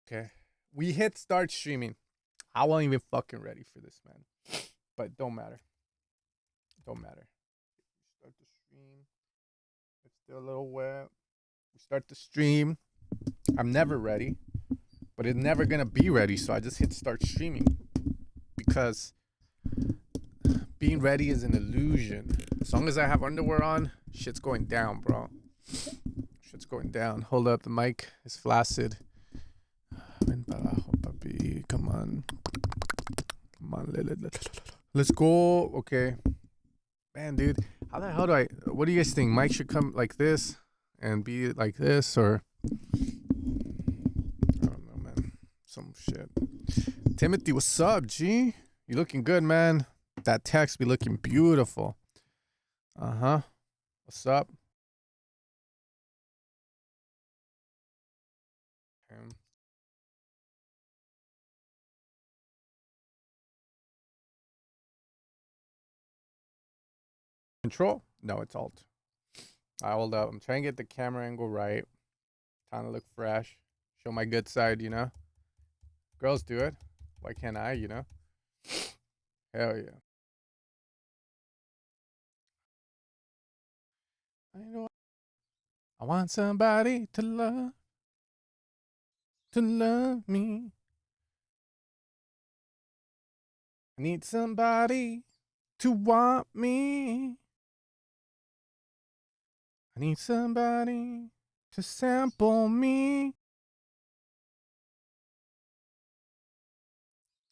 Okay. We hit start streaming. I wasn't even fucking ready for this, man. But don't matter. Don't matter. Start the stream. It's still a little wet. We start the stream. I'm never ready, but it's never gonna be ready. So I just hit start streaming because being ready is an illusion. As long as I have underwear on, shit's going down, bro. Shit's going down. Hold up, the mic is flaccid. Ven para abajo, papi. Come on. Come on. Let's go. Okay. Man, dude. How the hell do I... What do you guys think? Mike should come like this and be like this, or... I don't know, man. Some shit. Timothy, what's up, G? You looking good, man. That text be looking beautiful. Uh-huh. What's up? Control? No, it's Alt. I hold up. I'm trying to get the camera angle right. Trying to look fresh. Show my good side, you know? Girls do it. Why can't I, you know? Hell yeah. I know. I want somebody to love me. I need somebody to want me. I need somebody to sample me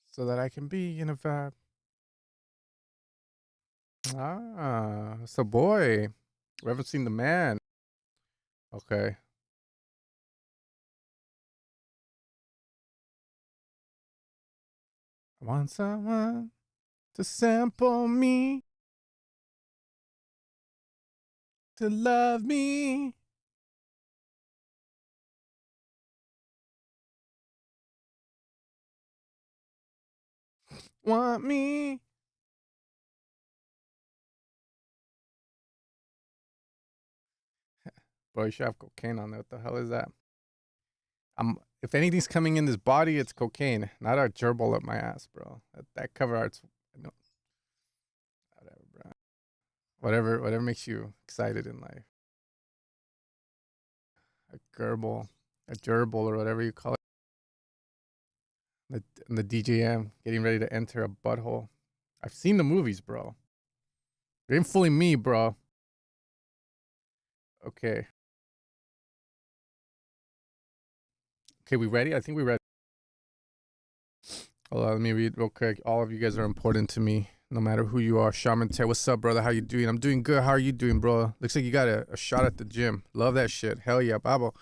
so that I can be in a vibe. Ah, it's a boy. We haven't seen the man. Okay. I want someone to sample me, to love me. Want me. Bro, you should have cocaine on there. What the hell is that? If anything's coming in this body, it's cocaine, not a gerbil up my ass, bro. That cover art's no, whatever, bro. Whatever makes you excited in life. A gerbil, a gerbil, or whatever you call it. The DJM getting ready to enter a butthole. I've seen the movies, bro. You ain't fooling me, bro. Okay. Okay, we ready? I think we ready. Hold on, let me read real quick. All of you guys are important to me, no matter who you are. Shaman Tay, what's up, brother? How you doing? I'm doing good. How are you doing, bro? Looks like you got a shot at the gym. Love that shit. Hell yeah, Babo.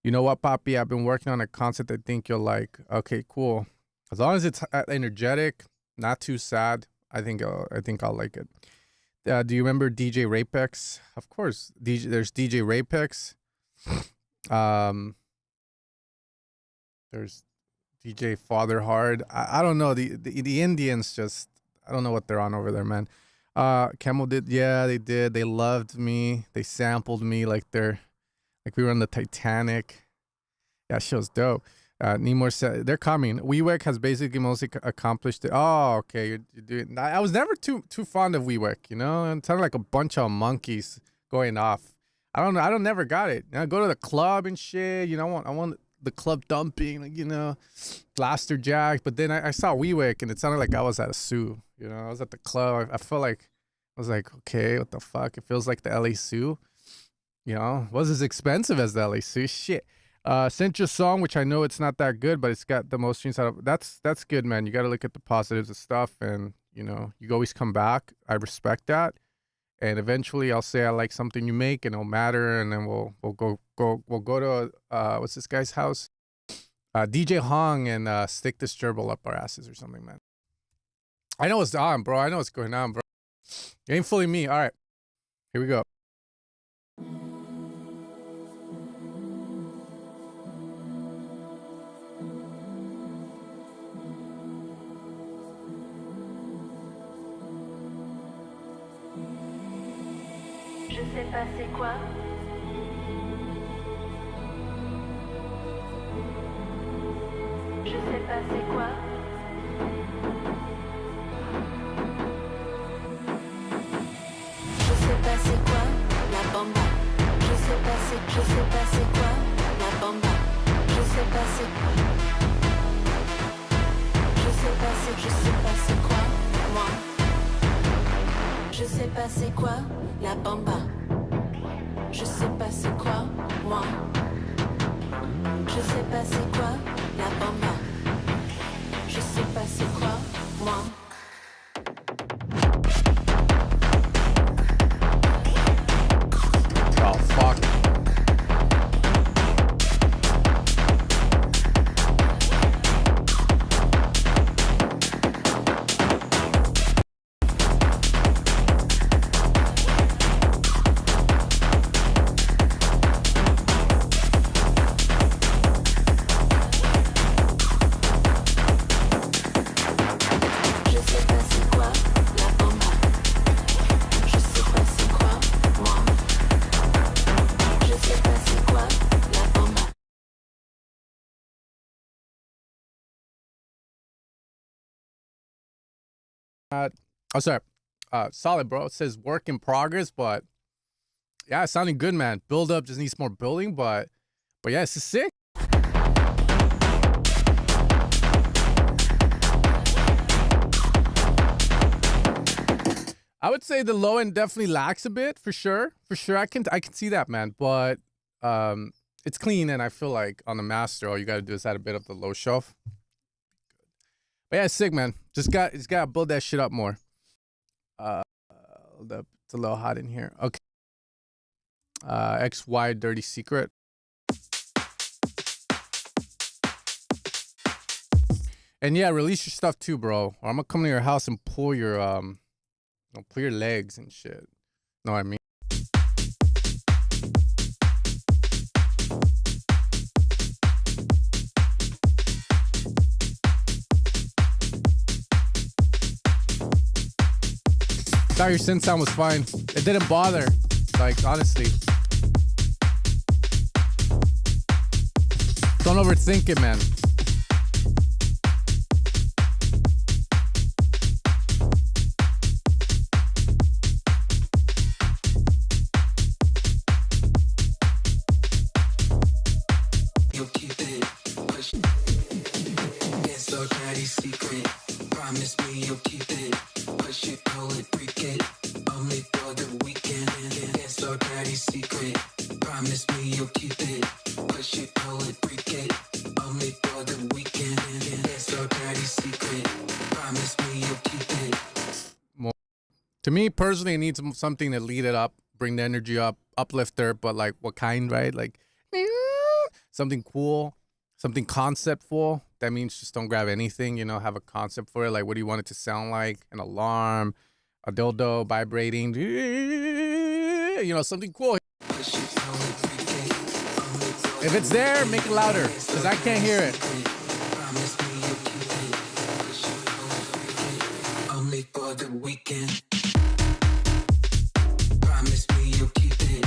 You know what, Papi? I've been working on a concept I think you'll like. Okay, cool. As long as it's energetic, not too sad, I think I'll like it. Do you remember DJ Rapex? Of course, there's DJ Rapex. There's DJ Father Hard. I don't know. The Indians just, I don't know what they're on over there, man. Camel did, yeah, they did. They loved me. They sampled me like we were on the Titanic. Yeah, show's dope. Nemor said they're coming. WeWork has basically mostly accomplished it. Oh, okay. You're doing. I was never too fond of WeWork. You know, it's kind of like a bunch of monkeys going off. I don't know. I don't never got it. You know, I go to the club and shit. You know, I want the club dumping, like, you know, Blaster Jack. But then I saw WeWork and it sounded like I was at a zoo. You know, I was at the club. I felt like I was like, okay, what the fuck? It feels like the LA Zoo. You know, was as expensive as the LA Zoo. Shit. Sent your song, which I know it's not that good, but it's got the most streams out of. That's good, man. You got to look at the positives of stuff, and you know, you always come back. I respect that, and eventually, I'll say I like something you make, and it'll matter, and then we'll go to what's this guy's house? DJ Hong, and stick this gerbil up our asses or something, man. I know what's on, bro. I know what's going on, bro. You ain't fooling me. All right, here we go. Je sais pas c'est quoi. Je sais pas c'est quoi. Je sais pas c'est quoi la bamba. Je sais pas c'est quoi la bamba. Je sais pas c'est quoi moi. Je sais pas c'est quoi la bamba. Je sais pas c'est quoi moi. Je sais pas c'est quoi la bamba. Je sais pas c'est quoi moi. Oh fuck. Je sais pas c'est quoi la bamba. Je sais pas c'est quoi moi. Je sais pas c'est quoi la bamba. Oh, sorry. Solid, bro. It says work in progress, but yeah, it's sounding good, man. Build up just needs more building, but yeah, this is sick. I would say the low end definitely lacks a bit, for sure. For sure, I can see that, man. But it's clean, and I feel like on the master, all you gotta do is add a bit of the low shelf. But yeah, it's sick, man. Just gotta build that shit up more. It's a little hot in here. Okay. XY Dirty Secret. And yeah, release your stuff too, bro. Or I'm gonna come to your house and pull your pull your legs and shit. Know what I mean? Thought your synth sound was fine. It didn't bother. Like, honestly. Don't overthink it, man. You'll keep it, push. It's our dirty secret. Promise me you'll keep it, push it, pull it, break it. Only for the weekend. It's our dirty secret. Promise me you'll keep it, push it, pull it, break it. Only for the weekend. It's our dirty secret. Promise me you'll keep it. To me personally, it needs something to lead it up, bring the energy up, uplifter, but like what kind, right? Like something cool, something conceptful. That means just don't grab anything, have a concept for it. Like, what do you want it to sound like? An alarm, a dildo vibrating, something cool. If it's there, make it louder, because I can't hear it. Only for the weekend. Promise me you'll keep it.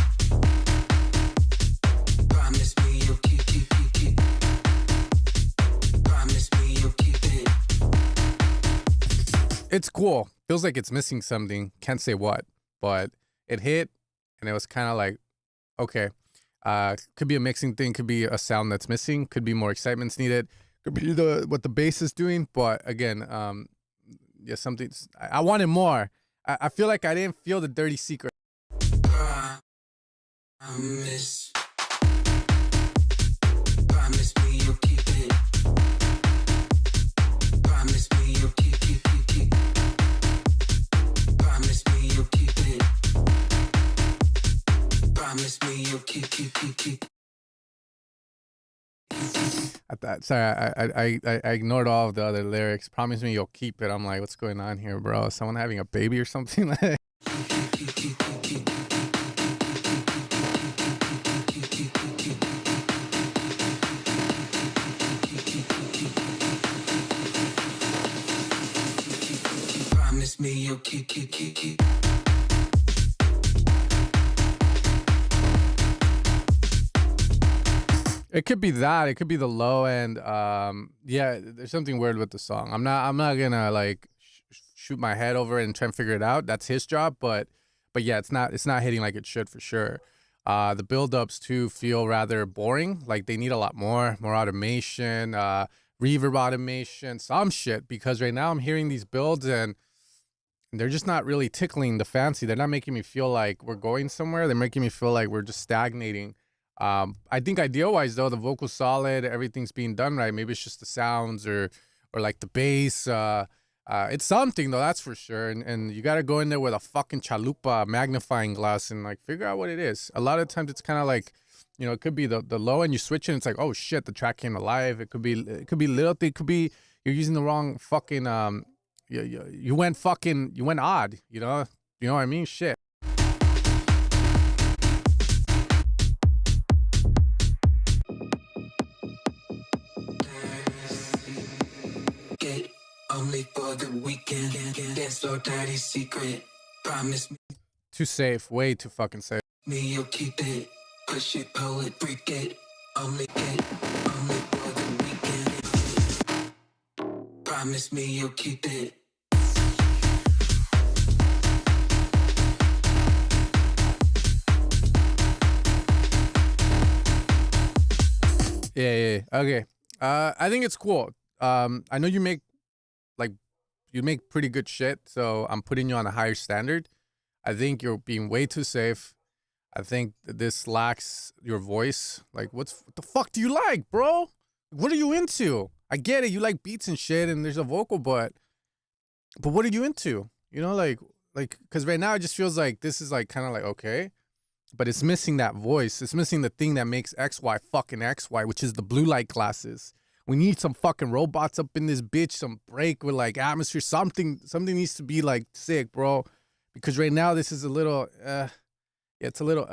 Promise me you'll keep. Promise me you'll keep it. It's cool. Feels like it's missing something. Can't say what, but it hit, and it was kind of like, okay. Could be a mixing thing. Could be a sound that's missing. Could be more excitement's needed. Could be what the bass is doing. But again, yeah, something. I wanted more. I feel like I didn't feel the dirty secret. Promise. Promise me you'll keep it. Promise me you'll keep. Promise me you'll keep it. Promise me you'll keep. Sorry, I ignored all of the other lyrics. Promise me you'll keep it. I'm like, what's going on here, bro? Is someone having a baby or something? Promise me you'll keep. It could be that. It could be the low end. Yeah, there's something weird with the song. I'm not gonna like shoot my head over it and try and figure it out. That's his job. But yeah, it's not hitting like it should for sure. The build-ups too feel rather boring. Like they need a lot more automation, reverb automation, some shit. Because right now I'm hearing these builds and they're just not really tickling the fancy. They're not making me feel like we're going somewhere. They're making me feel like we're just stagnating. I think idea-wise though, the vocal's solid, everything's being done right. Maybe it's just the sounds or like the bass. It's something though, that's for sure. And you gotta go in there with a fucking chalupa magnifying glass and like figure out what it is. A lot of times it's kind of like, it could be the low and you switch it and it's like, oh shit, the track came alive. It could be little thing. It could be you're using the wrong fucking you went odd. You know what I mean? Shit. Get only for the weekend. Dance floor dirty secret. Promise Too safe. Way too fucking safe. me you'll keep it. Push it, pull it, freak it. Only for the weekend. Promise me you'll keep it. Yeah. Okay. I think it's cool. I know you make pretty good shit, so I'm putting you on a higher standard. I think you're being way too safe. I think this lacks your voice. Like, what the fuck do you like, bro? What are you into? I get it, you like beats and shit, and there's a vocal, but what are you into? Because right now it just feels like this is like kind of like okay, but it's missing that voice. It's missing the thing that makes XY fucking XY, which is the blue light glasses. We need some fucking robots up in this bitch, some break with like atmosphere, something needs to be like sick, bro. Because right now this is a little, it's a little,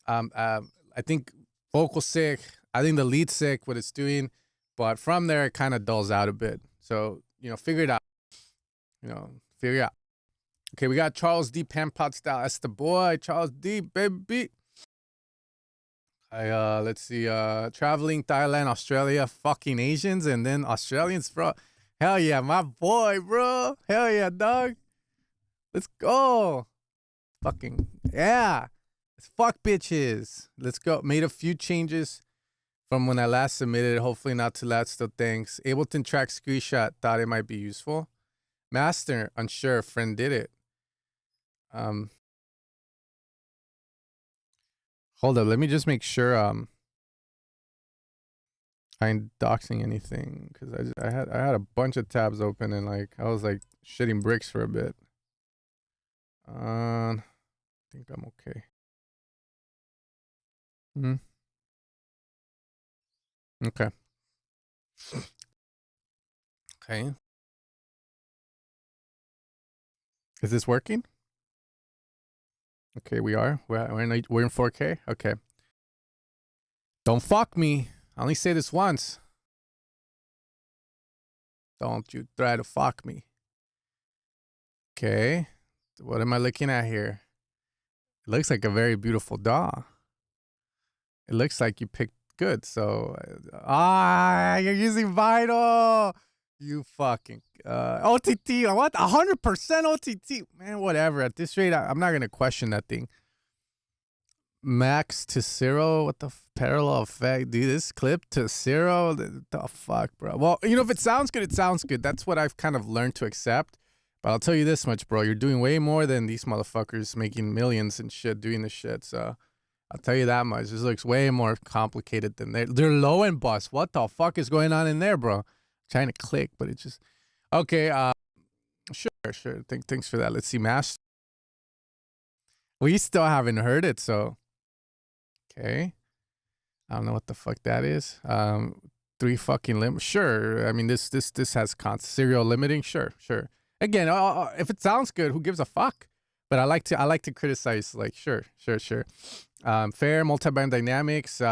I think vocal sick. I think the lead sick, what it's doing, but from there it kind of dulls out a bit. So, figure it out. Figure it out. Okay, we got Charles D. Pampot style. That's the boy, Charles D. Baby. Let's see. Traveling Thailand, Australia, fucking Asians, and then Australians, bro. Hell yeah, my boy, bro. Hell yeah, dog. Let's go. Fucking yeah. Let's fuck bitches. Let's go. Made a few changes from when I last submitted. Hopefully not too loud still. Thanks. Ableton track screenshot. Thought it might be useful. Master, unsure. Friend did it. Hold up, let me just make sure I ain't doxing anything because I had a bunch of tabs open and like I was like shitting bricks for a bit. I think I'm okay. Okay. Okay. Is this working? Okay, we are. We're in 4K. Okay. Don't fuck me. I only say this once. Don't you try to fuck me. Okay. What am I looking at here? It looks like a very beautiful DAW. It looks like you picked good. So, you're using Vital. You fucking OTT. What? 100% OTT. Man, whatever. At this rate, I'm not gonna question that thing. Max to 0. What the parallel effect? Dude, this clip to 0. The fuck, bro. Well, if it sounds good, it sounds good. That's what I've kind of learned to accept. But I'll tell you this much, bro. You're doing way more than these motherfuckers making millions and shit doing this shit. So I'll tell you that much. This looks way more complicated than they're low end bus. What the fuck is going on in there, bro? Trying to click, but it just okay. Sure. Thanks for that. Let's see, Master. We still haven't heard it, so okay. I don't know what the fuck that is. 3 fucking limit. Sure. I mean, this has serial limiting. Sure. Again, if it sounds good, who gives a fuck? But I like to criticize. Like, sure. Fair multi-band dynamics,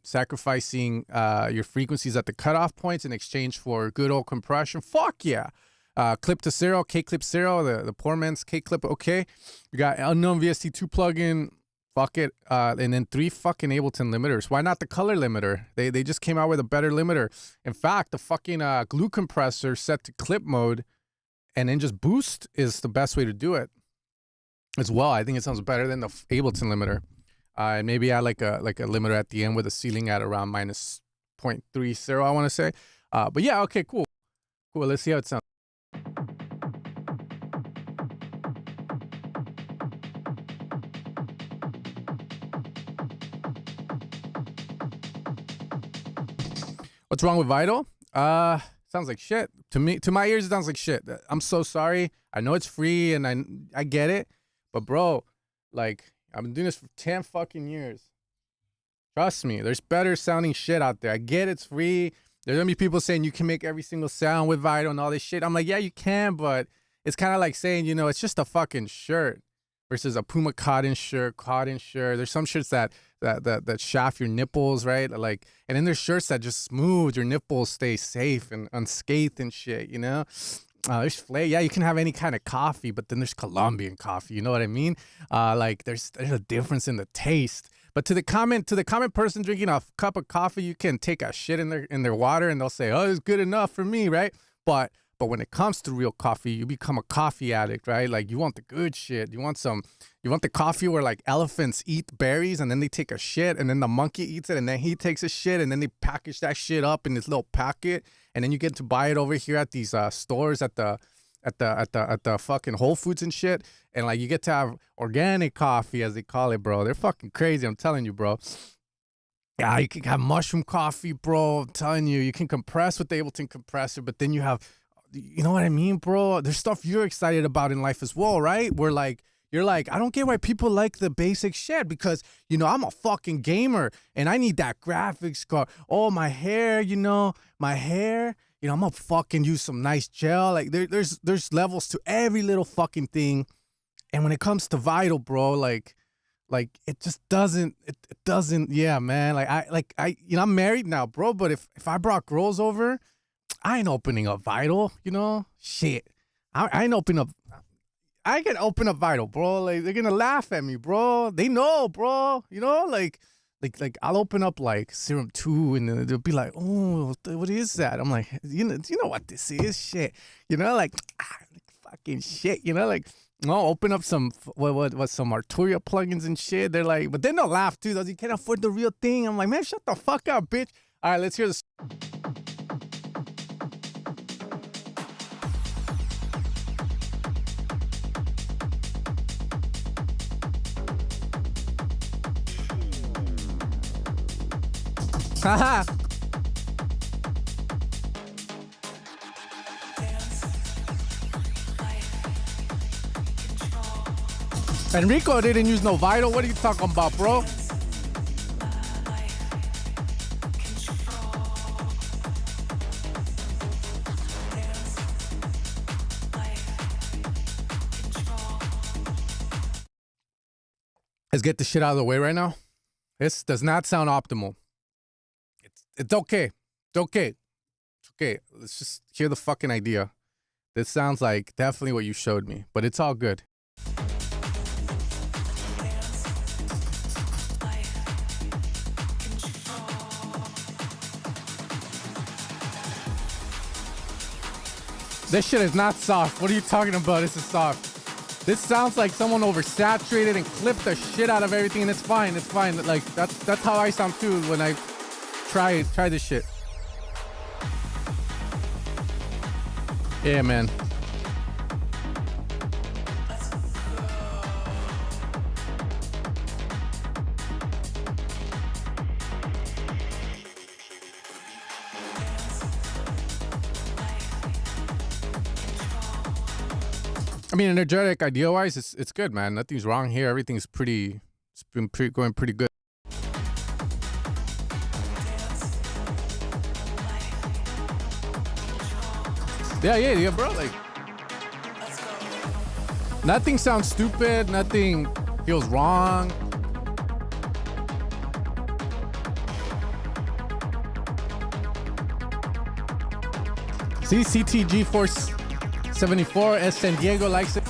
sacrificing your frequencies at the cutoff points in exchange for good old compression. Fuck yeah. Clip to 0, K clip 0, the poor man's K clip. Okay. We got unknown VST2 plugin. Fuck it. And then 3 fucking Ableton limiters. Why not the color limiter? They just came out with a better limiter. In fact, the fucking glue compressor set to clip mode and then just boost is the best way to do it as well. I think it sounds better than the Ableton limiter. And maybe add like a limiter at the end with a ceiling at around minus 0.30, I want to say. But yeah, okay, cool. Cool, let's see how it sounds. What's wrong with Vital? Sounds like shit. To me, to my ears, it sounds like shit. I'm so sorry. I know it's free and I get it. But bro, like, I've been doing this for 10 fucking years. Trust me, there's better sounding shit out there. I get it's free. There's gonna be people saying you can make every single sound with Vital and all this shit. I'm like, yeah, you can, but it's kind of like saying, you know, it's just a fucking shirt versus a Puma cotton shirt. There's some shirts that shaft your nipples, right? Like, and then there's shirts that just smooth your nipples, stay safe and unscathed and shit, you know? There's flavor. Yeah, you can have any kind of coffee, but then there's Colombian coffee. You know what I mean? Like there's a difference in the taste. But to the common person drinking a cup of coffee, you can take a shit in their water and they'll say, "Oh, it's good enough for me," right? But when it comes to real coffee, you become a coffee addict, right? Like you want the good shit. You want the coffee where like elephants eat berries and then they take a shit and then the monkey eats it and then he takes a shit and then they package that shit up in this little packet and then you get to buy it over here at these stores at the fucking Whole Foods and shit. And like you get to have organic coffee, as they call it, bro. They're fucking crazy, I'm telling you, bro. Yeah, you can have mushroom coffee, bro. I'm telling you, you can compress with the Ableton compressor, but then you have, you know what I mean, bro? There's stuff you're excited about in life as well, right? Where like, you're like, I don't get why people like the basic shit because, you know, I'm a fucking gamer and I need that graphics card. Oh, my hair, you know, I'm gonna fucking use some nice gel. Like there's levels to every little fucking thing. And when it comes to Vital, bro, like it just doesn't, it doesn't, yeah, man. Like I, you know, I'm married now, bro, but if I brought girls over, I ain't opening up Vital, you know? Shit. I ain't opening up, I can open up Vital, bro. Like they're gonna laugh at me, bro. They know, bro. You know, like I'll open up like Serum 2 and then they'll be like, "Oh, what is that?" I'm like, you know what this is? Shit. You know, like fucking shit, you know, like I'll open up some some Arturia plugins and shit. They're like, but then they'll laugh too. You can't afford the real thing. I'm like, man, shut the fuck up, bitch. All right, let's hear this. Haha. Enrico didn't use no Vital. What are you talking about, bro? Let's get the shit out of the way right now. This does not sound optimal. It's okay. It's okay. It's okay. Let's just hear the fucking idea. This sounds like definitely what you showed me, but it's all good. This shit is not soft. What are you talking about? This is soft. This sounds like someone oversaturated and clipped the shit out of everything, and it's fine. It's fine. Like that's how I sound too when I try this shit. Yeah, man. I mean, energetic idea-wise, it's good, man. Nothing's wrong here. Everything's going pretty good. Yeah, bro. Like, nothing sounds stupid. Nothing feels wrong. See, CTG Force 74 San Diego likes it.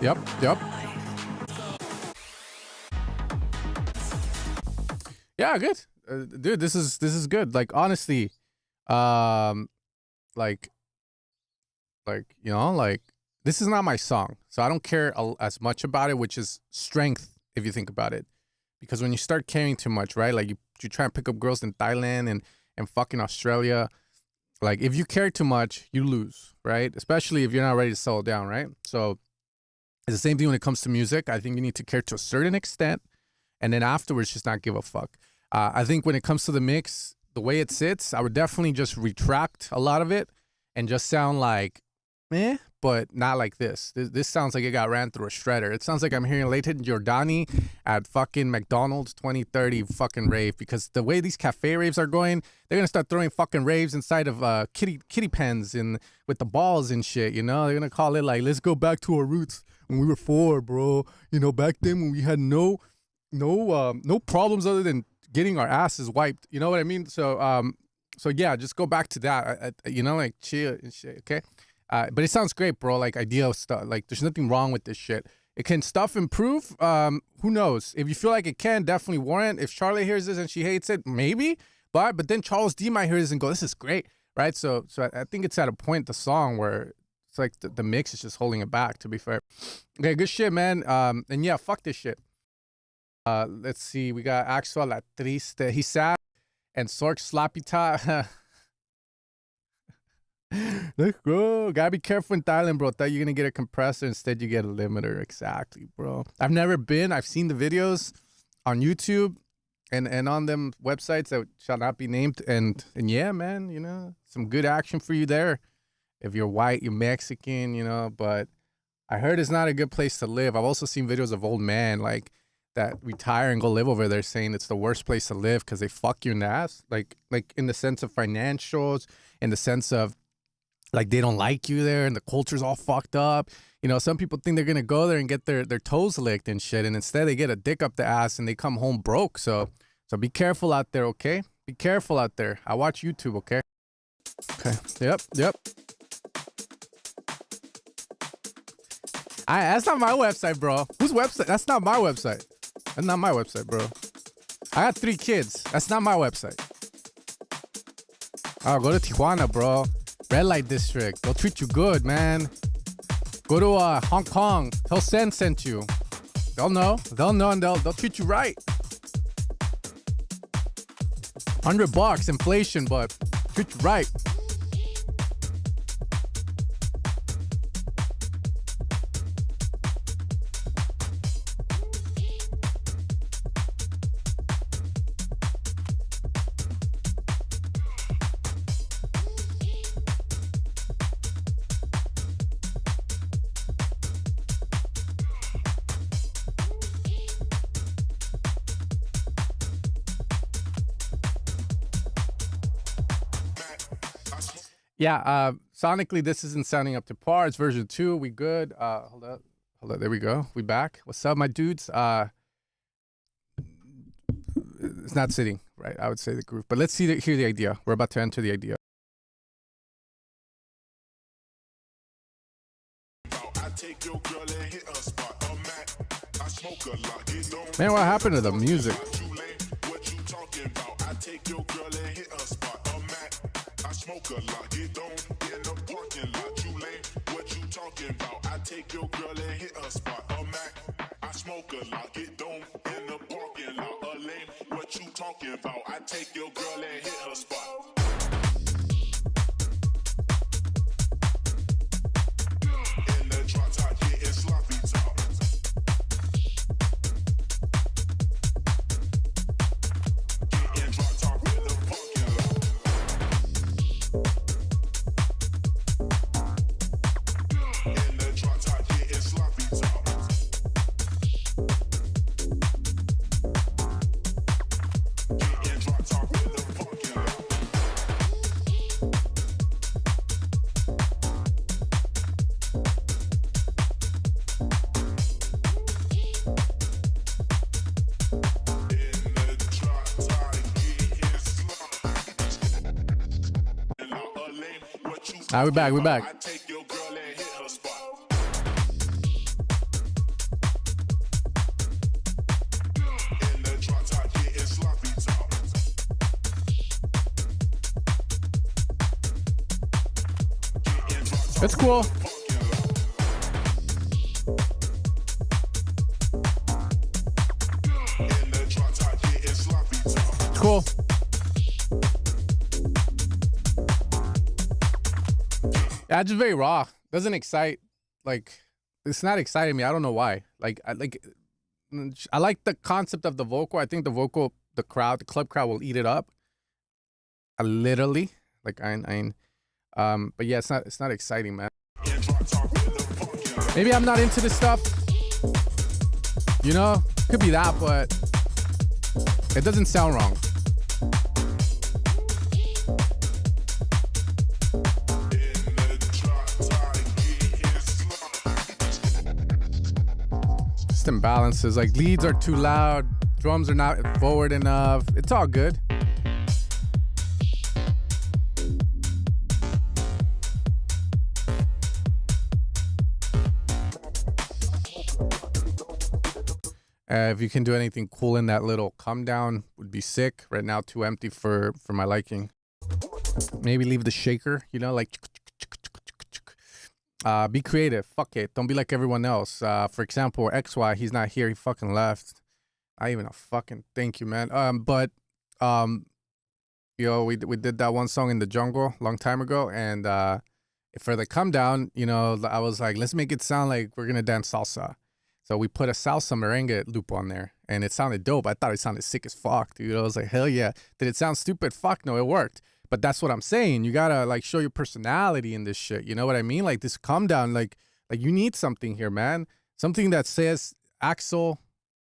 Yep. Yeah, good. Dude, this is good. Like honestly, um, like like this is not my song, so I don't care as much about it, which is strength if you think about it. Because when you start caring too much, right? Like you try and pick up girls in Thailand and fucking Australia. Like if you care too much, you lose, right? Especially if you're not ready to settle down, right? So it's the same thing when it comes to music. I think you need to care to a certain extent, and then afterwards, just not give a fuck. I think when it comes to the mix, the way it sits, I would definitely just retract a lot of it and just sound like, but not like this. This sounds like it got ran through a shredder. It sounds like I'm hearing Leighton Jordani at fucking McDonald's 2030 fucking rave, because the way these cafe raves are going, they're gonna start throwing fucking raves inside of kitty pens and with the balls and shit. You know, they're gonna call it like, let's go back to our roots when we were 4, bro. You know, back then when we had no problems other than getting our asses wiped. You know what I mean? So yeah, just go back to that. You know, like chill and shit. Okay. But it sounds great, bro. Like ideal stuff. Like there's nothing wrong with this shit. It can stuff improve. Who knows? If you feel like it can, definitely warrant. If Charlotte hears this and she hates it, maybe. But then Charles D might hear this and go, "This is great," right? So I think it's at a point the song where it's like the mix is just holding it back. To be fair, okay, good shit, man. And yeah, fuck this shit. Let's see. We got Axel La Triste. He's sad. And Sork Sloppy Top. Let's go. Gotta be careful in Thailand, bro. Thought you're gonna get a compressor. Instead, you get a limiter. Exactly, bro. I've never been. I've seen the videos on YouTube and on them websites that shall not be named. And yeah, man, you know, some good action for you there. If you're white, you're Mexican, you know, but I heard it's not a good place to live. I've also seen videos of old men like that retire and go live over there saying it's the worst place to live because they fuck you in the ass. Like in the sense of financials, in the sense of like they don't like you there and the culture's all fucked up. You know, some people think they're gonna go there and get their toes licked and shit, and instead they get a dick up the ass and they come home broke. So be careful out there, okay? Be careful out there. I watch YouTube, okay? Okay. Yep. That's not my website, bro. Whose website? That's not my website. That's not my website, bro. I got 3 kids. That's not my website. Oh, go to Tijuana, bro. Red light district. They'll treat you good, man. Go to Hong Kong. Tell Sen sent you. They'll know and they'll treat you right. $100 inflation, but treat you right. Yeah, sonically, this isn't sounding up to par. It's version 2. We good. Hold up. There we go. We back. What's up, my dudes? It's not sitting right. I would say the groove, but let's hear the idea. We're about to enter the idea. Man, what happened to the music? Smoke a lot, get on in the parking lot. You lame, what you talking about? I take your girl and hit a spot. A Mac, I smoke a lot, get on in the parking lot. A lame, what you talking about? I take your girl and hit her spot. In the drop top, getting sloppy top. Getting drop top in the parking lot. All right, we're back. It's cool. It's cool. Yeah, it's just very raw. Doesn't excite. Like, it's not exciting me. I don't know why. Like, I like the concept of the vocal. I think the vocal, the club crowd will eat it up. Literally. Like, but yeah, it's not exciting, man. Maybe I'm not into this stuff. You know, could be that, but it doesn't sound wrong. Just imbalances. Like, leads are too loud, drums are not forward enough. It's all good. If you can do anything cool in that little come down, would be sick. Right now, too empty for my liking. Maybe leave the shaker, you know, like. Be creative. Fuck it. Don't be like everyone else. For example, XY, he's not here. He fucking left. Not even a fucking thank you, man. Yo, we did that one song in the jungle a long time ago, and for the come down, you know, I was like, let's make it sound like we're gonna dance salsa. So we put a salsa merengue loop on there, and it sounded dope. I thought it sounded sick as fuck, dude. I was like, hell yeah. Did it sound stupid? Fuck no, it worked. But that's what I'm saying. You gotta like show your personality in this shit. You know what I mean? Like this come down, like you need something here, man. Something that says Axel,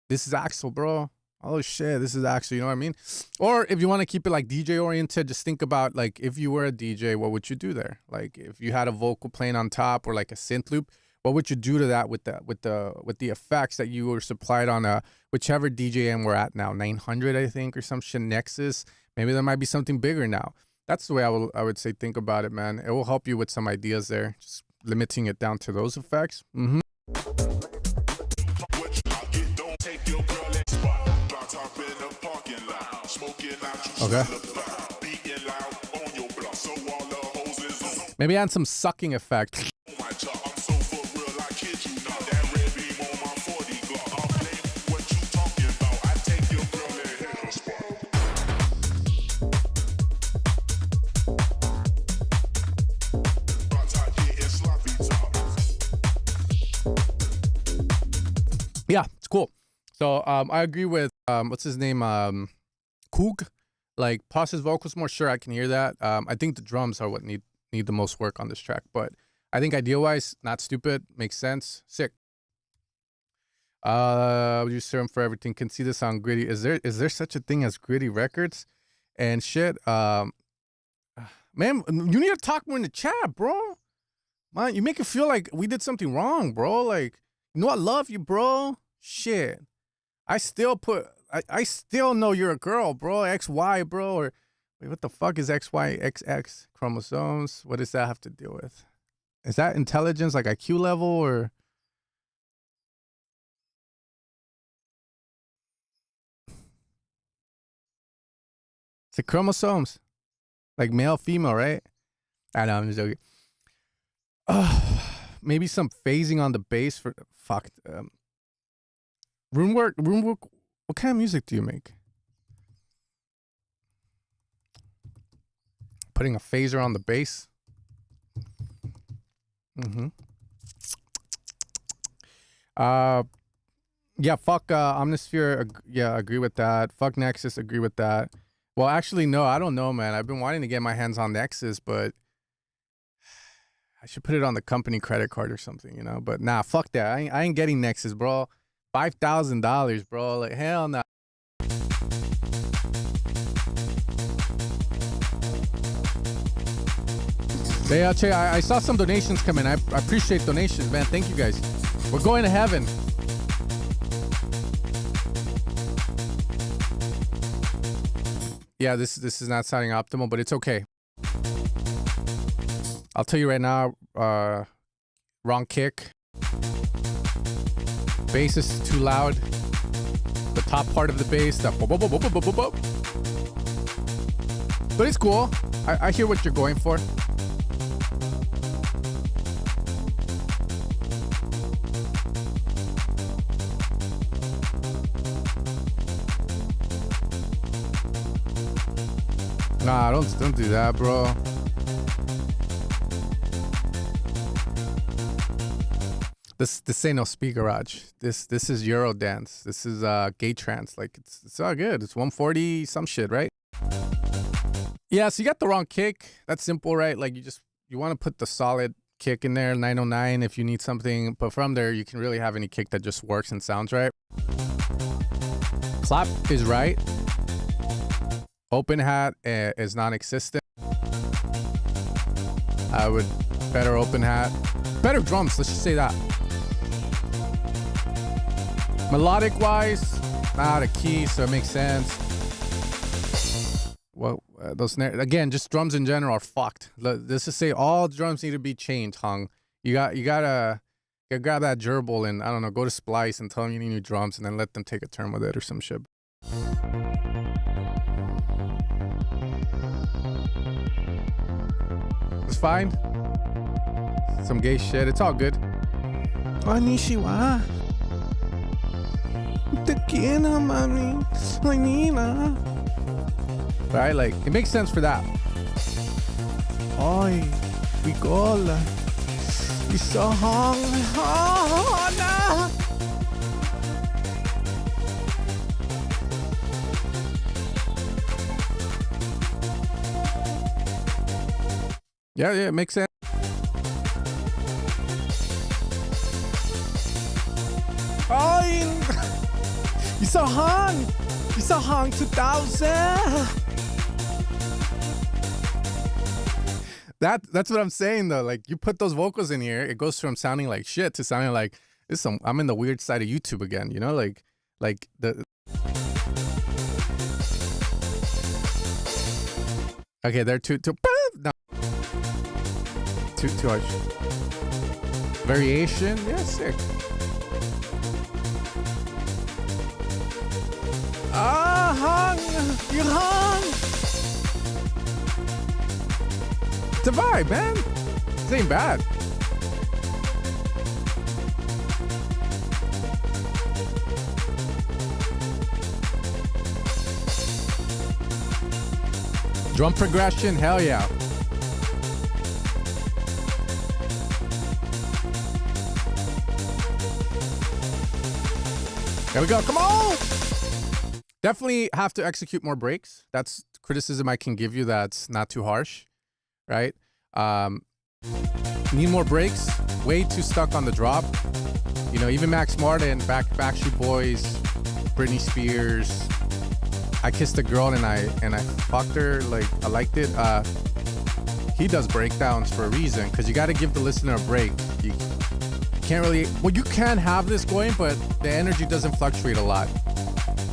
this is Axel, bro. Oh shit, this is Axel. You know what I mean? Or if you want to keep it like DJ oriented, just think about like if you were a DJ, what would you do there? Like if you had a vocal playing on top or like a synth loop. What would you do to that with the effects that you were supplied on whichever DJM we're at now, 900 I think or some shit, Nexus? Maybe there might be something bigger now. That's the way I would say think about it, man. It will help you with some ideas there, just limiting it down to those effects. Mm-hmm. Okay. Maybe add some sucking effect. Yeah, it's cool. So I agree with what's his name, Koog. Like pause his vocals more. Sure, I can hear that. I think the drums are what need the most work on this track. But I think idea wise, not stupid, makes sense. Sick. Would you serve for everything? Can see this on Gritty. Is there such a thing as Gritty Records and shit? Man, you need to talk more in the chat, bro. Man, you make it feel like we did something wrong, bro. Like, you know, I love you, bro. Shit. I still know you're a girl, bro. XY, bro. Or wait, what the fuck is XYXX chromosomes? What does that have to do with? Is that intelligence, like IQ level, or? It's the chromosomes. Like male, female, right? I know, I'm just joking. Maybe some phasing on the bass for fuck. Room work. What kind of music do you make? Putting a phaser on the bass. Mm-hmm. Yeah, fuck Omnisphere. Yeah, agree with that. Fuck Nexus. Agree with that. Well, actually, no, I don't know, man. I've been wanting to get my hands on Nexus, but I should put it on the company credit card or something, you know? But nah, fuck that. I ain't getting Nexus, bro. $5,000, bro. Like, hell no. Hey, I saw some donations come in. I appreciate donations, man. Thank you, guys. We're going to heaven. Yeah, this is not sounding optimal, but it's okay. I'll tell you right now, wrong kick. Bass is too loud. The top part of the bass, that but it's cool. I hear what you're going for. Nah, don't do that, bro. This ain't no speed garage. This is Euro dance. This is gay trance. Like it's all good. It's 140 some shit, right? Yeah, so you got the wrong kick. That's simple, right? Like you want to put the solid kick in there, 909 if you need something, but from there you can really have any kick that just works and sounds right. Clap is right. Open hat is non-existent. I would better open hat. Better drums, let's just say that. Melodic wise, not a key, so it makes sense. Well, those again, just drums in general are fucked. Let's just say all drums need to be changed, Hung. You gotta grab that gerbil and I don't know, go to Splice and tell them you need new drums and then let them take a turn with it or some shit. It's fine. Some gay shit. It's all good. Konnichiwa. Tequila, mami. Nina. Right? Like, it makes sense for that. Oi, Picola. It's so hungry. Oh, no. Yeah, it makes sense. Oh, you so hung. You so hung 2000. That's what I'm saying though. Like you put those vocals in here, it goes from sounding like shit to sounding like I'm in the weird side of YouTube again. You know, like the. Okay, they're too no. Too harsh. Variation, yeah, sick. Ah, hung, you hung. It's a vibe, man. This ain't bad. Drum progression, hell yeah. There we go. Come on. Definitely have to execute more breaks. That's criticism I can give you that's not too harsh, right? Need more breaks. Way too stuck on the drop. You know, even Max Martin, Backstreet Boys, Britney Spears. I kissed a girl and I fucked her. Like I liked it. He does breakdowns for a reason because you got to give the listener a break. You can't really. Well, you can have this going, but the energy doesn't fluctuate a lot.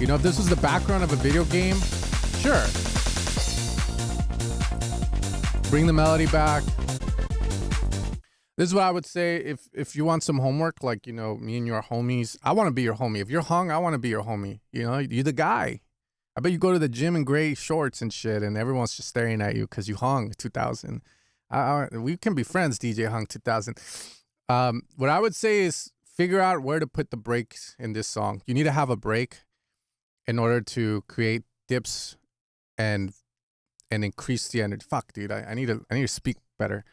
You know, if this was the background of a video game, sure. Bring the melody back. This is what I would say if you want some homework, like, you know, me and your homies, I want to be your homie. If you're hung, I want to be your homie. You know, you're the guy. I bet you go to the gym in gray shorts and shit, and everyone's just staring at you because you hung 2000. We can be friends, DJ Hung 2000. What I would say is figure out where to put the breaks in this song. You need to have a break in order to create dips and increase the energy. Fuck, dude, I need to speak better.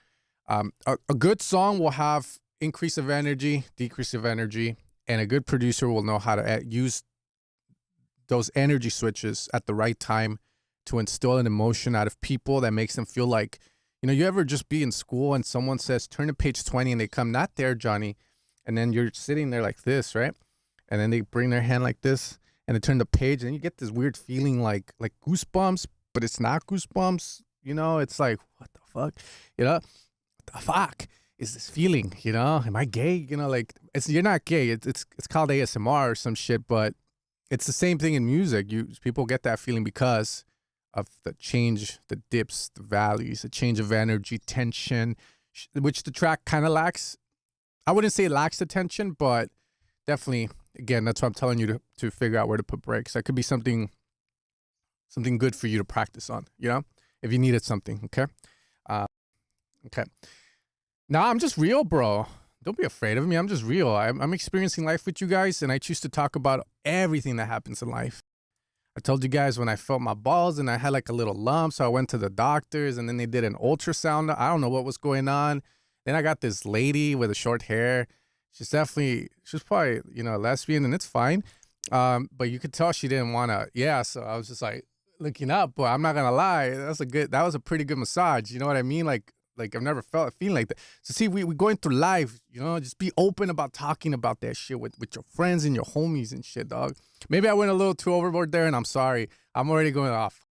A good song will have increase of energy, decrease of energy, and a good producer will know how to use those energy switches at the right time to instill an emotion out of people that makes them feel like, you know, you ever just be in school and someone says, turn to page 20 and they come, not there, Johnny. And then you're sitting there like this, right? And then they bring their hand like this and they turn the page and you get this weird feeling like goosebumps, but it's not goosebumps. You know, it's like, what the fuck? You know, what the fuck is this feeling? You know, am I gay? You know, like you're not gay. It's called ASMR or some shit, but it's the same thing in music. People get that feeling because of the change, the dips, the valleys, the change of energy, tension, which the track kind of lacks. I wouldn't say it lacks the tension, but definitely, again, that's what I'm telling you to figure out where to put breaks. That could be something good for you to practice on, you know, if you needed something, okay? Okay. Now I'm just real, bro. Don't be afraid of me. I'm just real. I'm experiencing life with you guys, and I choose to talk about everything that happens in life. I told you guys when I felt my balls and I had like a little lump, so I went to the doctors and then they did an ultrasound. I don't know what was going on. Then I got this lady with the short hair. She's probably, a lesbian, and it's fine. But you could tell she didn't want to, so I was just like looking up, but I'm not going to lie. That was a pretty good massage. You know what I mean? Like I've never felt a feeling like that. So see, we're going through life, just be open about talking about that shit with your friends and your homies and shit, dog. Maybe I went a little too overboard there, and I'm sorry. I'm already going off.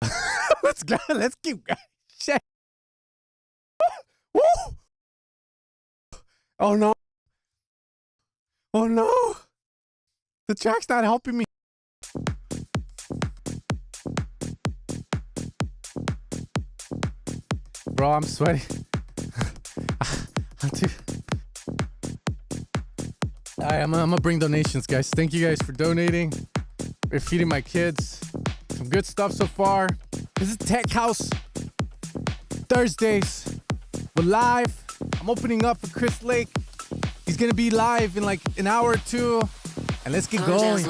Let's go. Let's keep going. Shit. Woo! Oh no. Oh no. The track's not helping me. Bro, I'm sweating. I'm gonna bring donations, guys. Thank you guys for donating. We're feeding my kids. Some good stuff so far. This is Tech House Thursdays. We're live. I'm opening up for Chris Lake. He's gonna be live in like an hour or two. And let's get going.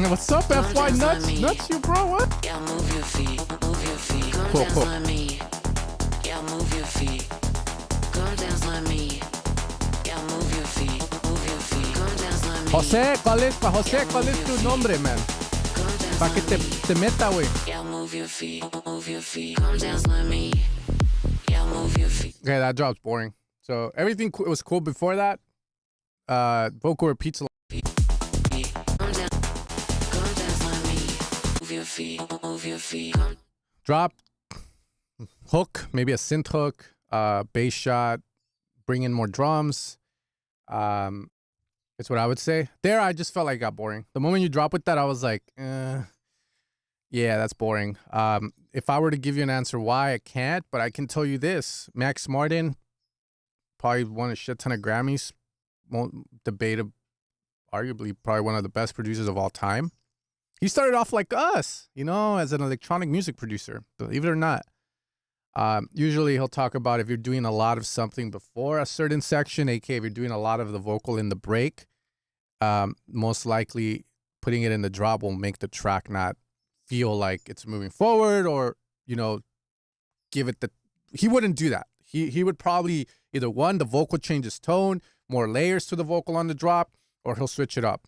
What's up, FY Nuts? Nuts, you bro, what? Yeah, move your feet, move your feet. Come cool, dance cool. like me. Yeah, move your feet. Come dance like me. Yeah, move your feet, move your feet. Come dance like me. José, ¿cuál es tu nombre, man? Para que te meta, güey. Yeah, move your feet, move your feet. Come dance like me. Yeah, move your feet. Okay, that drop's boring. So everything was cool before that. Vocal repeats a lot. Move your feet. Drop, hook, maybe a synth hook, bass shot, bring in more drums. It's what I would say. There, I just felt like it got boring. The moment you drop with that, I was like, yeah, that's boring. If I were to give you an answer why, I can't, but I can tell you this. Max Martin probably won a shit ton of Grammys. Won't debate, arguably probably one of the best producers of all time. He started off like us, as an electronic music producer, believe it or not. Usually he'll talk about if you're doing a lot of something before a certain section, aka if you're doing a lot of the vocal in the break, most likely putting it in the drop will make the track not feel like it's moving forward or, give it he wouldn't do that. He would probably either one, the vocal changes tone, more layers to the vocal on the drop, or he'll switch it up.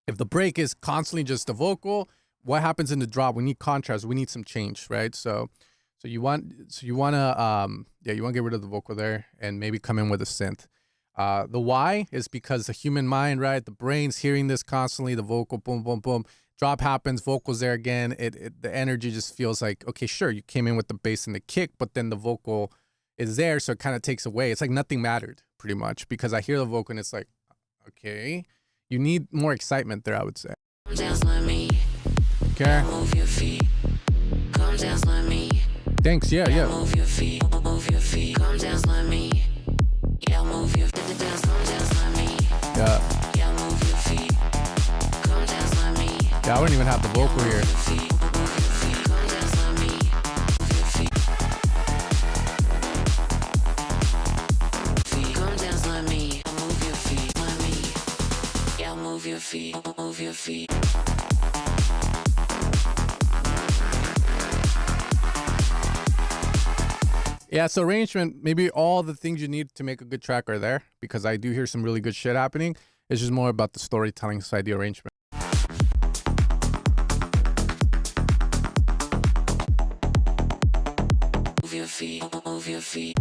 If the break is constantly just the vocal, what happens in the drop? We need contrast. We need some change, right? So you want to get rid of the vocal there and maybe come in with a synth. The why is because the human mind, right? The brain's hearing this constantly. The vocal, boom, boom, boom. Drop happens. Vocals there again. The energy just feels like, okay, sure, you came in with the bass and the kick, but then the vocal is there, so it kind of takes away. It's like nothing mattered, pretty much, because I hear the vocal and it's like, okay. You need more excitement there, I would say. Dance like me. Okay. Move your feet. Come dance like me. Thanks. Yeah. Move your feet. Move your feet. Come dance like me. Yeah, move your feet. Dance like me. Yeah. Yeah, move your feet. Come dance like me. Yeah, I wouldn't even have the vocal here. Move your feet. Come dance like me. Move your feet. Come dance like me. Move your feet. Like me. Yeah, move your feet. Move your feet. Yeah, so arrangement, maybe all the things you need to make a good track are there, because I do hear some really good shit happening. It's just more about the storytelling side, the arrangement. Move your feet. Move your feet.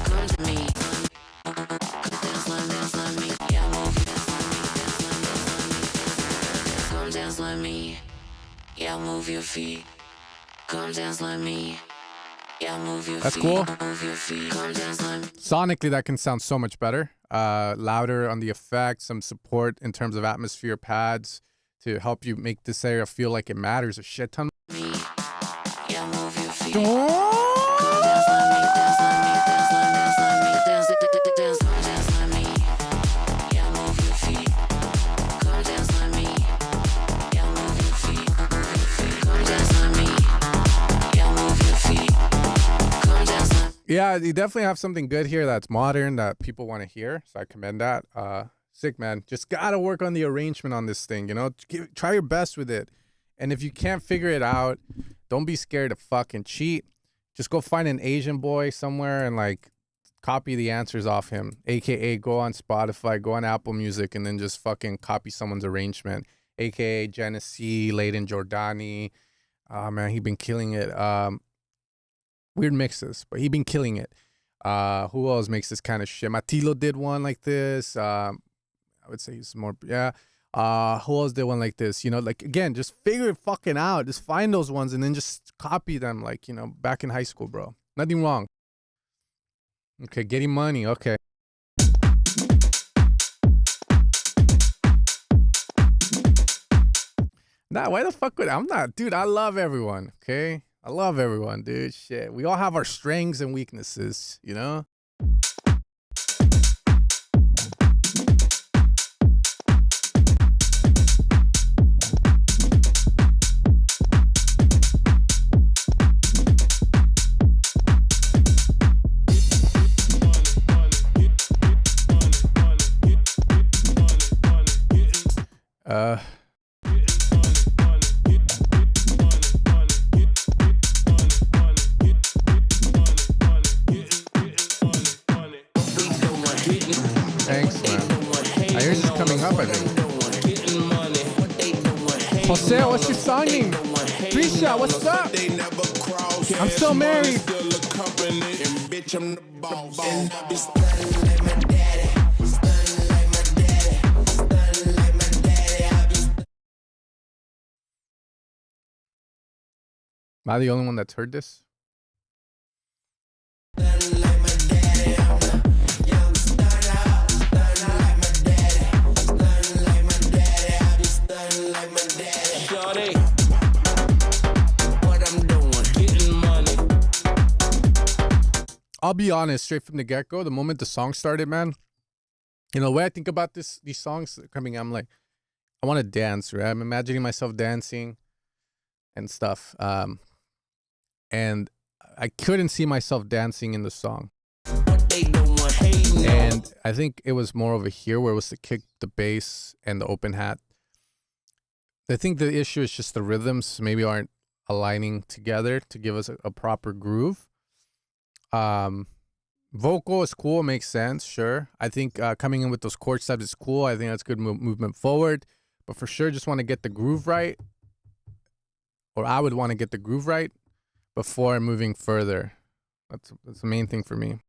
Come to me. Dance like me. Yeah, move your feet. dance like me. Yeah, move your feet. Come dance like me. Yeah, move your That's feet. cool. Move your feet. Come dance like me. Sonically, that can sound so much better. Louder on the effects, some support in terms of atmosphere pads to help you make this area feel like it matters a shit ton. Yeah, move your feet. Oh! Come dance like me, dance like me, dance like me, dance like me, dance, come dance like me. Yeah, move your feet. Come dance like me. Yeah, move your feet. Move your feet. Come dance like me. Yeah, move your feet. Come dance like me. Yeah, you definitely have something good here that's modern that people want to hear. So I commend that. Sick, man. Just gotta work on the arrangement on this thing, you know? Try your best with it. And if you can't figure it out, don't be scared to fucking cheat. Just go find an Asian boy somewhere and like copy the answers off him. AKA go on Spotify, go on Apple Music, and then just fucking copy someone's arrangement. AKA Genesee, Layden Jordani. Man, he been killing it. Weird mixes, but he been killing it. Who else makes this kind of shit? Matilo did one like this. I would say he's more, yeah. Who else did one like this? You know, like, again, just figure it fucking out. Just find those ones and then just copy them, like, you know, back in high school, bro. Nothing wrong. Okay, getting money. Okay. Nah, why the fuck would I'm not, dude? I love everyone. Okay, I love everyone, dude. Shit, we all have our strengths and weaknesses, you know. Thanks, man. I hear this coming up, I think. Jose, what's your song name? Trisha, what's up? I'm still married. Am I the only one that's heard this? I'll be honest, straight from the get-go, the moment the song started, man, you know, the way I think about these songs coming, I'm like, I want to dance, right? I'm imagining myself dancing and stuff. And I couldn't see myself dancing in the song. And I think it was more over here where it was the kick, the bass, and the open hat. I think the issue is just the rhythms maybe aren't aligning together to give us a proper groove. Vocal is cool, makes sense, sure. I think coming in with those chord steps is cool. I think that's good movement forward. But for sure, just want to get the groove right. Or I would want to get the groove right before moving further. That's the main thing for me.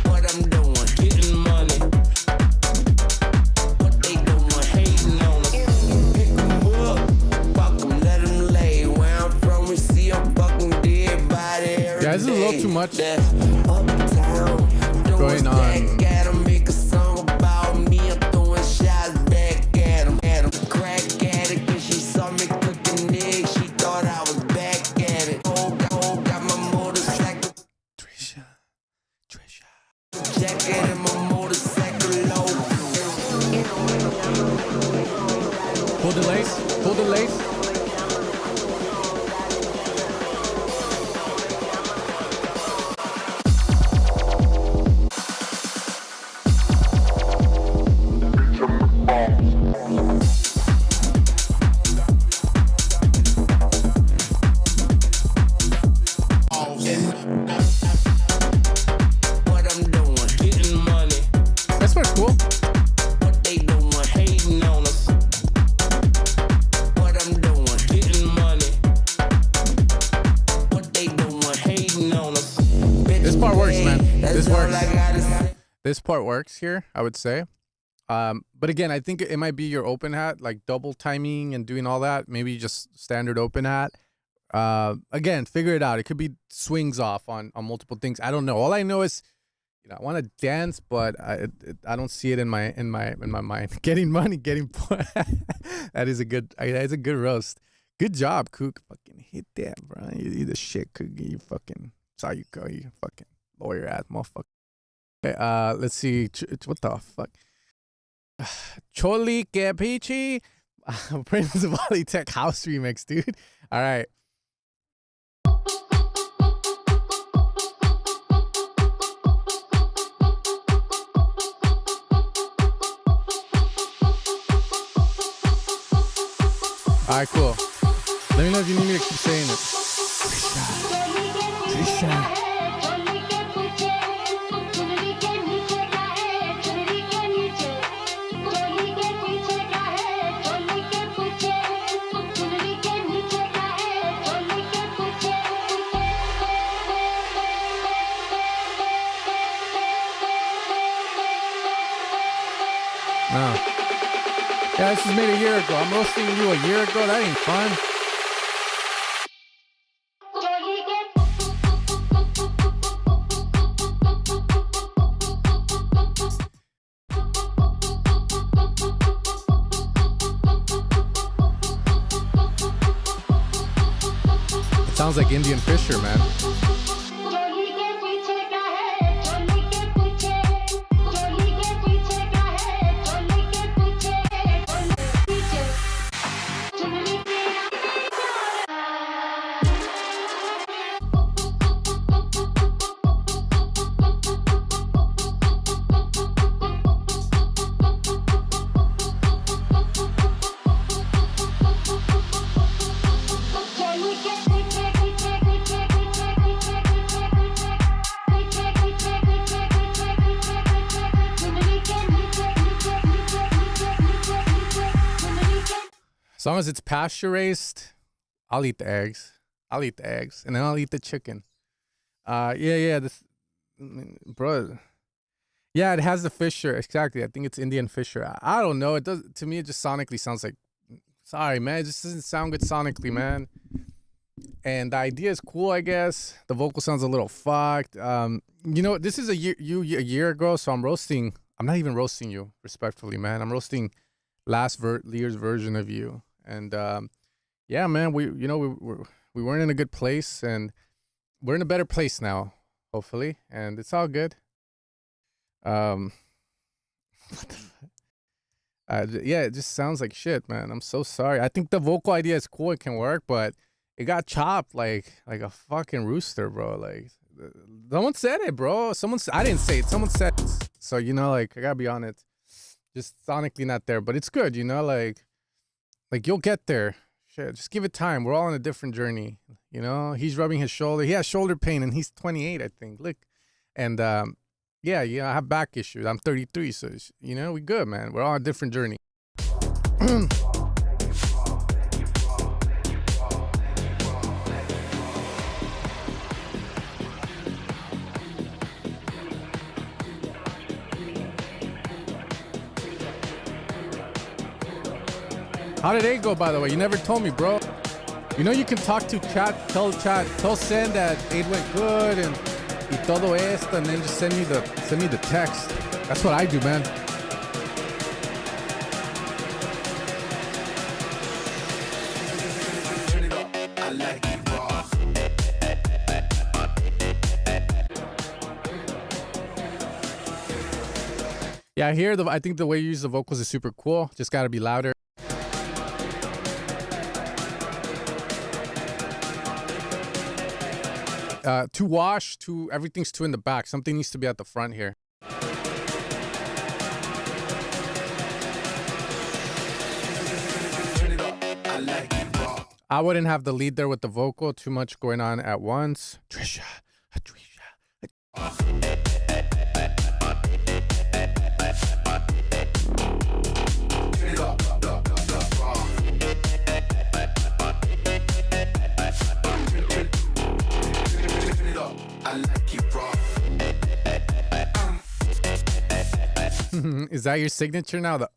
What I'm doing, getting money. What they doing, hating on us. Pick 'em up, fuck 'em, let 'em lay. Where I'm from, we see a fucking dead body every day. Yeah, this is a little too much Uptown, going on. at 'em, make a song about me. I'm throwing shots back at 'em. Crack at it, 'cause she saw me cooking eggs. She thought I was back at it. Oh, got my motorcycle. Trisha. Jacket and my motorcycle low. Pull the lace. What I'm doing, getting money. That's pretty cool. What they doing, hating on us. What I'm doing, getting money. What they doing, hating on us. This part works, man. That's This all works. I gotta say. This part works here, I would say. But again, I think it might be your open hat, like double timing and doing all that. Maybe just standard open hat. Again, figure it out. It could be swings off on multiple things. I don't know. All I know is, I want to dance, but I don't see it in my mind. Getting money, getting poor. That is a good roast. Good job, Kook. Fucking hit that, bro. You the shit, Kook. You fucking saw you go. You fucking lawyer ass motherfucker. Okay, let's see. What the fuck? Choli Capichi, Prince of Wally Tech House remix, dude. All right. All right, cool. Let me know if you need me to keep saying it. Trisha. Yeah, this was made a year ago. I'm roasting you a year ago. That ain't fun. It sounds like Indian Fisher, man. As long as it's pasture raised, I'll eat the eggs. And then I'll eat the chicken. This, bro. Yeah, it has the Fisher. Exactly. I think it's Indian Fisher. I don't know. It does. To me, it just sonically sounds like. Sorry, man. It just doesn't sound good sonically, man. And the idea is cool, I guess. The vocal sounds a little fucked. This is a year ago, so I'm roasting. I'm not even roasting you, respectfully, man. I'm roasting last year's version of you. And yeah, man, we weren't in a good place, and we're in a better place now, hopefully, and it's all good. What the fuck? Yeah, it just sounds like shit, man. I'm so sorry. I think the vocal idea is cool. It can work, but it got chopped like a fucking rooster, bro. Like someone said it, bro. I didn't say it. Someone said it. So I gotta be on it. Just sonically not there, but it's good, like you'll get there. Shit, just give it time. We're all on a different journey, He's rubbing his shoulder. He has shoulder pain, and he's 28, I think. Look, and I have back issues. I'm 33, so we good, man. We're all on a different journey. How did it go, by the way? You never told me, bro. You can talk to chat, tell Sen that it went good and y todo esto, and then just send me the text. That's what I do, man. Yeah, I think the way you use the vocals is super cool. Just gotta be louder. To wash, everything's too in the back. Something needs to be at the front here. I wouldn't have the lead there with the vocal. Too much going on at once. Trisha. I like you raw. Is that your signature now? The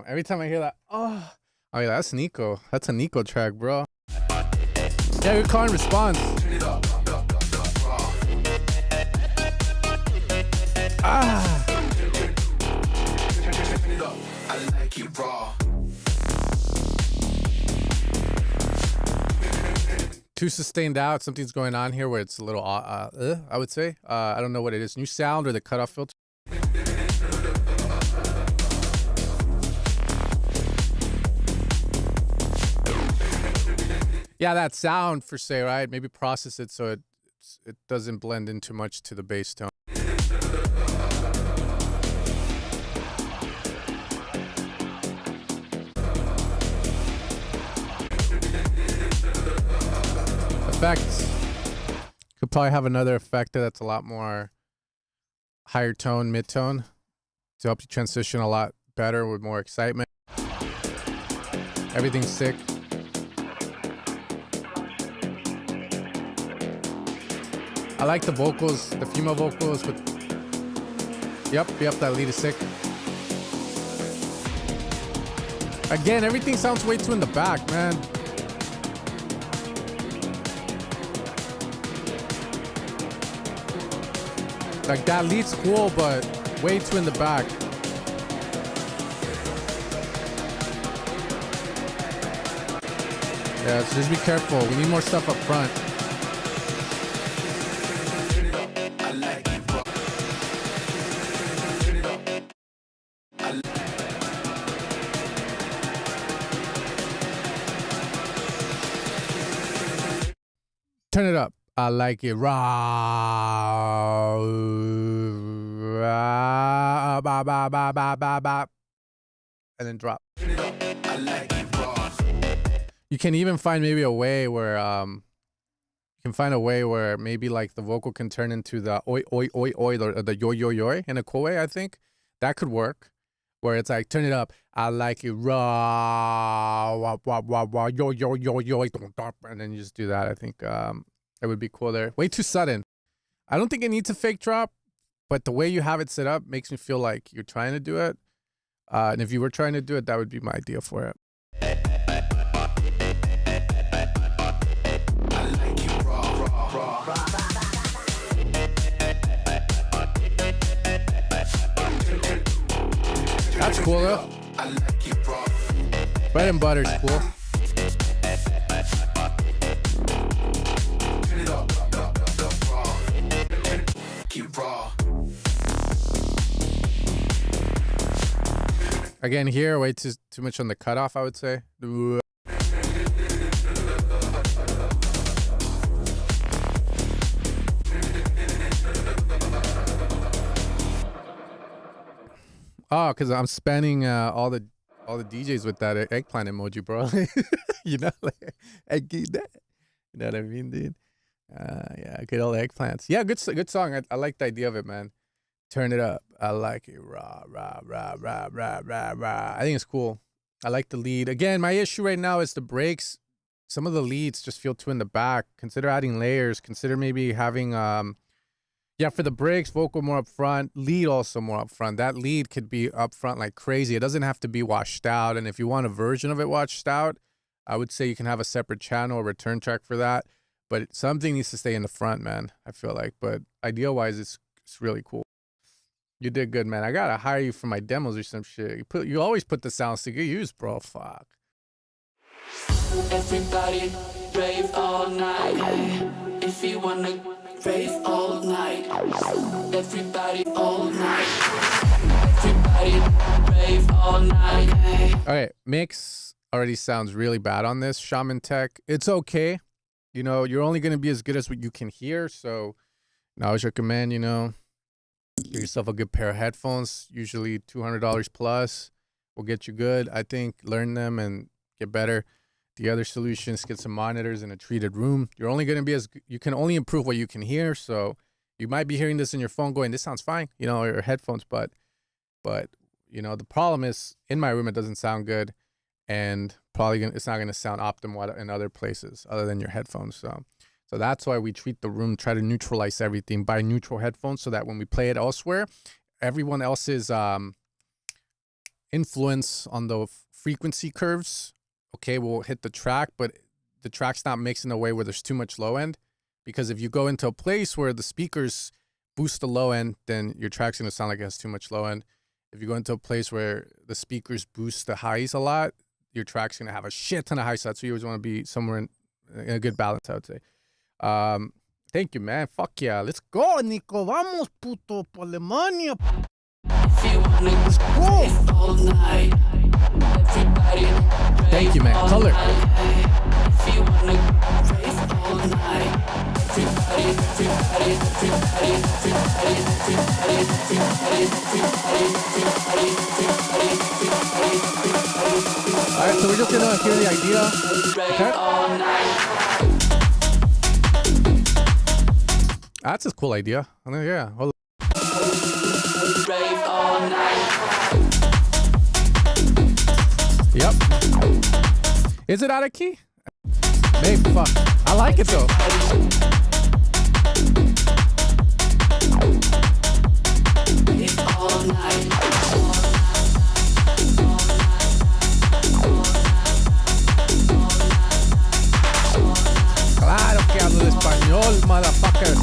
every time I hear that, oh yeah, that's Nico. That's a Nico track, bro. Yeah, good call and response. Ah. I like it raw. Too sustained out. Something's going on here where it's a little, I would say. I don't know what it is. New sound or the cutoff filter. Yeah, that sound for say, right? Maybe process it so it doesn't blend in too much to the bass tone. Effects. Could probably have another effect that's a lot more higher tone, mid-tone to help you transition a lot better with more excitement. Everything's sick. I like the vocals, the female vocals with Yep, that lead is sick. Again, everything sounds way too in the back, man. Like that lead's cool, but way too in the back. Yeah, so just be careful. We need more stuff up front. Turn it up. I like it raw. Ba, ba, ba, ba, ba, ba. And then drop. You can even find maybe a way where you can find a way where maybe like the vocal can turn into the oi oi oi oi or the yo yo yo in a cool way. I think that could work. Where it's like turn it up. I like it raw. Wah, wah, wah, wah, yo yo yo yo. And then you just do that. I think it would be cool there. Way too sudden. I don't think it needs a fake drop, but the way you have it set up makes me feel like you're trying to do it. And if you were trying to do it, that would be my idea for it. That's cool though. Bread and butter's cool. Again, here, way too much on the cutoff, I would say. Oh, because I'm spamming all the DJs with that eggplant emoji, bro. You know, like I get that. You know what I mean, dude? Yeah, good old eggplants. Yeah, good song. I like the idea of it, man. Turn it up. I like it. Rah, rah, rah, rah, rah, rah, rah. I think it's cool. I like the lead. Again, my issue right now is the breaks. Some of the leads just feel too in the back. Consider adding layers. Consider maybe having, yeah, for the breaks, vocal more up front. Lead also more up front. That lead could be up front like crazy. It doesn't have to be washed out. And if you want a version of it washed out, I would say you can have a separate channel or return track for that. But something needs to stay in the front, man, I feel like. But idea-wise, it's really cool. You did good, man. I gotta hire you for my demos or some shit. You always put the sounds to good use, bro. Fuck. Everybody rave all night. If you wanna rave all night. Everybody all night. Everybody rave all night. Okay, mix already sounds really bad on this. Shaman Tech, it's okay. You know, you're only gonna be as good as what you can hear. So, I always recommend, you know, get yourself a good pair of headphones. Usually $200 plus will get you good. I think learn them and get better. The other solutions, get some monitors in a treated room. You're only going to be you can only improve what you can hear. So you might be hearing this in your phone going, this sounds fine, you know, or headphones. But, you know, the problem is in my room, it doesn't sound good. And it's not going to sound optimal in other places other than your headphones. So that's why we treat the room, try to neutralize everything, buy neutral headphones so that when we play it elsewhere, everyone else's influence on the frequency curves, okay, will hit the track, but the track's not mixed in a way where there's too much low end. Because if you go into a place where the speakers boost the low end, then your track's going to sound like it has too much low end. If you go into a place where the speakers boost the highs a lot, your track's going to have a shit ton of high sets. So you always want to be somewhere in a good balance, I would say. Thank you, man. Fuck yeah. Let's go, Nico. Vamos, puto, por Alemania. Let's go. Thank you, man. Color. Alright, so we're just gonna hear the idea. Okay. That's a cool idea. I mean, yeah. Hold on. Yep. Is it out of key? Maybe. Fuck. I like it though. Claro que hablo de español, motherfucker.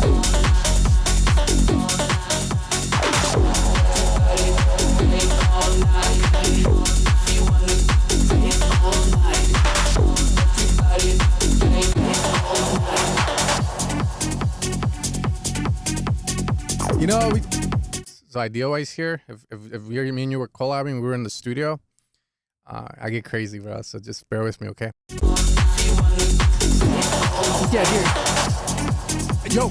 You know, so idea-wise here, if me and you were collabing, we were in the studio, I get crazy, bro, so just bear with me, okay? Yeah, here. Yo,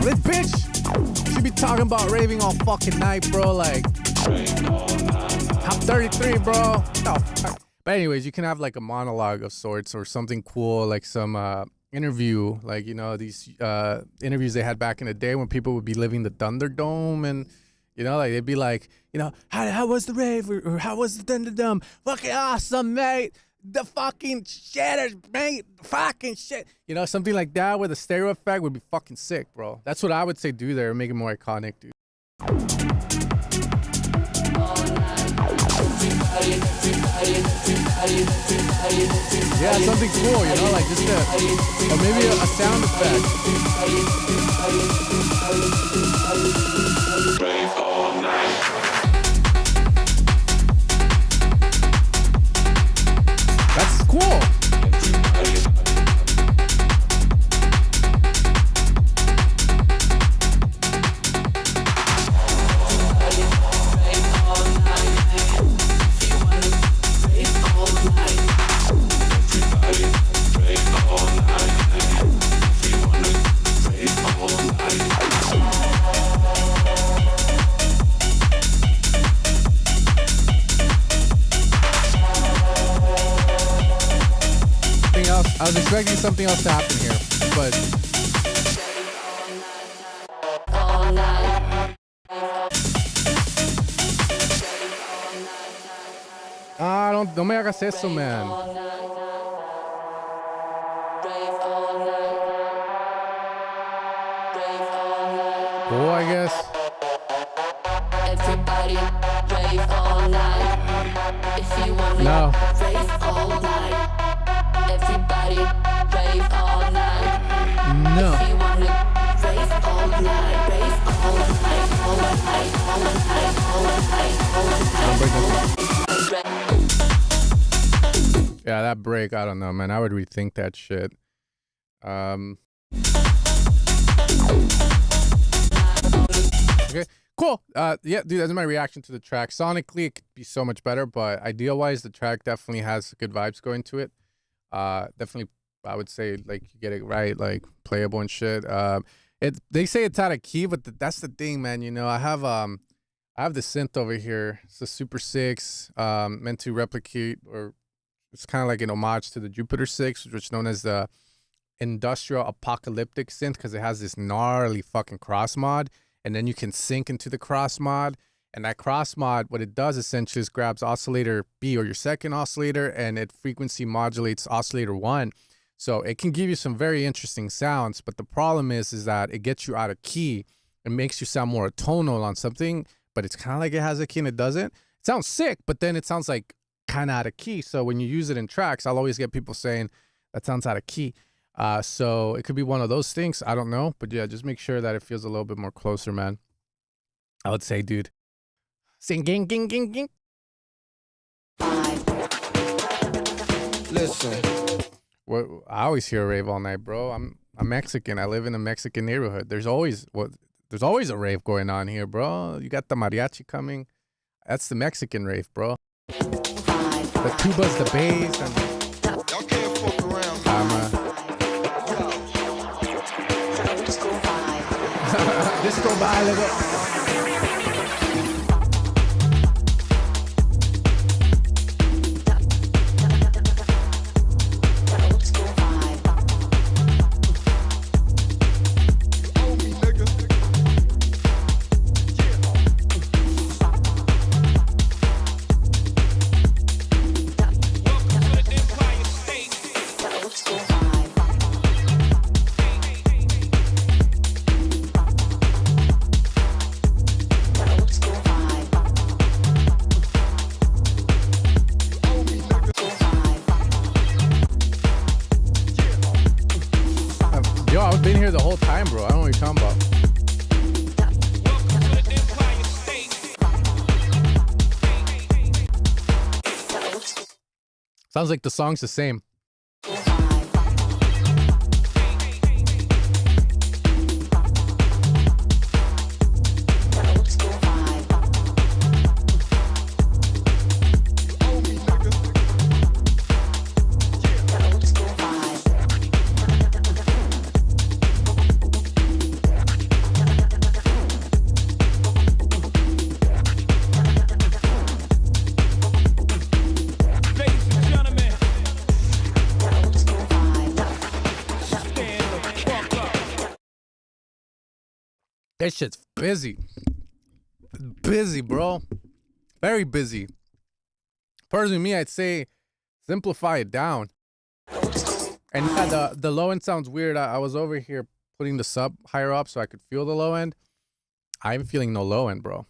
this bitch, she be talking about raving all fucking night, bro, like, I'm 33, bro. No. But anyways, you can have like a monologue of sorts or something cool, like some interview, like, you know, these interviews they had back in the day when people would be living the Thunderdome, and you know, like they'd be like, you know, how was the rave, or how was the Thunderdome? Fucking awesome, mate. The fucking shit, mate. Fucking shit. You know, something like that with a stereo effect would be fucking sick, bro. That's what I would say do there, make it more iconic, dude. Yeah, something cool, you know, like just or maybe a sound effect. Rave all night. That's cool. I was expecting something else to happen here, but no me hagas eso, man. Cool, I guess. Everybody rave all night. If you want no. Rave all night. Everybody rave all night. No. If you wanna rave all night, rave all night, all night, all night, all night, all night. Yeah, that break, I don't know, man. I would rethink that shit. Okay, cool. Yeah, dude, that's my reaction to the track. Sonically, it could be so much better, but idea-wise, the track definitely has good vibes going to it. Definitely, I would say, like, you get it right, like playable and shit. They say it's out of key, but that's the thing, man. You know, I have the synth over here. It's a Super 6, meant to replicate, or it's kind of like an homage to the Jupiter 6, which is known as the industrial apocalyptic synth, because it has this gnarly fucking cross mod, and then you can sync into the cross mod. And that cross mod, what it does essentially is grabs oscillator B, or your second oscillator, and it frequency modulates oscillator 1. So it can give you some very interesting sounds, but the problem is that it gets you out of key. it makes you sound more tonal on something, but it's kind of like it has a key and it doesn't. It sounds sick, but then it sounds like kind of out of key. So when you use it in tracks, I'll always get people saying that sounds out of key. So it could be one of those things. I don't know, but yeah, just make sure that it feels a little bit more closer, man. I would say, dude, sing, ging, ging, ging, ging. Listen. Well, I always hear a rave all night, bro. I'm Mexican. I live in a Mexican neighborhood. There's always a rave going on here, bro. You got the mariachi coming. That's the Mexican rave, bro. The tubas, the bass, and Y'all can't fuck around. Disco vibe. Yo, I've been here the whole time, bro. I don't know what you're talking about. Sounds like the song's the same. That shit's busy. Busy, bro. Very busy. Personally, me, I'd say simplify it down. And yeah, the low end sounds weird. I was over here putting the sub higher up so I could feel the low end. I'm feeling no low end, bro.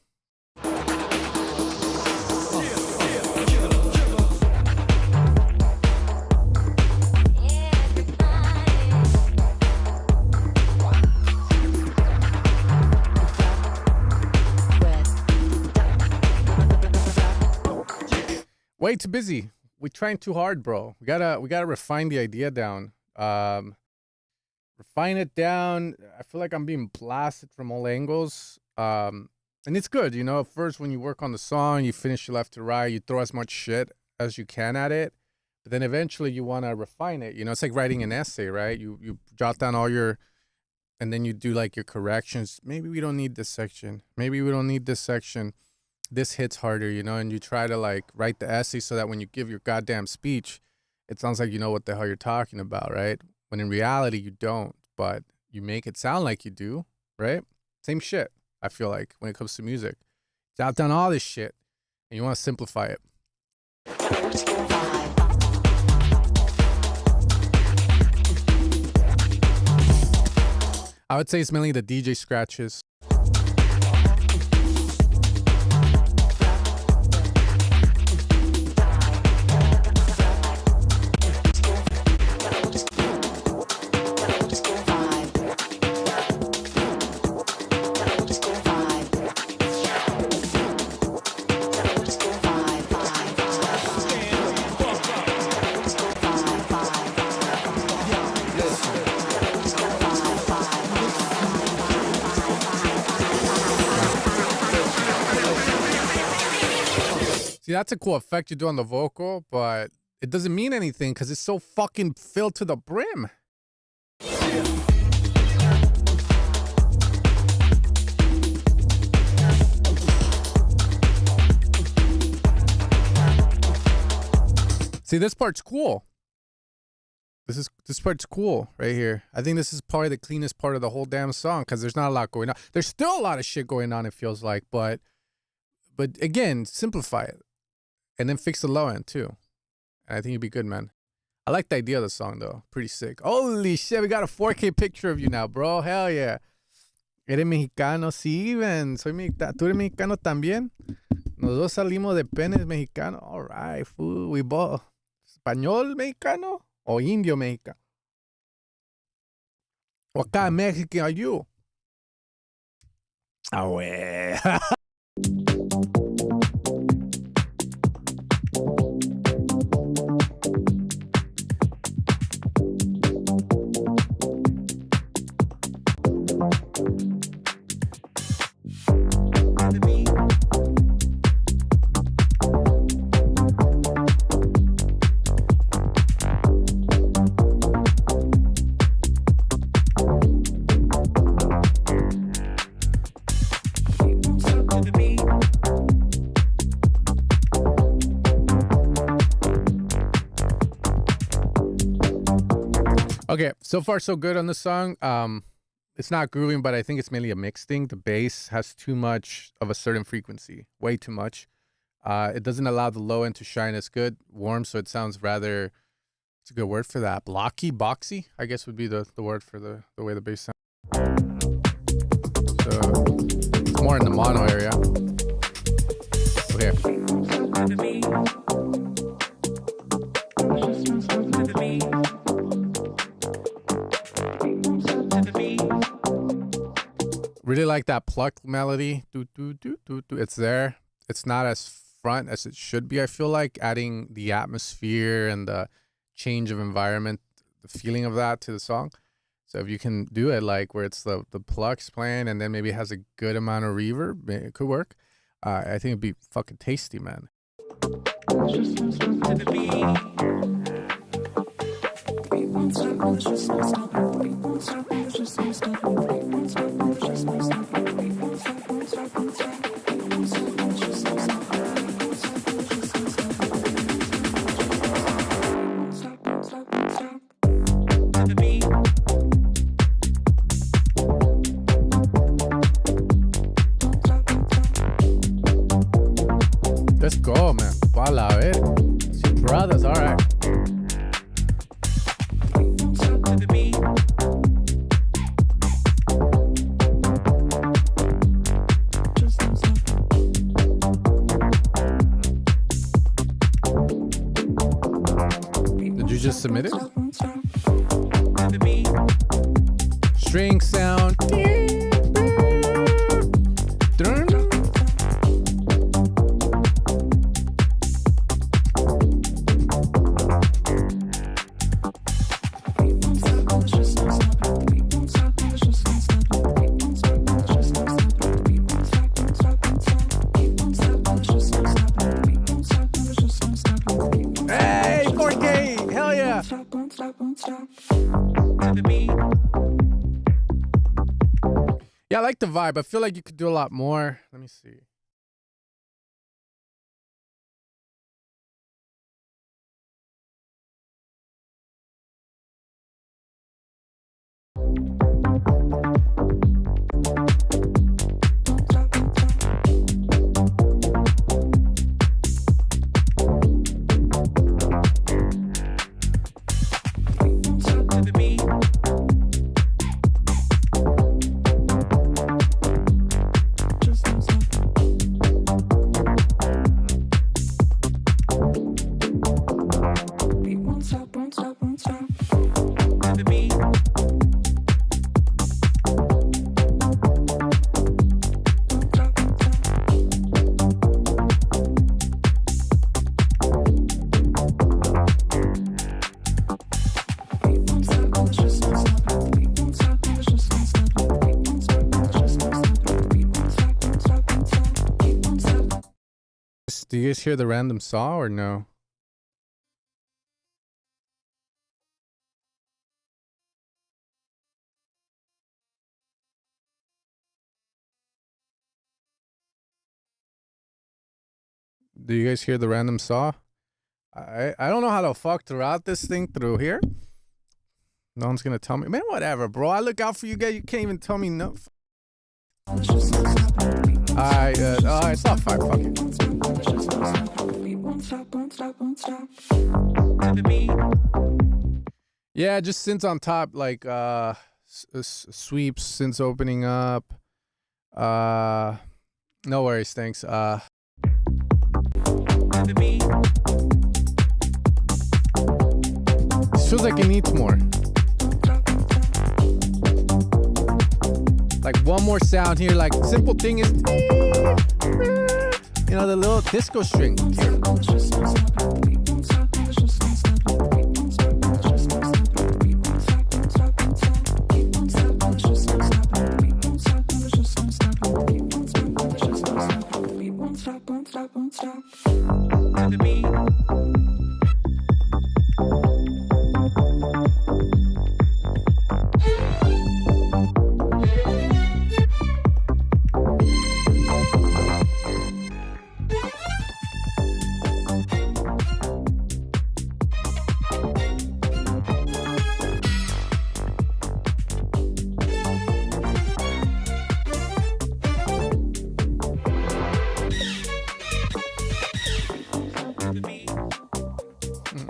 Way too busy. We're trying too hard, bro. We gotta refine the idea down. Refine it down. I feel like I'm being blasted from all angles. And it's good, you know. First, when you work on the song, you finish your left to right, you throw as much shit as you can at it. But then eventually you wanna refine it. You know, it's like writing an essay, right? You jot down all your, and then you do like your corrections. Maybe we don't need this section. Maybe we don't need this section. This hits harder, you know, and you try to like write the essay so that when you give your goddamn speech, it sounds like you know what the hell you're talking about, right? When in reality, you don't, but you make it sound like you do, right? Same shit, I feel like, when it comes to music. Jot down all this shit, and you want to simplify it. I would say it's mainly the DJ scratches. See, that's a cool effect you do on the vocal, but it doesn't mean anything because it's so fucking filled to the brim. See, this part's cool. This part's cool right here. I think this is probably the cleanest part of the whole damn song because there's not a lot going on. There's still a lot of shit going on, it feels like, but again, simplify it. And then fix the low end too. And I think you'd be good, man. I like the idea of the song though. Pretty sick. Holy shit, we got a 4K picture of you now, bro. Hell yeah. Eres mexicano, sí, ven. Soy mexicano. ¿Tú eres mexicano también? Los dos salimos de penes mexicanos. All right, fool. We both. ¿Español mexicano o indio mexicano? What kind of Mexican are you? Ah, güey. Okay, so far so good on the song. It's not grooving, but I think it's mainly a mix thing. The bass has too much of a certain frequency, way too much. It doesn't allow the low end to shine as good, warm, so it sounds rather, it's a good word for that, blocky, boxy, I guess would be the word for the way the bass sounds. So it's more in the mono area. Really like that pluck melody. It's there. It's not as front as it should be, I feel like, adding the atmosphere and the change of environment, the feeling of that to the song. So if you can do it like where it's the plucks playing and then maybe it has a good amount of reverb, it could work. I think it'd be fucking tasty, man. Let's go, man. Voila, a ver. Two brothers, all right. Did you just submit it? String sound. Hey, 4K! Hell yeah! Yeah, I like the vibe. I feel like you could do a lot more. Let me see. Do you guys hear the random saw or no? Do you guys hear the random saw? I don't know how to fuck to route this thing through here. No one's gonna tell me. Man, whatever, bro. I look out for you guys. You can't even tell me no. Alright, it's not fine. Fuck it. Yeah, just synths on top, like sweeps since opening up. No worries, thanks. This feels like it needs more. Like one more sound here. Like simple thing is, you know, the little disco string here.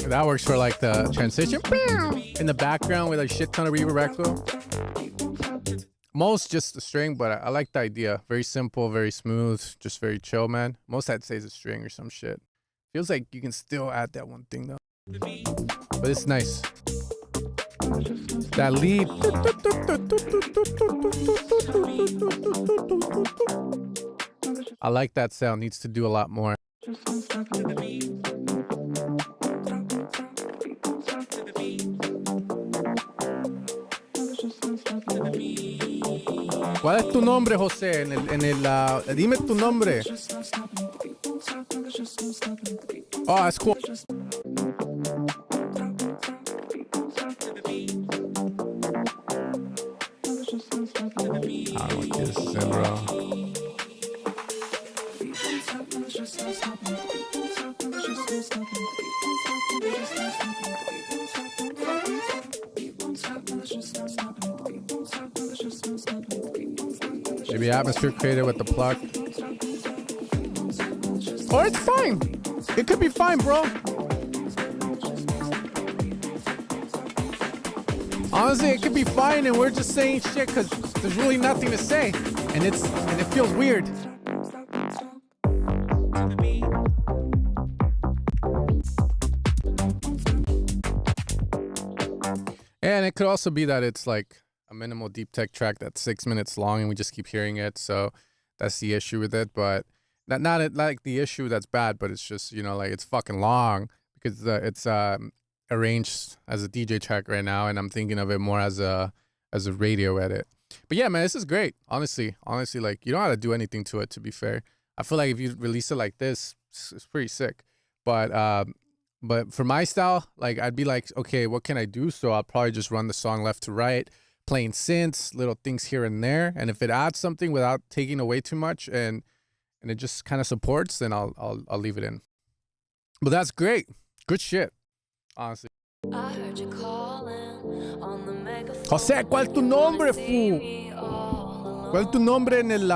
That works for like the transition in the background with a shit ton of reverb echo. Most just a string, but I like the idea. Very simple, very smooth, just very chill, man. Most I'd say is a string or some shit. Feels like you can still add that one thing though. But it's nice. That lead. I like that sound. Needs to do a lot more. ¿Cuál es tu nombre, José? Dime tu nombre. Oh, that's cool. I don't know what this is, bro. Maybe atmosphere created with the pluck. Or it's fine. It could be fine, bro. Honestly, it could be fine, and we're just saying shit because there's really nothing to say, and it feels weird. And it could also be that it's like a minimal deep tech track that's 6 minutes long and we just keep hearing it. So that's the issue with it. But not like the issue that's bad, but it's just, you know, like it's fucking long because it's arranged as a DJ track right now. And I'm thinking of it more as a radio edit. But yeah, man, this is great. Honestly, like you don't have to do anything to it, to be fair. I feel like if you release it like this, it's pretty sick. But for my style, like I'd be like, okay, what can I do? So I'll probably just run the song left to right, playing synths, little things here and there. And if it adds something without taking away too much and it just kind of supports, then I'll leave it in. But that's great. Good shit. Honestly. José, ¿cuál es tu nombre, fu? ¿Cuál es tu nombre en el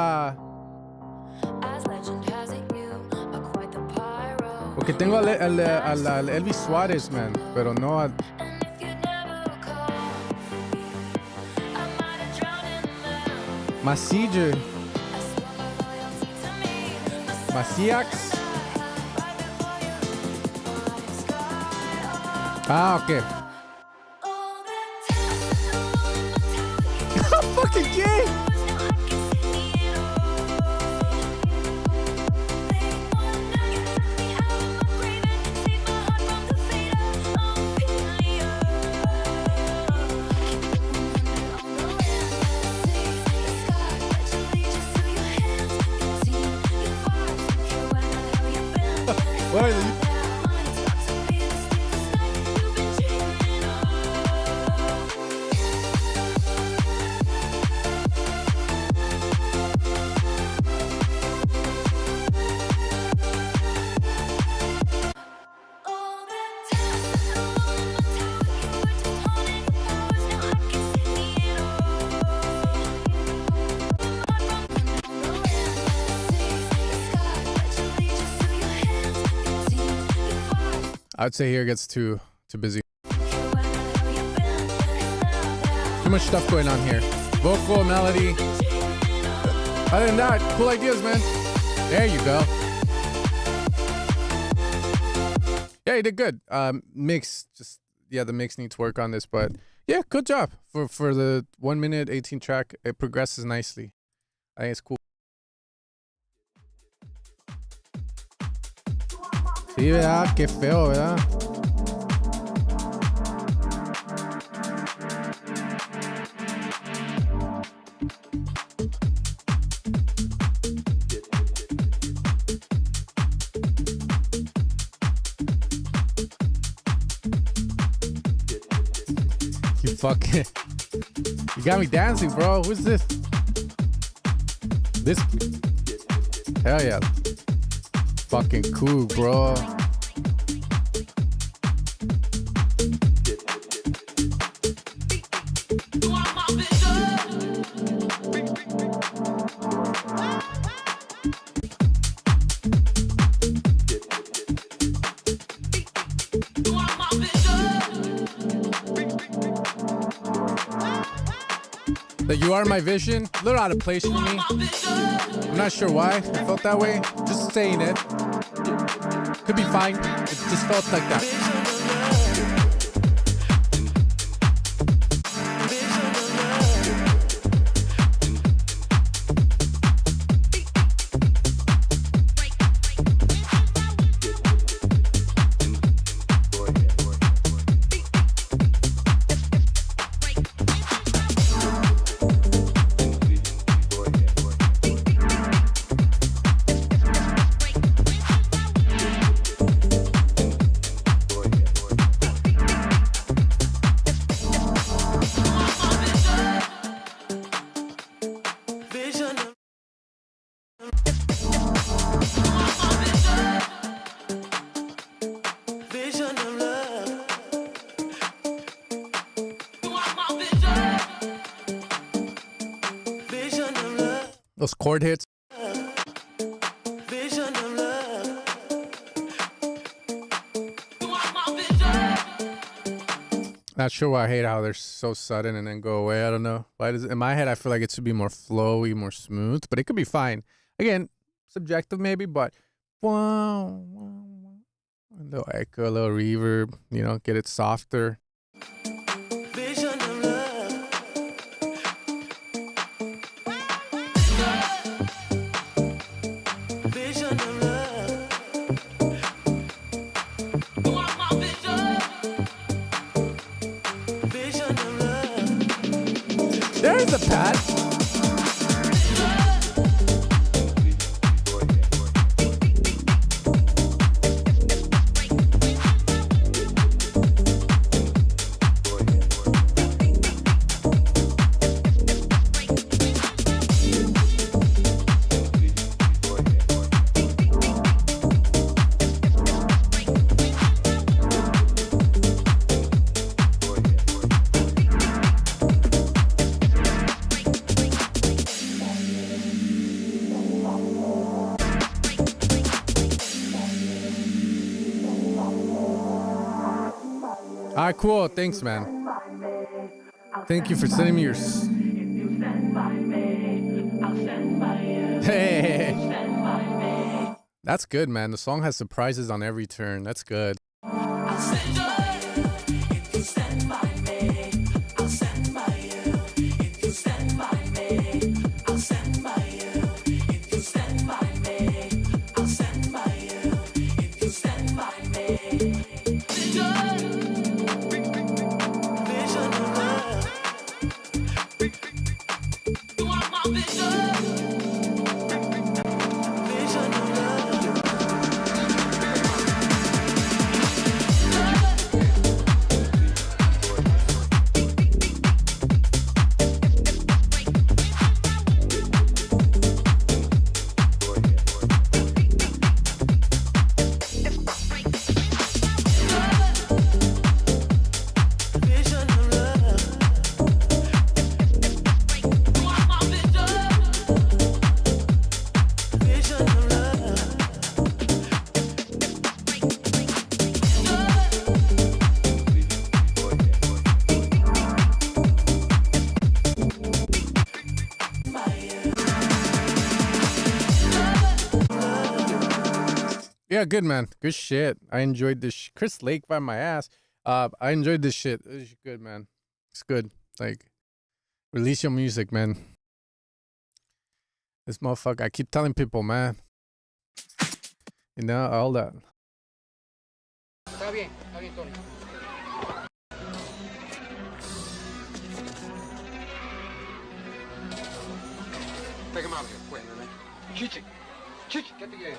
Porque tengo al Elvis Suárez, man, pero no al... Macíax. Ah, ok. Fucking gay. I'd say here it gets too busy. much stuff going on here. Vocal, melody. Other than that, cool ideas, man. There you go. Yeah, you did good. Mix, just, yeah, the mix needs work on this, but yeah, good job. For the 1 minute, 18 track, it progresses nicely. I think it's cool. Sí, ¿verdad? Qué feo, ¿verdad? You fucking... You got me dancing, bro. Who's this? This... Hell yeah. Fucking cool, bro. The You Are My Vision, a little out of place for me. I'm not sure why I felt that way. Just saying it. Could be fine. It just felt like that. Those chord hits. Not sure why I hate how they're so sudden and then go away. I don't know. Why does in my head I feel like it should be more flowy, more smooth, but it could be fine. Again, subjective maybe, but wow, a little echo, a little reverb, you know, get it softer. There's a pad. All right, cool. Thanks, man. Thank you for sending me your... Hey. That's good, man. The song has surprises on every turn. That's good. Yeah, good man. Good shit. I enjoyed this. Chris Lake by my ass. I enjoyed this shit. It's good, man. It's good. Like, release your music, man. This motherfucker. I keep telling people, man. You know, all that. Está bien, Tony. Take him out of here, quick, man. Chichi, get the gate.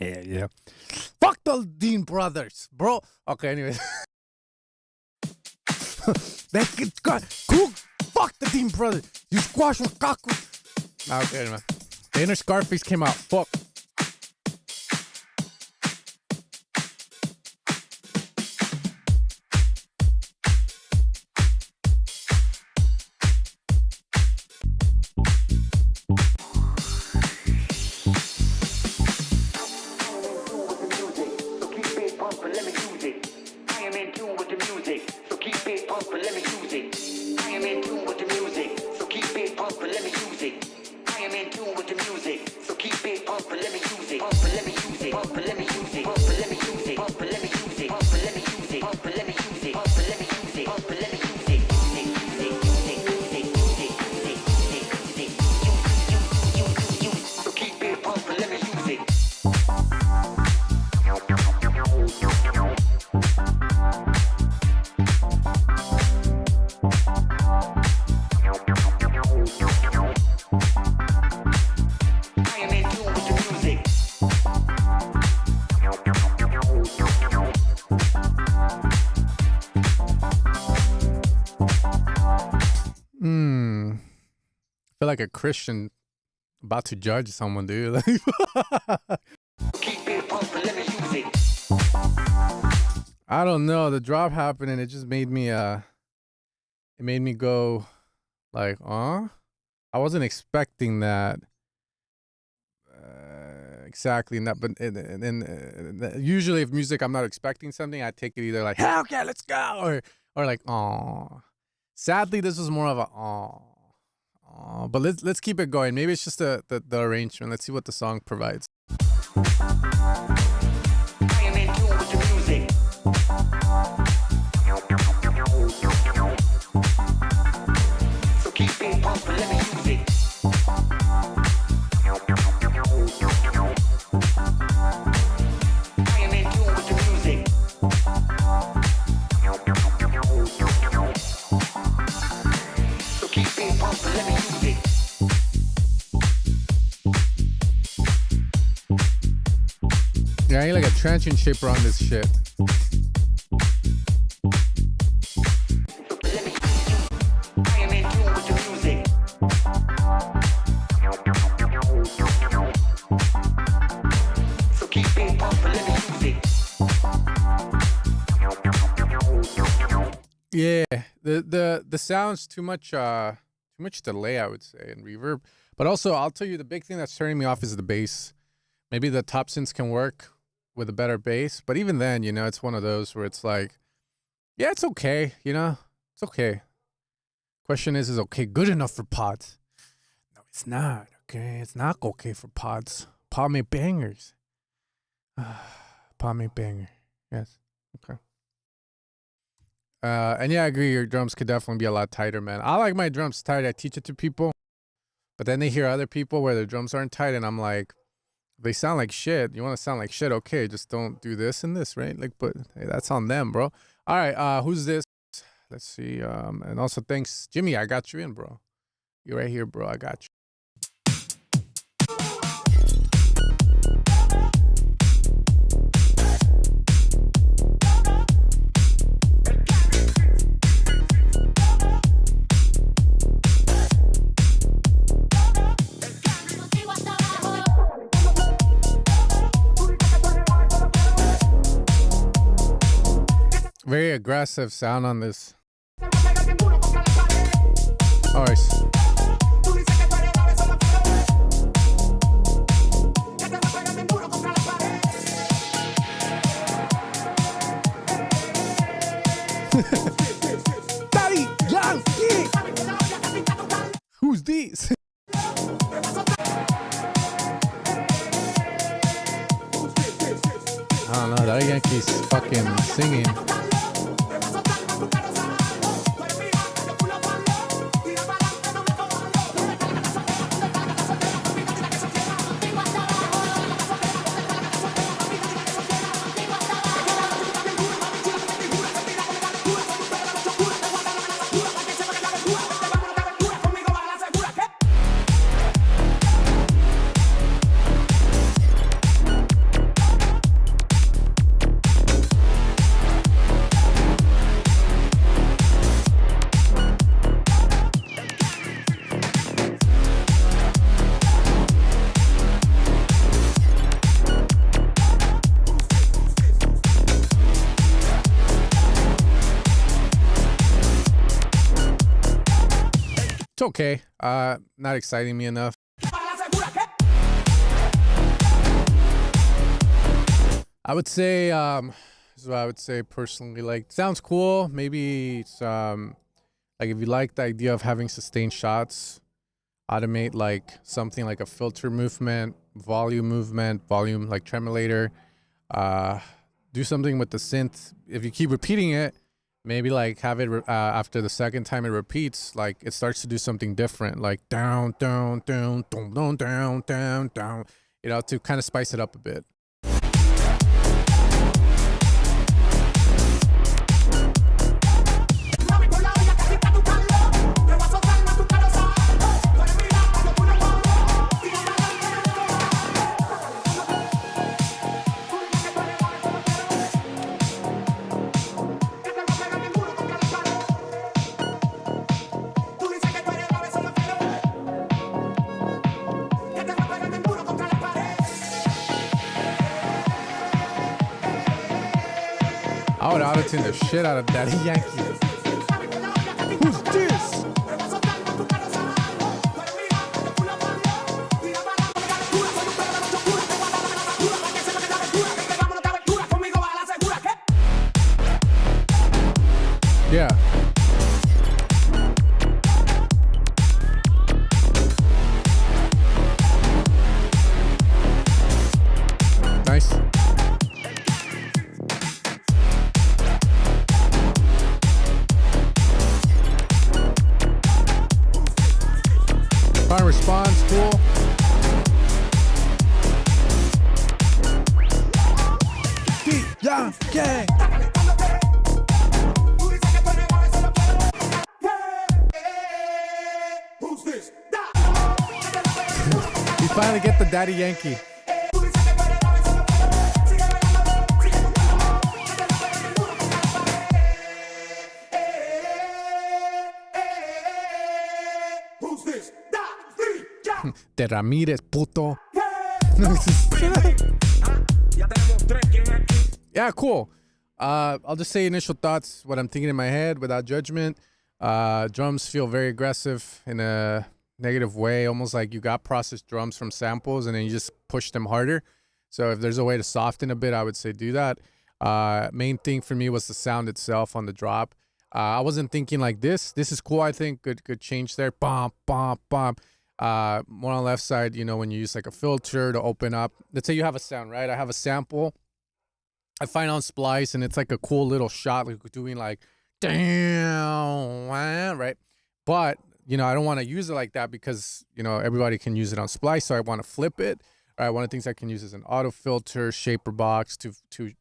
Yeah. Fuck the Dean brothers, bro. Okay, anyways. They get got cool. Fuck the Dean brothers. You squash with kaku. Okay, man. The inner Scarface came out. Fuck. I feel like a Christian about to judge someone, dude. I don't know. The drop happened and it just made me it made me go like, I wasn't expecting that. Exactly. Not, but usually if music I'm not expecting something, I take it either like, hell yeah, let's go, or like, oh. Sadly, this was more of a but let's keep it going. Maybe it's just the arrangement. Let's see what the song provides. I am in tune with the music. So keep it pumping, let me use it. I am in tune with the music. So keep it pumping, let me use it. Yeah, I need like a transient shaper on this shit. I am in tune with the music. So keep it pumping, let me use it. Yeah, the sound's too much delay, I would say, and reverb. But also, I'll tell you, the big thing that's turning me off is the bass. Maybe the top synths can work with a better bass, but even then, you know, it's one of those where it's like, yeah, it's okay, you know, it's okay. Question is okay good enough for pods? No, it's not. Okay, it's not okay for pods. Pod make bangers. Pod make banger. Yes. Okay. And yeah, I agree. Your drums could definitely be a lot tighter, man. I like my drums tight. I teach it to people, but then they hear other people where their drums aren't tight, and I'm like, they sound like shit. You want to sound like shit? Okay, just don't do this and this, right? Like, but hey, that's on them, bro. All right, who's this? Let's see. And also thanks, Jimmy. I got you in, bro. You're right here, bro. I got you. Very aggressive sound on this. Nice. Daddy, young, yeah. Who's these? don't know. Daddy Yankee's fucking singing. It's okay. Not exciting me enough. I would say, this is what I would say personally. Like, sounds cool. Maybe it's like if you like the idea of having sustained shots, automate like something like a filter movement, volume like tremolator. Do something with the synth. If you keep repeating it, maybe like have it after the second time it repeats, like it starts to do something different, like down, down, down, down, down, down, down, down, you know, to kind of spice it up a bit. I would auto-tune the shit out of Daddy Yankee. Who's this? Yeah. Nice. Fine response, cool. Yeah, yeah. Who's this? You finally get the Daddy Yankee. Who's this? Te Ramírez, puto. Yeah, cool. I'll just say initial thoughts, what I'm thinking in my head without judgment. Drums feel very aggressive in a negative way, almost like you got processed drums from samples and then you just push them harder. So if there's a way to soften a bit, I would say do that. Main thing for me was the sound itself on the drop. I wasn't thinking like this. This is cool, I think. Good change there. Bump, bump, bump. More on the left side, you know, when you use like a filter to open up. Let's say you have a sound, right? I have a sample. I find on Splice and it's like a cool little shot, like doing like, damn, right? But, you know, I don't want to use it like that because, you know, everybody can use it on Splice. So I want to flip it. All right, one of the things I can use is an auto filter, shaper box to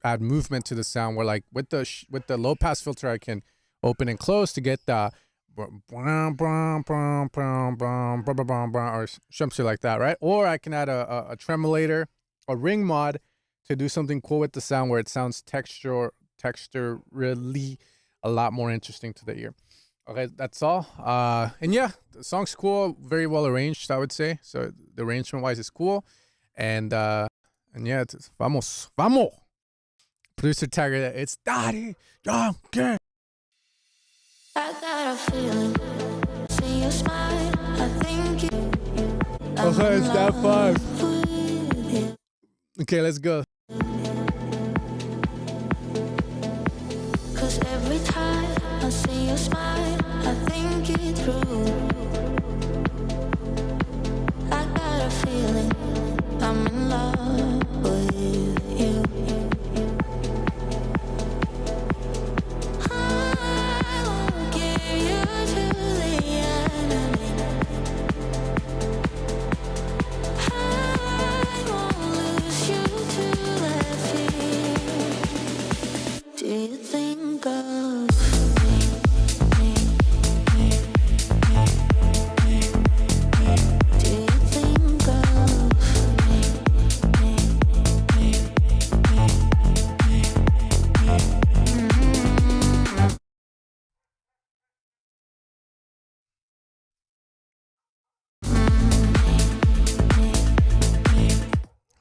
add movement to the sound, where like with the low pass filter, I can open and close to get the or something like that, right? Or I can add a tremolator, a ring mod to do something cool with the sound where it sounds texturally a lot more interesting to the ear. Okay, that's all. And yeah, the song's cool, very well arranged, I would say. So the arrangement wise is cool. And yeah, it's vamos. Producer Tiger, it's Daddy Yankee. I got a feeling, see you smile, I think you. Okay, it's that 5. Okay, let's go. Cause every time I see you smile, I think it through. I got a feeling I'm in love with you.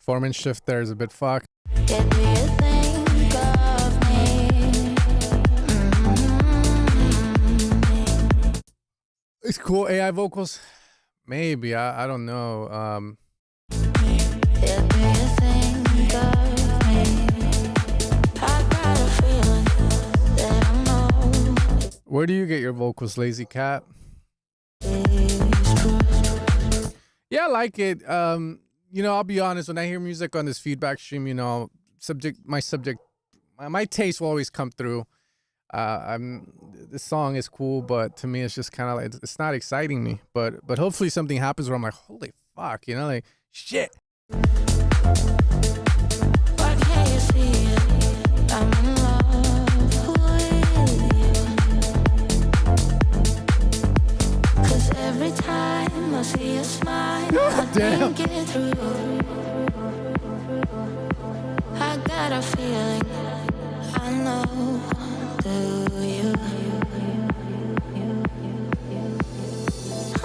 Foreman shift there is a bit fucked. Yeah, do you think of me? It's cool. AI vocals, maybe. I don't know. Yeah, do you think of me? I got a feeling that I know Where do you get your vocals, Lazy Cat? it's true. Yeah, I like it. You know, I'll be honest. When I hear music on this feedback stream, you know, my taste will always come through. This song is cool, but to me, it's just kind of like it's not exciting me. But hopefully something happens where I'm like, holy fuck, you know, like shit. Why can't you see it? I'm in love with you. 'Cause every time I see you smile, I Damn. think it through. I got a feeling, I know, do you? I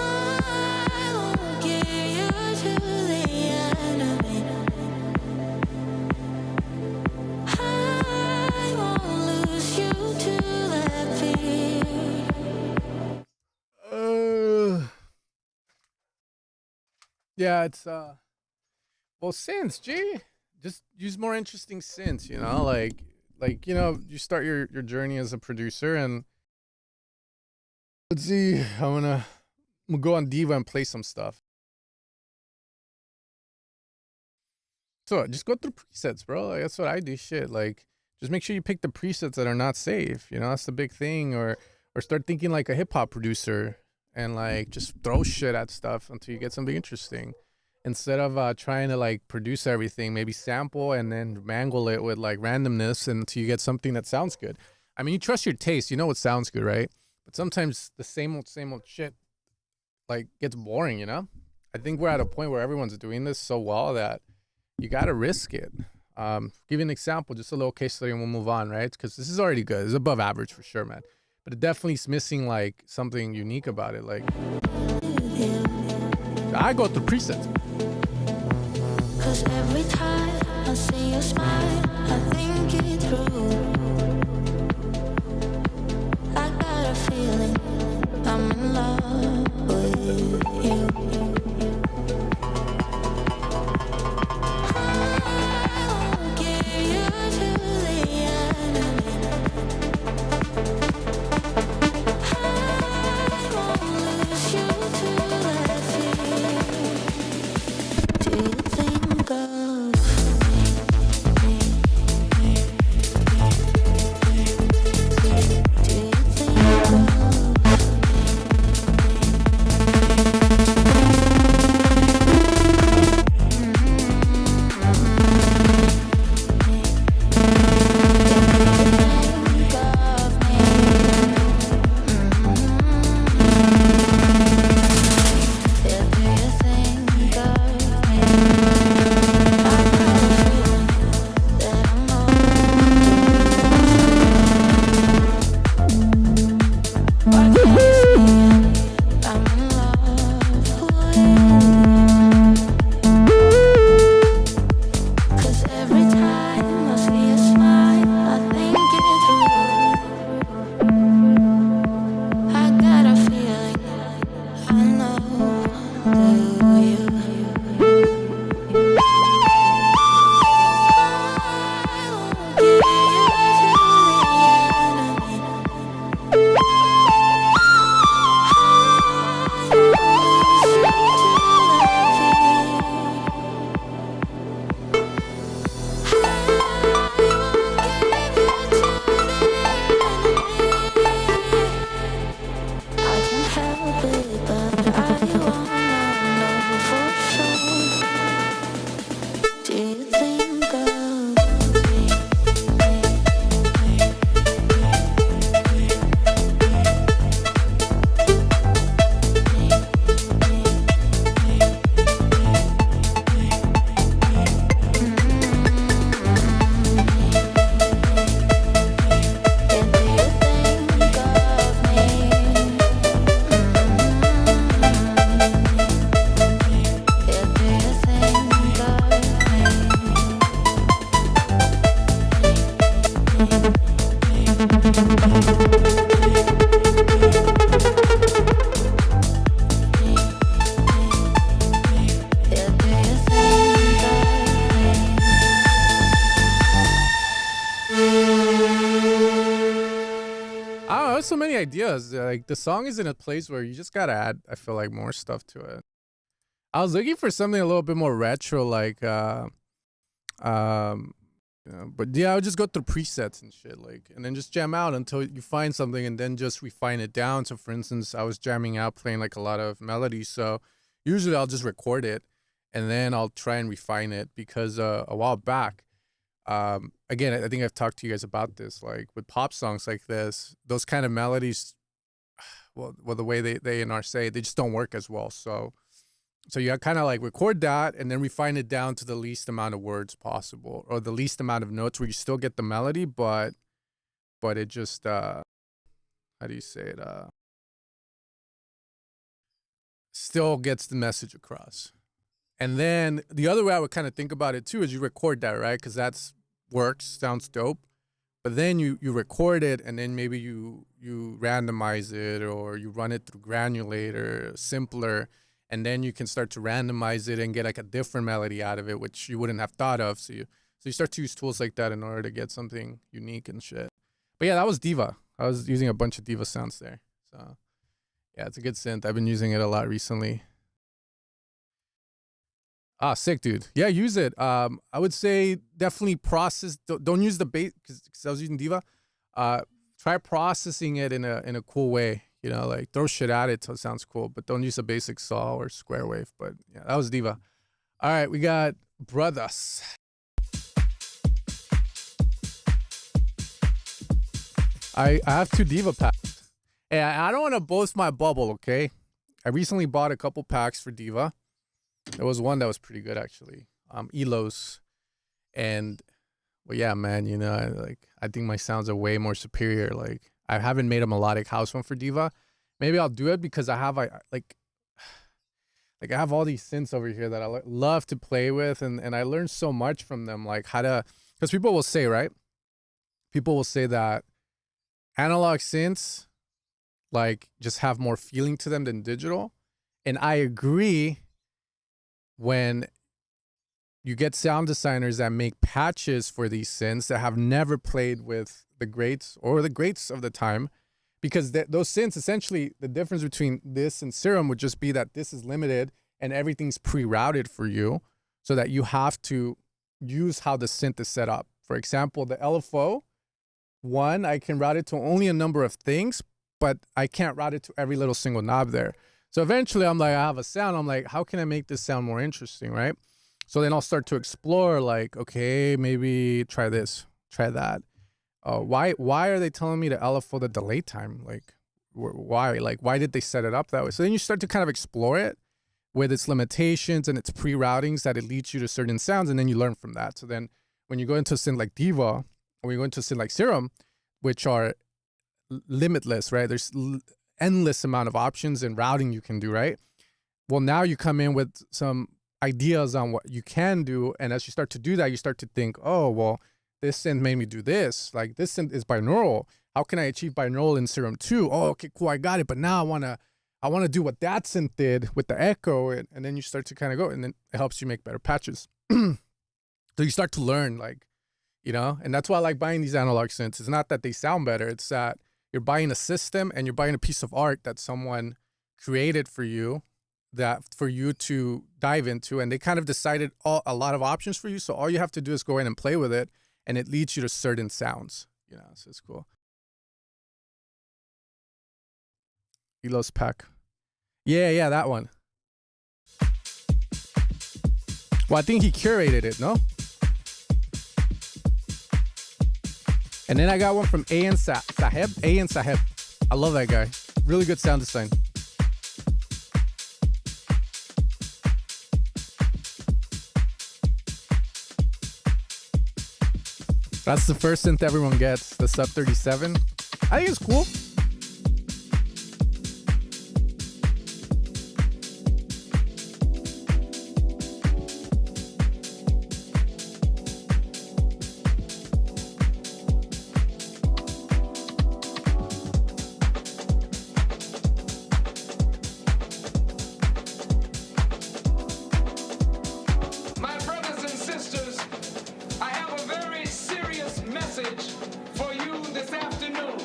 won't give you to the enemy. I won't lose you to that fear. Yeah, it's well, synths, G. Just use more interesting synths, you know, like you know, you start your journey as a producer, and let's see, I'm gonna go on Diva and play some stuff. So just go through presets, bro. Like, that's what I do. Shit, like just make sure you pick the presets that are not safe. You know, that's the big thing. Or start thinking like a hip hop producer and like just throw shit at stuff until you get something interesting. Instead of trying to like produce everything, maybe sample and then mangle it with like randomness until you get something that sounds good. I mean, you trust your taste. You know what sounds good, right? But sometimes the same old shit like gets boring. You know, I think we're at a point where everyone's doing this so well that you got to risk it. Give you an example, just a little case study and we'll move on, right? Because this is already good. It's above average for sure, man. But it definitely is missing like something unique about it. Like, I go through presets. 'Cause every time I see you smile, I think it through. I got a feeling I'm in love with you. I won't give you to the enemy. I won't lose you to that fear. Do you think of I don't know. There's so many ideas. Like the song is in a place where you just gotta add. I feel like more stuff to it. I was looking for something a little bit more retro, like um, but yeah, I would just go through presets and shit, like, and then just jam out until you find something, and then just refine it down. So, for instance, I was jamming out, playing like a lot of melodies. So, usually I'll just record it, and then I'll try and refine it because a while back, again, I think I've talked to you guys about this, like with pop songs like this, those kind of melodies, well, the way they in our say, they just don't work as well. So you kind of like record that and then refine it down to the least amount of words possible, or the least amount of notes where you still get the melody, but it just how do you say it? Still gets the message across. And then the other way I would kind of think about it too is you record that, right? Because that's works, sounds dope. But then you record it, and then maybe you randomize it, or you run it through granulator, simpler, and then you can start to randomize it and get like a different melody out of it, which you wouldn't have thought of. So you start to use tools like that in order to get something unique and shit. But yeah, that was Diva. I was using a bunch of Diva sounds there. So yeah, it's a good synth. I've been using it a lot recently. Ah, sick, dude. Yeah, use it. I would say definitely process. Don't use the bass because I was using Diva. Try processing it in a cool way. You know, like throw shit at it till it sounds cool, but don't use a basic saw or square wave. But yeah, that was Diva. All right, we got Brothers. I have 2 Diva packs. Hey, I don't want to boast my bubble, okay? I recently bought a couple packs for Diva. There was one that was pretty good actually. Elos, and well, yeah, man. You know, I think my sounds are way more superior. Like I haven't made a melodic house one for Diva. Maybe I'll do it because I have like I have all these synths over here that I love to play with, and I learned so much from them. Like how to, because people will say, right? People will say that analog synths like just have more feeling to them than digital, and I agree. When you get sound designers that make patches for these synths that have never played with the greats or the greats of the time, because those synths, essentially the difference between this and Serum would just be that this is limited and everything's pre-routed for you, so that you have to use how the synth is set up. For example, the LFO one, I can route it to only a number of things, but I can't route it to every little single knob there. So eventually I'm like, I have a sound. I'm like, how can I make this sound more interesting, right? So then I'll start to explore, like, okay, maybe try this, try that. Why are they telling me to LFO the delay time? Like, why? Like, why did they set it up that way? So then you start to kind of explore it with its limitations and its pre-routings that it leads you to certain sounds, and then you learn from that. So then when you go into a synth like Diva, or when you go into a synth like Serum, which are limitless, right? There's endless amount of options and routing you can do, right? Well, now you come in with some ideas on what you can do, and as you start to do that, you start to think, oh, well, this synth made me do this. Like this synth is binaural. How can I achieve binaural in Serum 2? Oh, okay, cool, I got it. But now I wanna do what that synth did with the echo, and then you start to kind of go, and then it helps you make better patches. So you start to learn, like, you know, and that's why I like buying these analog synths. It's not that they sound better, it's that you're buying a system and you're buying a piece of art that someone created for you, that for you to dive into, and they kind of decided a lot of options for you. So all you have to do is go in and play with it, and it leads you to certain sounds, you know, so it's cool. Elos pack. Yeah, that one. Well, I think he curated it, no? And then I got one from A.N. Saheb. A.N. Saheb. I love that guy. Really good sound design. That's the first synth everyone gets, the Sub 37. I think it's cool. message for you this afternoon.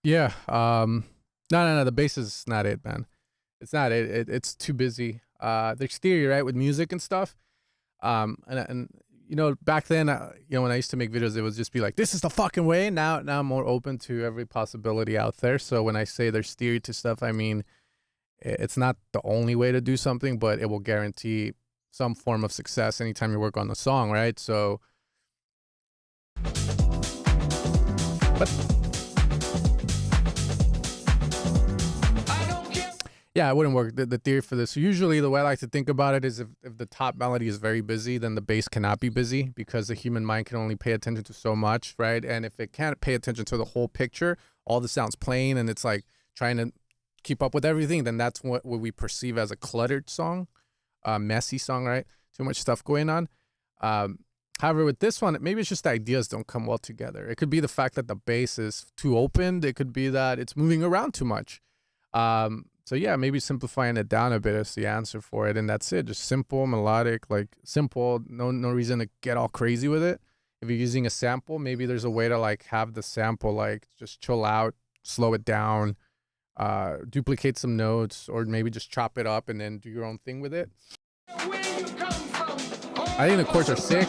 Yeah. No. The bass is not it, man. It's not it. It's too busy. There's theory, right, with music and stuff. And you know, back then, you know, when I used to make videos, it would just be like, "This is the fucking way." Now I'm more open to every possibility out there. So when I say there's theory to stuff, I mean it's not the only way to do something, but it will guarantee some form of success anytime you work on the song, right? So, but yeah, it wouldn't work. The theory for this. So usually the way I like to think about it is if the top melody is very busy, then the bass cannot be busy because the human mind can only pay attention to so much, right? And if it can't pay attention to the whole picture, all the sounds playing, and it's like trying to keep up with everything, then that's what we perceive as a cluttered song, a messy song, right? Too much stuff going on. However, with this one, maybe it's just the ideas don't come well together. It could be the fact that the bass is too opened. It could be that it's moving around too much. So yeah, maybe simplifying it down a bit is the answer for it, and that's it. Just simple, melodic, like simple. No reason to get all crazy with it. If you're using a sample, maybe there's a way to like have the sample like just chill out, slow it down, duplicate some notes, or maybe just chop it up and then do your own thing with it. I think the chords are sick.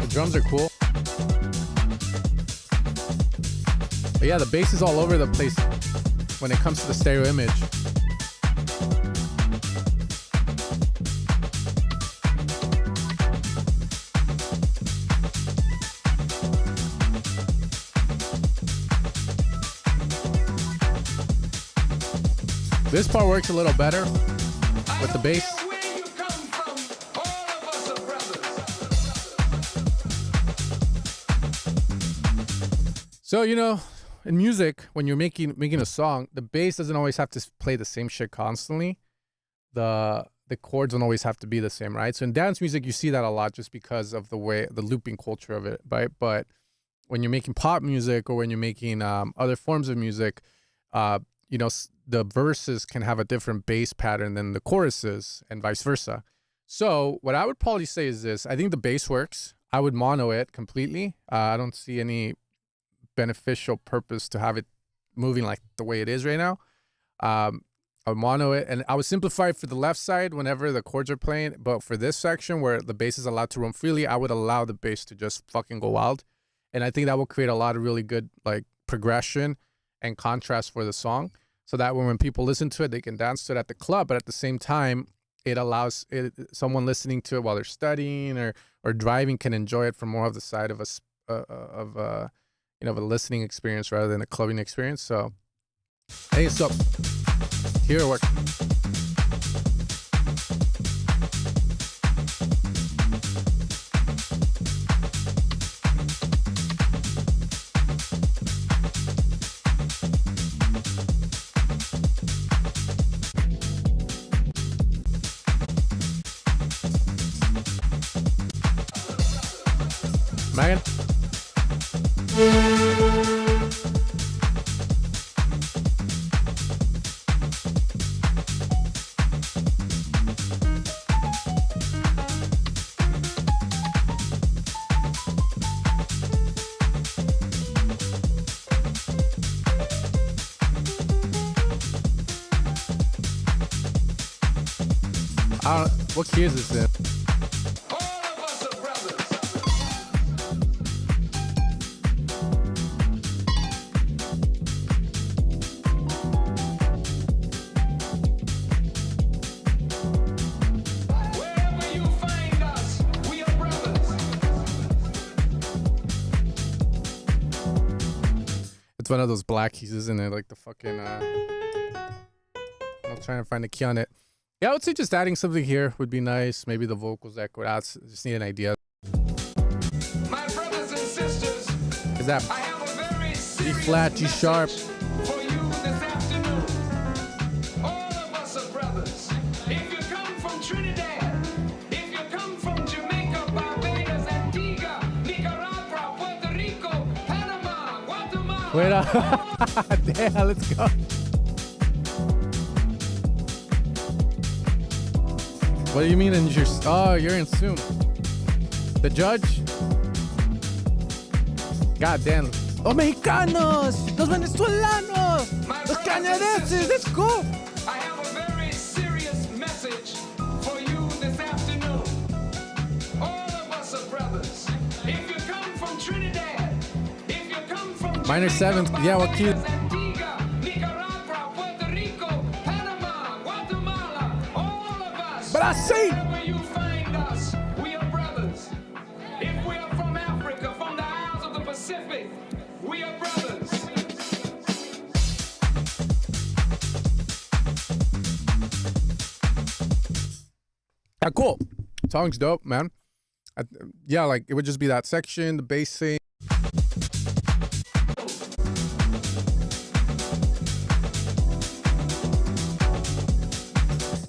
The drums are cool. But yeah, the bass is all over the place when it comes to the stereo image. This part works a little better with the bass. So, you know, in music, when you're making a song, the bass doesn't always have to play the same shit constantly. The chords don't always have to be the same, right? So in dance music, you see that a lot just because of the looping culture of it, right? But when you're making pop music or when you're making other forms of music, you know, the verses can have a different bass pattern than the choruses and vice versa. So what I would probably say is this. I think the bass works. I would mono it completely. I don't see any beneficial purpose to have it moving like the way it is right now. I would mono it, and I would simplify it for the left side whenever the chords are playing. But for this section where the bass is allowed to roam freely, I would allow the bass to just fucking go wild. And I think that will create a lot of really good like progression and contrast for the song. So that when people listen to it, they can dance to it at the club, but at the same time, it allows someone listening to it while they're studying or driving can enjoy it from more of the side of a listening experience rather than a clubbing experience. So, hey, so here it works. Megan? What key is this in? It's one of those black keys, isn't it? Like the fucking. I'm trying to find a key on it. Yeah, I would say just adding something here would be nice. Maybe the vocals that could add. Just need an idea. My brothers and sisters, Is that I have a very B serious flat, G sharp? message for you this afternoon. All of us are brothers. If you come from Trinidad, if you come from Jamaica, Barbados, Antigua, Nicaragua, Puerto Rico, Panama, Guatemala. Wait up. Damn, let's go. What do you mean in your... Oh, you're in Zoom. The judge? God damn. Los mexicanos! Los venezolanos! Los canadienses! Let's go! I have a very serious message for you this afternoon. All of us are brothers. If you come from Trinidad, if you come from Minor seventh. Yeah, what key? Antigua, Nicaragua, Puerto Rico, Panama, Guatemala, all of us. But I see. Wherever you find us, we are brothers. If we are from Africa, from the Isles of the Pacific, we are brothers. Yeah, cool. Song's dope, man. Yeah, like it would just be that section, the bass thing.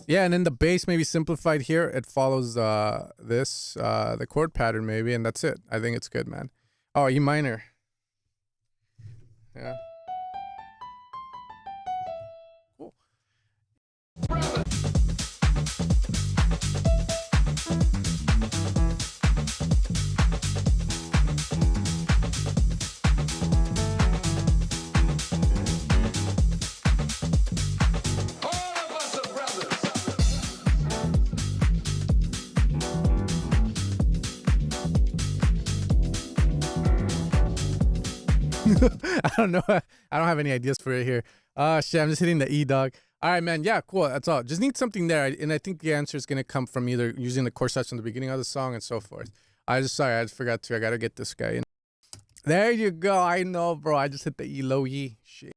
Yeah, and then the bass maybe simplified here. It follows the chord pattern maybe, and that's it. I think it's good, man. Oh, E minor. Yeah. Cool. All of us are brothers. I don't know. I don't have any ideas for it here. Shit, I'm just hitting the E, dog. All right, man. Yeah, cool. That's all. Just need something there. And I think the answer is going to come from either using the chord section at the beginning of the song and so forth. I just forgot to. I got to get this guy in. There you go. I know, bro. I just hit the E, low E. Shit.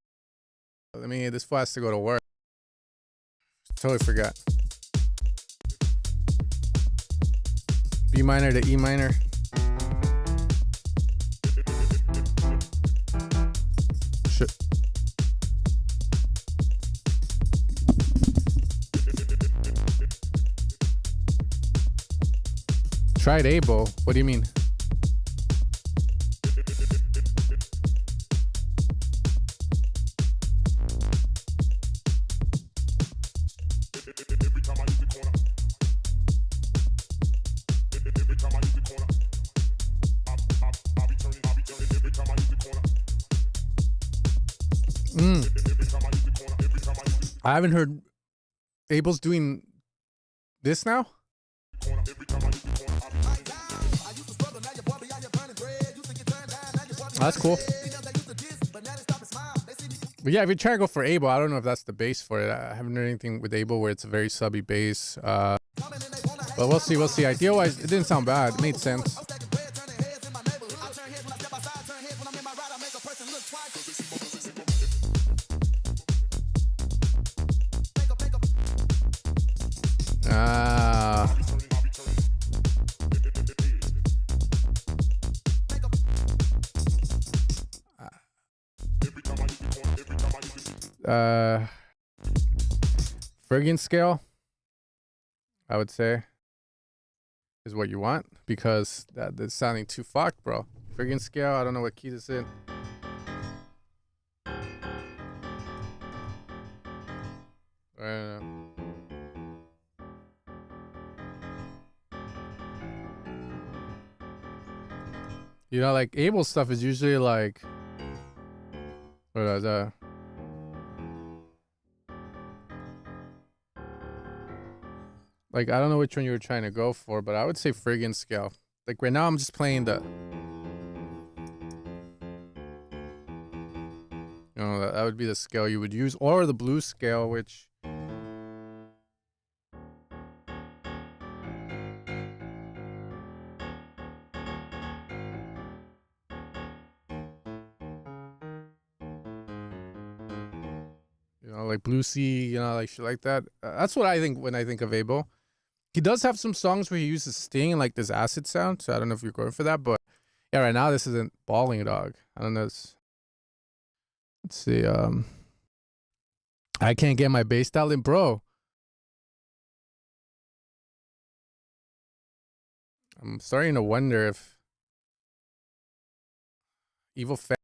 This fool has to go to work. Totally forgot. B minor to E minor. Shit. Tried able. What do you mean? I haven't heard Abel's doing this now. That's cool. But yeah, if you try to go for Abel, I don't know if that's the bass for it. I haven't heard anything with Abel where it's a very subby bass. But we'll see. We'll see. Idea-wise, it didn't sound bad. It made sense. Phrygian scale, I would say, is what you want because that's sounding too fucked, bro. Phrygian scale, I don't know what key this in. I don't know. You know, like Abel stuff is usually like, what is that? Like, I don't know which one you were trying to go for, but I would say Phrygian scale. Like, right now I'm just playing the... You know, that would be the scale you would use. Or the blues scale, which... like Blue Sea, you know, like shit like that. That's what I think when I think of Abel. He does have some songs where he uses sting and like this acid sound. So I don't know if you're going for that, but yeah, right now this isn't balling, dog. I don't know. Let's see. I can't get my bass dialed in, bro. I'm starting to wonder if Evil Fan.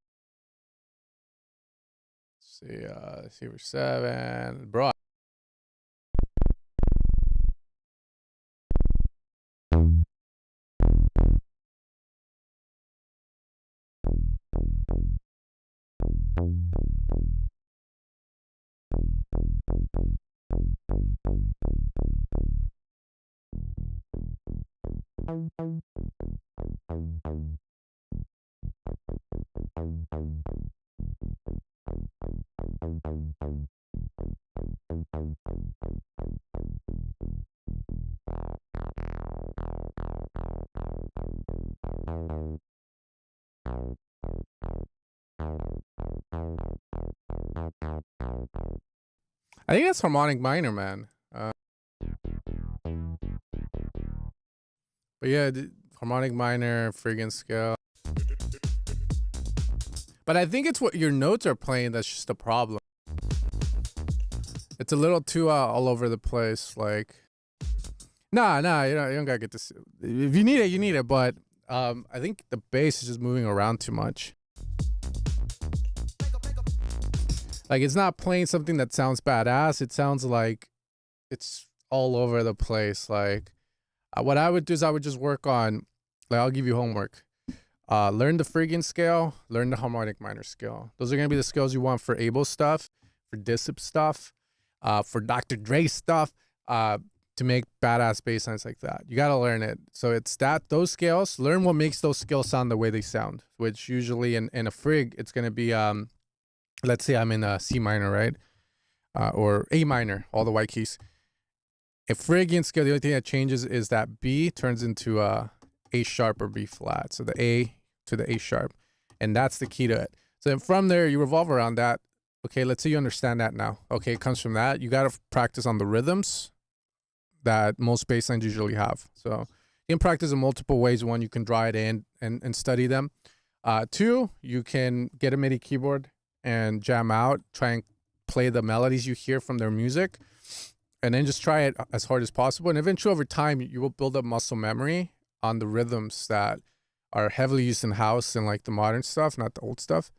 Let's see, for 7, bro. I think that's harmonic minor, man. But yeah, harmonic minor, friggin' scale. But I think it's what your notes are playing that's just a problem. It's a little too all over the place. Like, nah, you don't gotta get this. If you need it, you need it. But I think the bass is just moving around too much. Like, it's not playing something that sounds badass. It sounds like it's all over the place. Like, what I would do is I would just work on, like, I'll give you homework. Learn the friggin' scale, learn the harmonic minor scale. Those are going to be the scales you want for Abel stuff, for Dissip stuff, for Dr. Dre stuff, to make badass bass lines like that. You got to learn it. So it's those scales, learn what makes those scales sound the way they sound, which usually in a frig, it's going to be, let's say I'm in a C minor, right? Or A minor, all the white keys. A friggin' scale, the only thing that changes is that B turns into A sharp or B flat. So the A to the A sharp. And that's the key to it. So then from there, you revolve around that. Okay, let's say you understand that now. Okay, it comes from that. You got to practice on the rhythms that most bass lines usually have. So you can practice in multiple ways. One, you can draw it in and study them. 2, you can get a MIDI keyboard and jam out, try and play the melodies you hear from their music, and then just try it as hard as possible. And eventually over time, you will build up muscle memory on the rhythms that are heavily used in house and like the modern stuff, not the old stuff.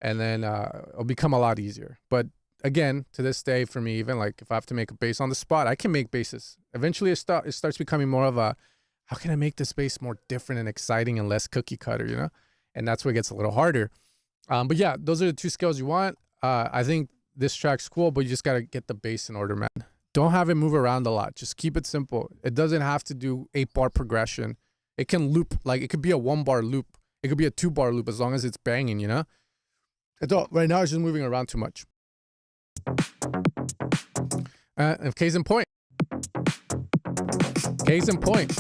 And then it'll become a lot easier. But again, to this day, for me, even like if I have to make a bass on the spot, I can make basses. Eventually it starts becoming more of a, how can I make this bass more different and exciting and less cookie cutter, you know? And that's where it gets a little harder. But yeah, those are the 2 scales you want. I think this track's cool, but you just got to get the bass in order, man. Don't have it move around a lot. Just keep it simple. It doesn't have to do 8-bar progression. It can loop, like it could be a 1-bar loop. It could be a 2-bar loop as long as it's banging, you know? Right now it's just moving around too much. Case in point. Case in point.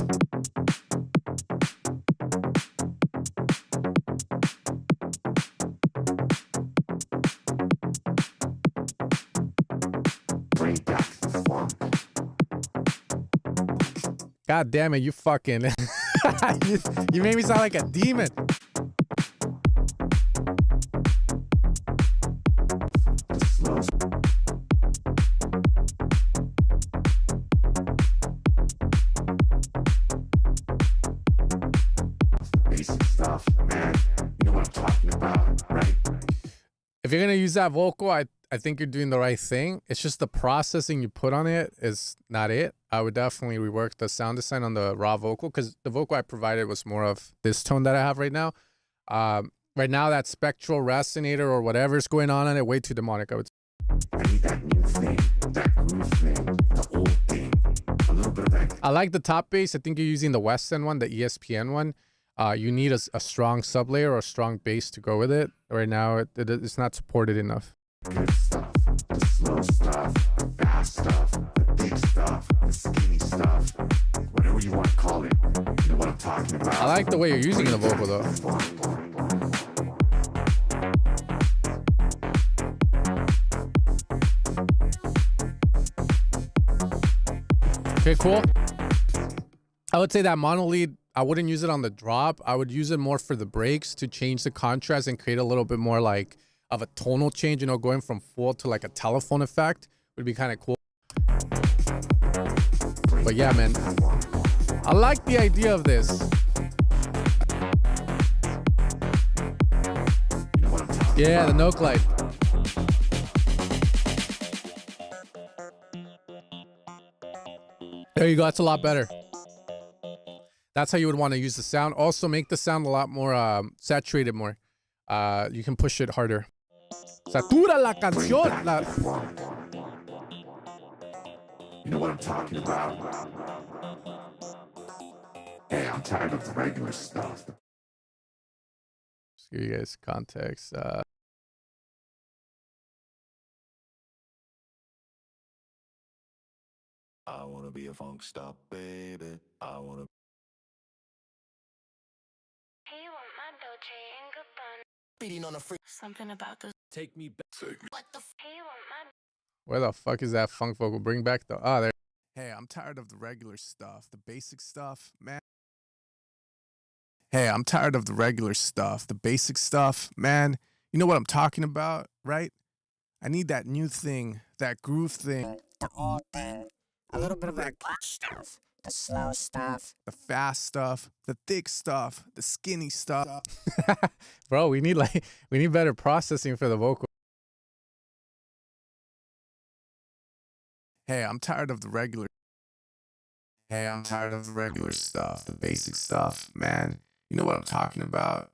God damn it, you fucking... you made me sound like a demon. Basic stuff, man. You know what I'm talking about, right? If you're going to use that vocal, I think you're doing the right thing. It's just the processing you put on it is not it. I would definitely rework the sound design on the raw vocal, because the vocal I provided was more of this tone that I have right now. Right now, that spectral resonator or whatever's going on it, way too demonic, I would say. I need that new thing, that groove thing, the old thing, a little bit of that. I like the top bass. I think you're using the West End one, the ESPN one. You need a strong sublayer or a strong bass to go with it. Right now, it's not supported enough. Good stuff, the slow stuff, the fast stuff, the big stuff, the skinny stuff, whatever you want to call it. You know what I'm talking about. I like the way you're using the vocal though. Okay, cool. I would say that mono lead, I wouldn't use it on the drop. I would use it more for the breaks to change the contrast and create a little bit more like of a tonal change, you know, going from full to like a telephone effect would be kind of cool. But yeah, man, I like the idea of this. Yeah, the note glide. There you go. That's a lot better. That's how you would want to use the sound. Also, make the sound a lot more saturated more. You can push it harder. Satura la canción. You know what I'm talking about? Hey, I'm tired of the regular stuff. Just give you guys context. I wanna be a funk stop, baby. I wanna. Hey, you want my Dolce and Gabbana? Beating on a free. Something about this. Take me back. What the? Hey, you want my? Where the fuck is that funk vocal? Bring back the... Oh, there. Hey, I'm tired of the regular stuff. The basic stuff, man. Hey, I'm tired of the regular stuff. The basic stuff, man. You know what I'm talking about, right? I need that new thing. That groove thing. The old thing. A little bit of that good stuff. The slow stuff. The fast stuff. The thick stuff. The skinny stuff. Bro, we need better processing for the vocal. Hey, I'm tired of the regular. Hey, I'm tired of the regular stuff. The basic stuff, man. You know what I'm talking about.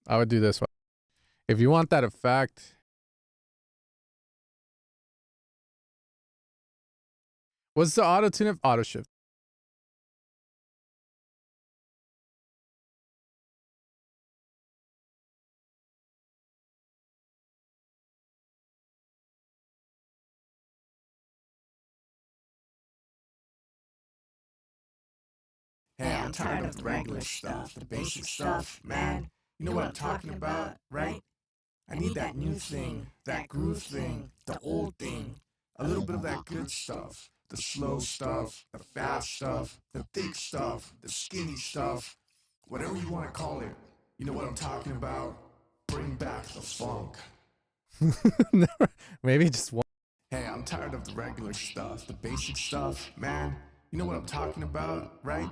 I would do this one. If you want that effect. What's the auto tune of auto shift? Hey, I'm tired of the regular stuff, the basic stuff, man. You know what I'm talking about, right? I need that new thing, that groove thing, the old thing. A little bit of that good stuff, the slow stuff, the fast stuff, the thick stuff, the skinny stuff. Whatever you want to call it. You know what I'm talking about? Bring back the funk. Maybe just one. Hey, I'm tired of the regular stuff, the basic stuff, man. You know what I'm talking about, right?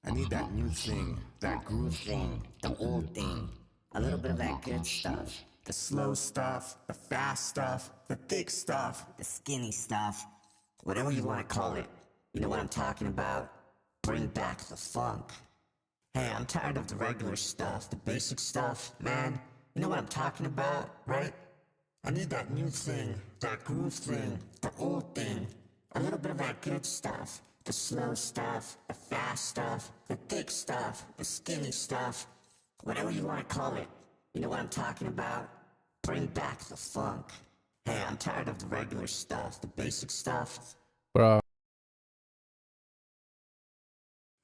I need that new thing, that groove thing, the old thing. A little bit of that good stuff. The slow stuff, the fast stuff, the thick stuff, the skinny stuff. Whatever you want to call it. You know what I'm talking about? Bring back the funk. Hey, I'm tired of the regular stuff, the basic stuff, man. You know what I'm talking about, right? I need that new thing, that groove thing, the old thing. A little bit of that good stuff. The slow stuff, the fast stuff, the thick stuff, the skinny stuff. Whatever you want to call it. You know what I'm talking about? Bring back the funk. Hey, I'm tired of the regular stuff, the basic stuff. Bro.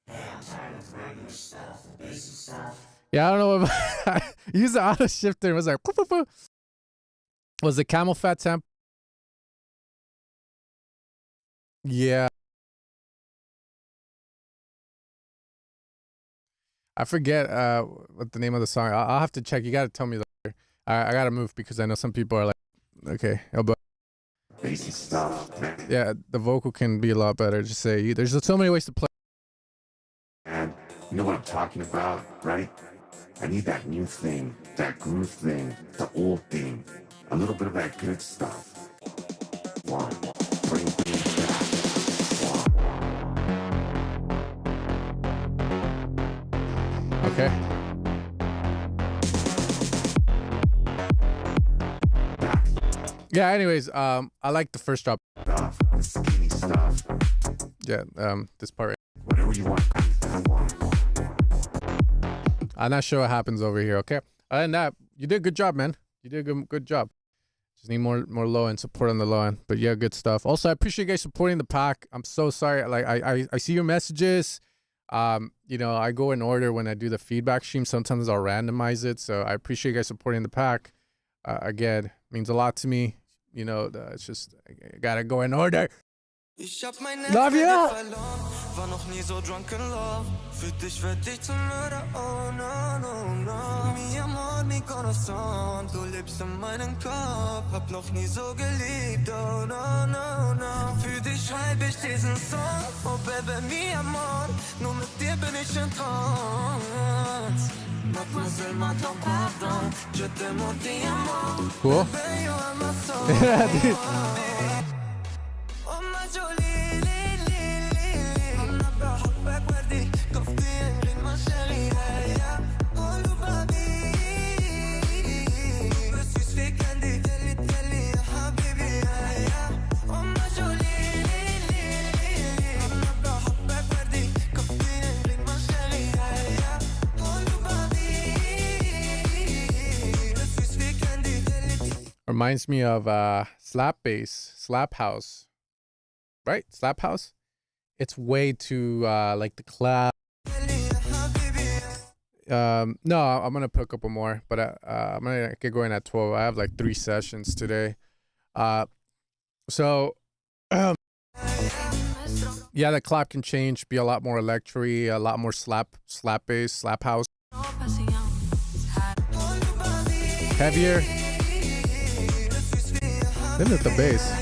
Hey, I'm tired of the regular stuff, the basic stuff. Yeah, I don't know if I used the auto shifter and was like, poof, poof, poof. Was the camel fat temp? Yeah. I forget what the name of the song. I'll have to check. You got to tell me later. I got to move because I know some people are like, okay. But Basic stuff. yeah, the vocal can be a lot better. Just say, there's so many ways to play. And you know what I'm talking about, right? I need that new thing, that groove thing, the old thing. A little bit of that good stuff. One, bring things back. Okay. Yeah, anyways, I like the first drop. Stuff, the skinny stuff. Yeah, this part right. Whatever you want. I'm not sure what happens over here, okay? Other than that, you did a good job, man. You did a good job. Just need more low end support on the low end. But yeah, good stuff. Also, I appreciate you guys supporting the pack. I'm so sorry. Like I see your messages. You know, I go in order when I do the feedback stream. Sometimes I'll randomize it. So I appreciate you guys supporting the pack. Again, means a lot to me. You know, it's just, I gotta go in order. Ich hab mein Love you. verloren, war noch nie so drunk in love. Für dich werd ich zum Mörder, oh no, no, no. Mi amor, mi corazón, du lebst in meinem Kopf. Hab noch nie so geliebt, oh no, no, no. Für dich schreib ich diesen Song, oh baby, mi amor. Nur mit dir bin ich in Trance. Mademoiselle, maintenant pardon, je t'aime au diamant. Cool. Baby, you are my soul. Yeah, dude. Reminds me of slap bass, slap house, right? Slap house. It's way too like the clap. No, I'm gonna put a couple more, but I'm gonna get going at 12. I have like 3 sessions today. So yeah, the clap can change, be a lot more electro-y, a lot more slap bass, slap house. Heavier. Then at the bass.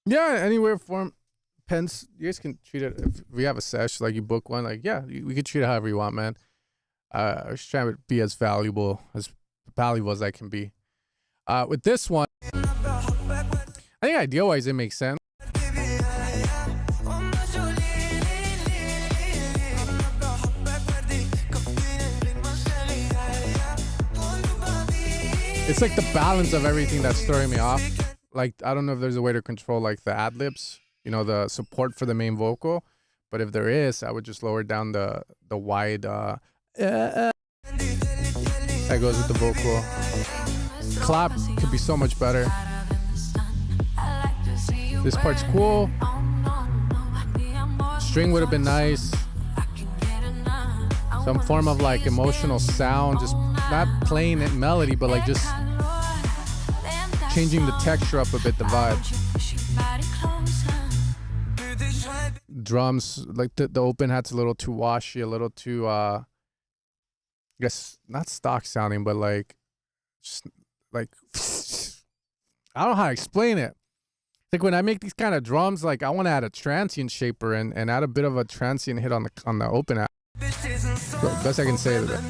Yeah, anywhere from pens. You guys can treat it, if we have a sesh, like you book one, like, yeah, we could treat it however you want, man. I was trying to be as valuable as I can be. With this one, I think idea-wise it makes sense. It's like the balance of everything that's throwing me off. Like, I don't know if there's a way to control like the ad-libs, you know, the support for the main vocal, but if there is, I would just lower down the wide that goes with the vocal. Clap could be so much better. This part's cool. String would have been nice. Some form of like emotional sound, just not playing it melody, but like just changing the texture up a bit, the vibe. Drums, like the open hat's a little too washy, a little too I guess not stock sounding, but like just like I don't know how to explain it. Like when I make these kind of drums, like I want to add a transient shaper and add a bit of a transient hit on the open hat. Best I can say to that.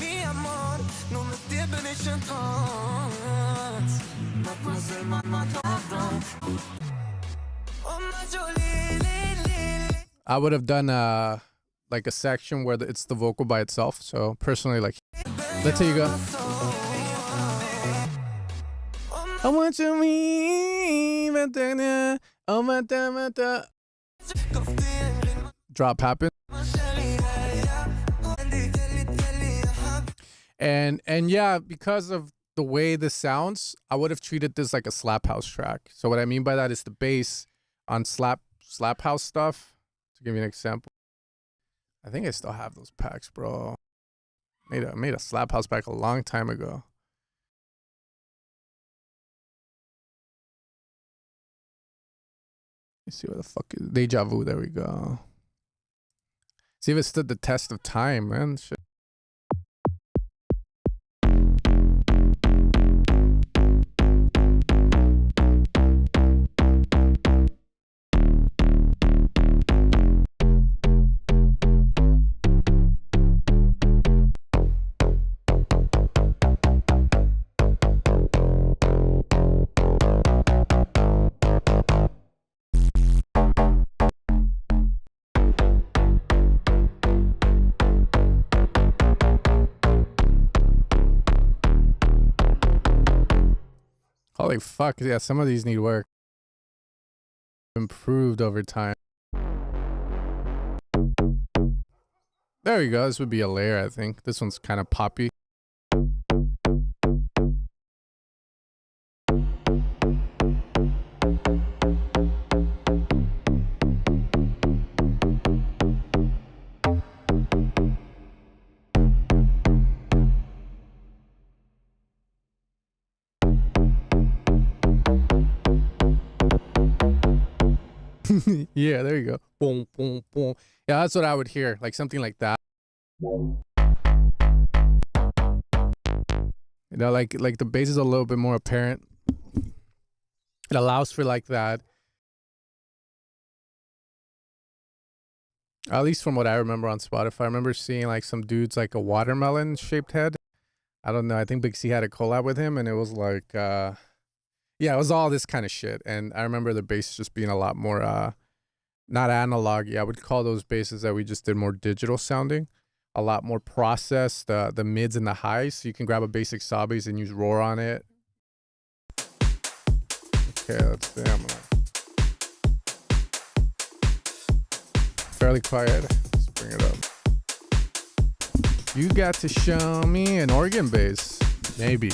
I would have done like a section where it's the vocal by itself. So personally, like, let's say you go. I want you to drop happen. And yeah, because of the way this sounds, I would have treated this like a slap house track. So what I mean by that is the bass on slap house stuff. To give you an example, I think I still have those packs, bro. Made a slap house pack a long time ago. Let's see what the fuck is Deja Vu. There we go. See if it stood the test of time, man. Shit. Holy fuck, yeah, some of these need work. Improved over time. There we go. This would be a layer, I think. This one's kind of poppy. Yeah, there you go. Boom, boom, boom. Yeah, that's what I would hear. Like something like that. You know, like the bass is a little bit more apparent. It allows for like that. At least from what I remember on Spotify. I remember seeing like some dudes like a watermelon shaped head. I don't know. I think Big C had a collab with him and it was like yeah, it was all this kind of shit. And I remember the bass just being a lot more not analog. Yeah, I would call those basses that we just did more digital sounding. A lot more processed, the mids and the highs. So you can grab a basic saw bass and use roar on it. Okay, let's see. I'm fairly quiet. Let's bring it up. You got to show me an organ bass. Maybe.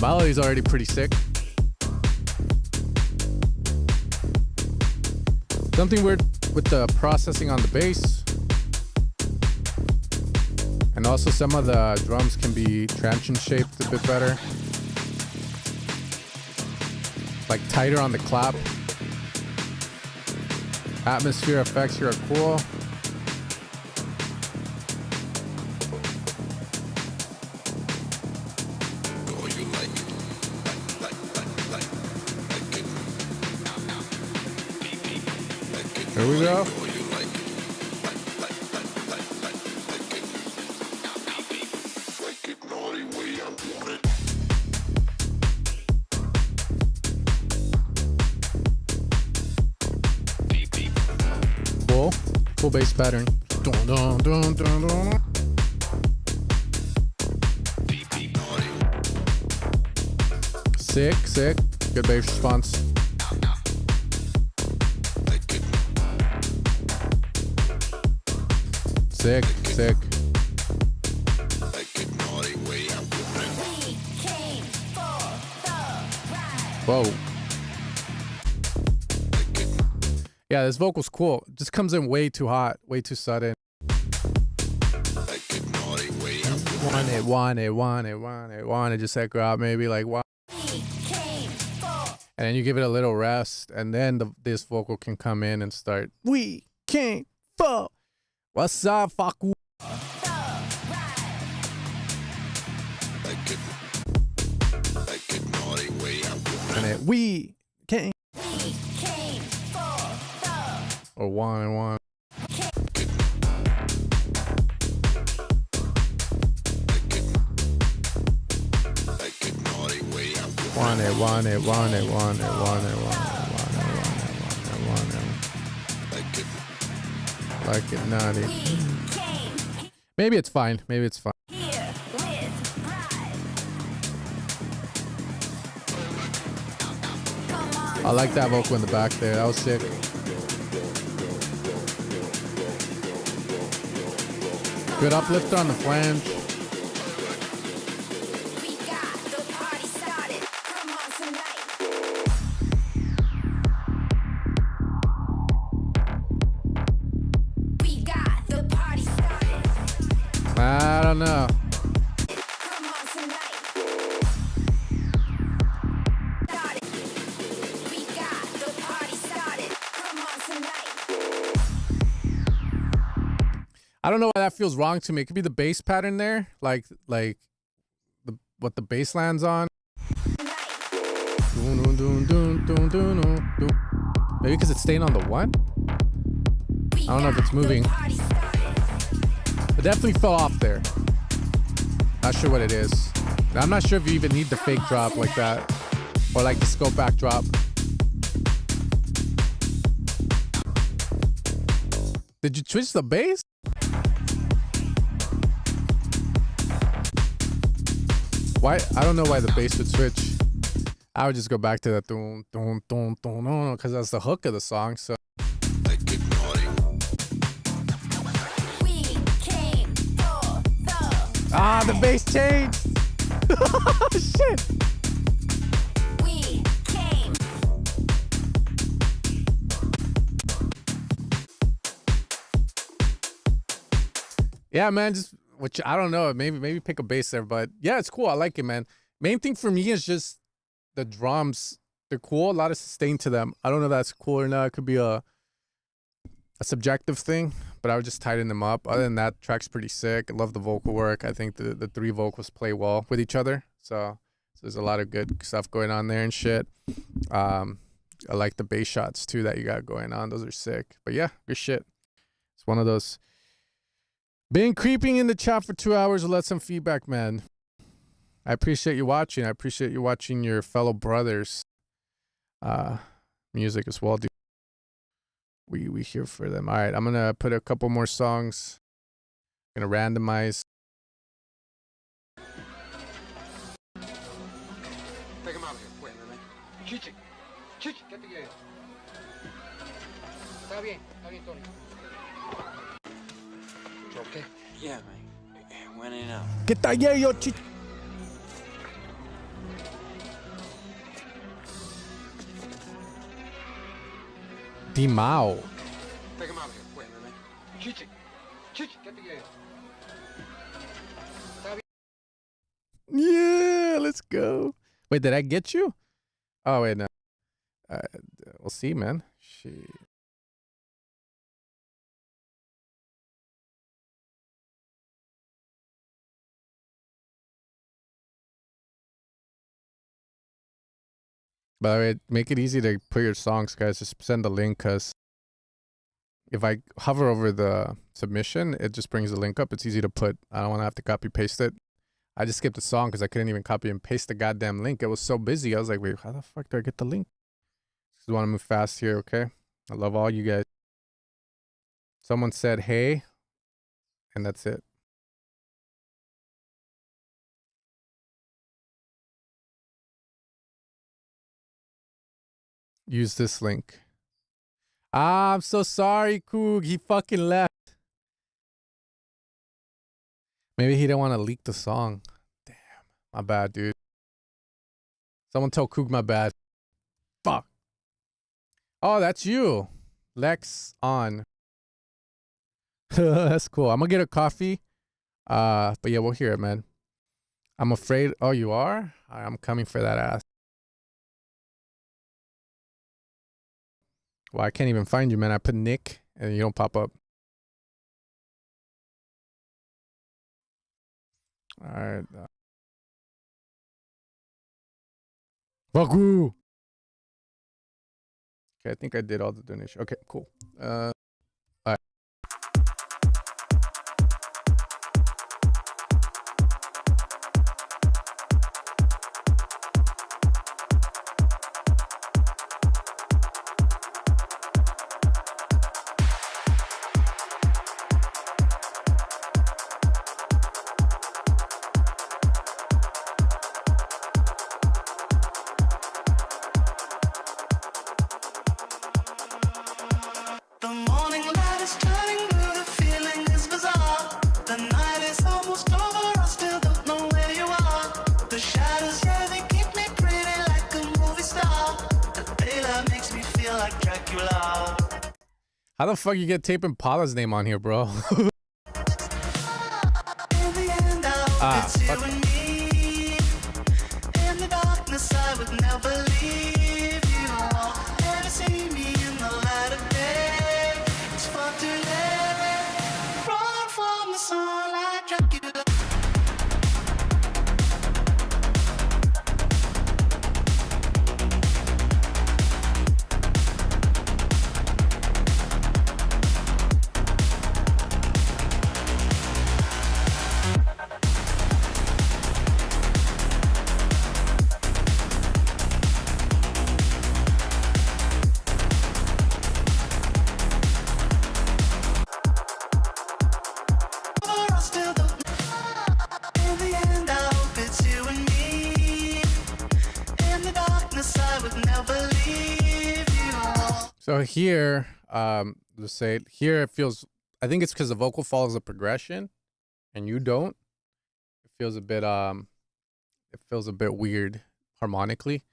Melody's already pretty sick. Something weird with the processing on the bass. And also some of the drums can be transient shaped a bit better. Like tighter on the clap. Atmosphere effects here are cool. Here we go. Cool bass pattern. Dun, dun, dun, dun, dun. Sick, sick. Good bass response. Sick, sick. Whoa. Yeah, this vocal's cool. Just comes in way too hot, way too sudden. Want it. Just echo out maybe like what? And then you give it a little rest, and then this vocal can come in and start. We came for. What's up, fuck? And it we came. Or one. Want it. Like it naughty. Maybe it's fine. I like that vocal in the back there. That was sick. Good uplifter on the flange. I don't know. I don't know why that feels wrong to me. It could be the bass pattern there, like what the bass lands on. Maybe because it's staying on the one. I don't know if it's moving. It definitely fell off there. Not sure what it is. I'm not sure if you even need the fake drop like that. Or like the scope back drop. Did you twitch the bass? Why? I don't know why the bass would switch. I would just go back to that dun dun dun dun dun because that's the hook of the song. So. Ah, the bass changed. Shit. We came. Yeah, man. Just which I don't know. Maybe pick a bass there, but yeah, it's cool. I like it, man. Main thing for me is just the drums. They're cool. A lot of sustain to them. I don't know if that's cool or not. It could be a subjective thing, but I would just tighten them up. Other than that, track's pretty sick. I love the vocal work. I think the three vocals play well with each other. So there's a lot of good stuff going on there and shit. I like the bass shots too that you got going on. Those are sick. But yeah, good shit. It's one of those. Been creeping in the chat for 2 hours. Let some feedback, man. I appreciate you watching. I appreciate you watching your fellow brothers. Music as well, dude. We here for them. All right, I'm gonna put a couple more songs. Gonna randomize. Take him out of here. Wait, man. Chichi. Chichi, get the gate. Está bien, Tony. You okay? Yeah, man. Went in and out. Get that yo, chichi. Dimao. Take him out of here. Wait, man. Chichi. Chichi, get the gate. Yeah, let's go. Wait, did I get you? Oh, wait, no. We'll see, man. Shit. By the way, make it easy to put your songs, guys. Just send the link, because if I hover over the submission, it just brings the link up. It's easy to put. I don't want to have to copy paste it. I just skipped the song because I couldn't even copy and paste the goddamn link. It was so busy. I was like, wait, how the fuck do I get the link? Just want to move fast here, okay? I love all you guys. Someone said, hey, and that's it. Use this link. Ah, I'm so sorry, Coog. He fucking left. Maybe he didn't want to leak the song. Damn. My bad, dude. Someone tell Coog my bad. Fuck. Oh, that's you. Lex on. That's cool. I'm gonna get a coffee. But yeah, we'll hear it, man. I'm afraid. Oh, you are? I'm coming for that ass. Well, I can't even find you, man. I put Nick and you don't pop up. All right. Baku. Okay, I think I did all the donation. Okay, cool. All right. How the fuck you get Tape Impala's name on here, bro? Ah, fuck. So here, let's say here it feels. I think it's because the vocal follows a progression, and you don't. It feels a bit It feels a bit weird harmonically.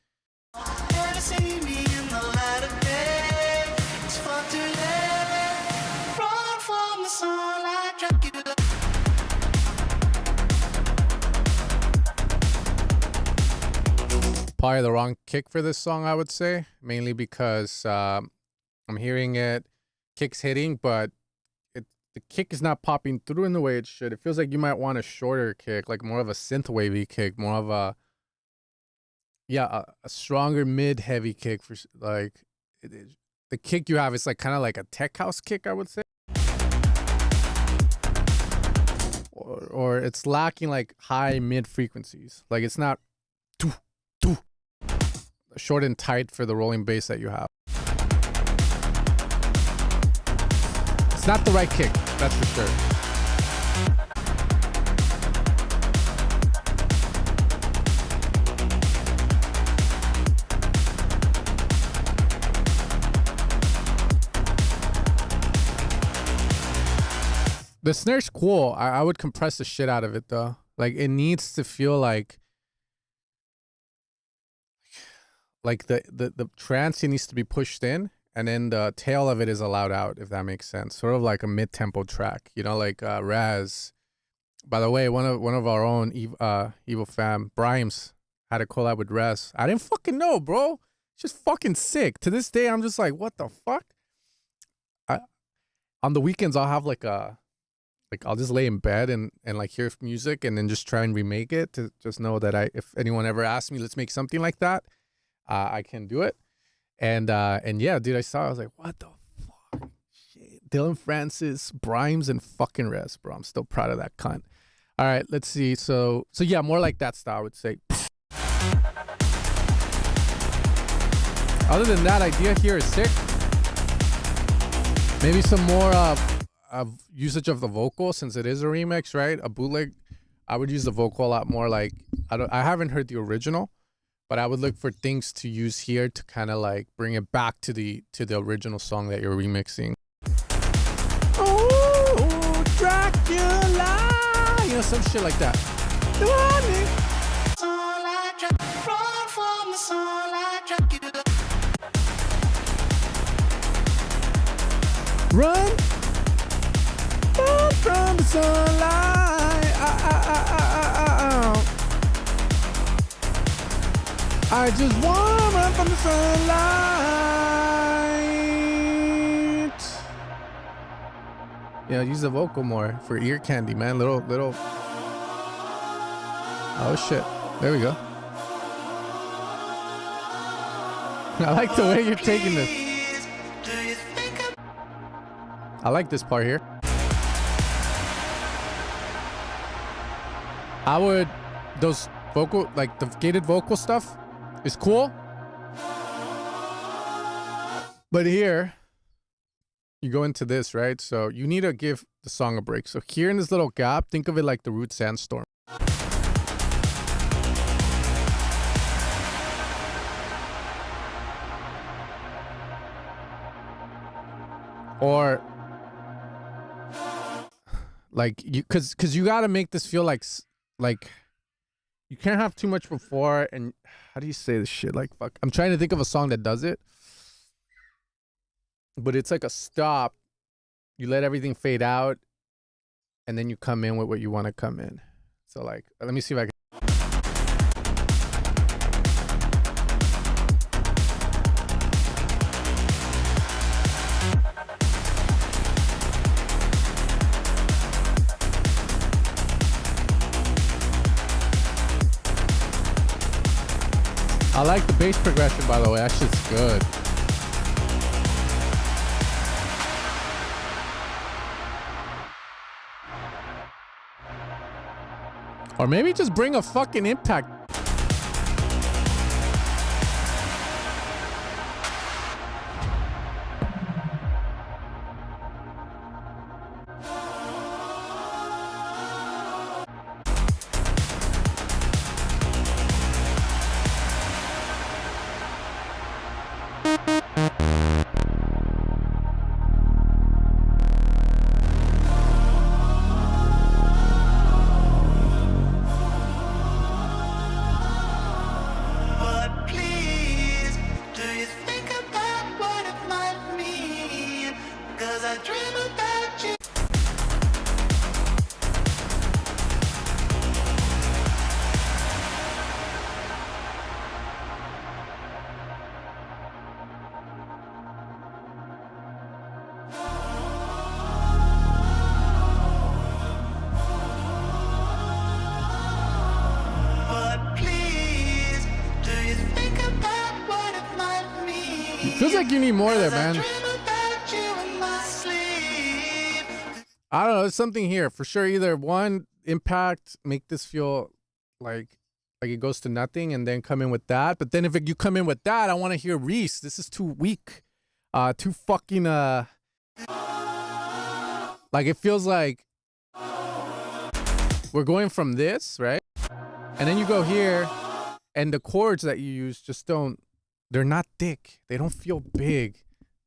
Probably the wrong kick for this song, I would say, mainly because I'm hearing it, kick's hitting, but the kick is not popping through in the way it should. It feels like you might want a shorter kick, like more of a synth wavy kick, more of a stronger mid heavy kick for like the kick you have is like kind of like a tech house kick, I would say, or it's lacking like high mid frequencies. Like it's not short and tight for the rolling bass that you have. It's not the right kick, that's for sure. The snare's cool. I would compress the shit out of it though. Like it needs to feel like the trance needs to be pushed in, and then the tail of it is allowed out, if that makes sense. Sort of like a mid-tempo track, you know, like Raz. By the way, one of our own Evil Fam, Brimes, had a collab with Raz. I didn't fucking know, bro. It's just fucking sick. To this day, I'm just like, what the fuck? On the weekends, I'll have I'll just lay in bed and like hear music and then just try and remake it to just know that if anyone ever asks me, let's make something like that, I can do it. And yeah, dude, I was like, what the fuck? Shit. Dylan Francis, Brimes, and fucking Res, bro. I'm still proud of that cunt. All right, let's see. So yeah, more like that style, I would say. Other than that, idea here is sick. Maybe some more usage of the vocal, since it is a remix, right? A bootleg. I would use the vocal a lot more. Like I haven't heard the original, but I would look for things to use here to kind of like bring it back to the original song that you're remixing. Oh, Dracula, you know, some shit like that. Run from the sunlight. I just want to run from the sunlight. Yeah, use the vocal more for ear candy, man. Little. Oh shit! There we go. I like the way you're taking this. I like this part here. Those vocal, like the gated vocal stuff is cool. But here, you go into this, right? So you need to give the song a break. So here in this little gap, think of it like the root sandstorm. Or like cause you gotta make this feel like you can't have too much before. And how do you say this shit? Like, fuck, I'm trying to think of a song that does it, but it's like a stop. You let everything fade out, and then you come in with what you want to come in. So like, let me see if I can. I like the bass progression, by the way. That shit's good. Or maybe just bring a fucking impact. Feels like you need more there, man. I don't know. There's something here for sure. Either one, impact, make this feel like it goes to nothing, and then come in with that. But then if you come in with that, I want to hear Reese. This is too weak. Too fucking like it feels like we're going from this, right? And then you go here, and the chords that you use just don't. They're not thick. They don't feel big.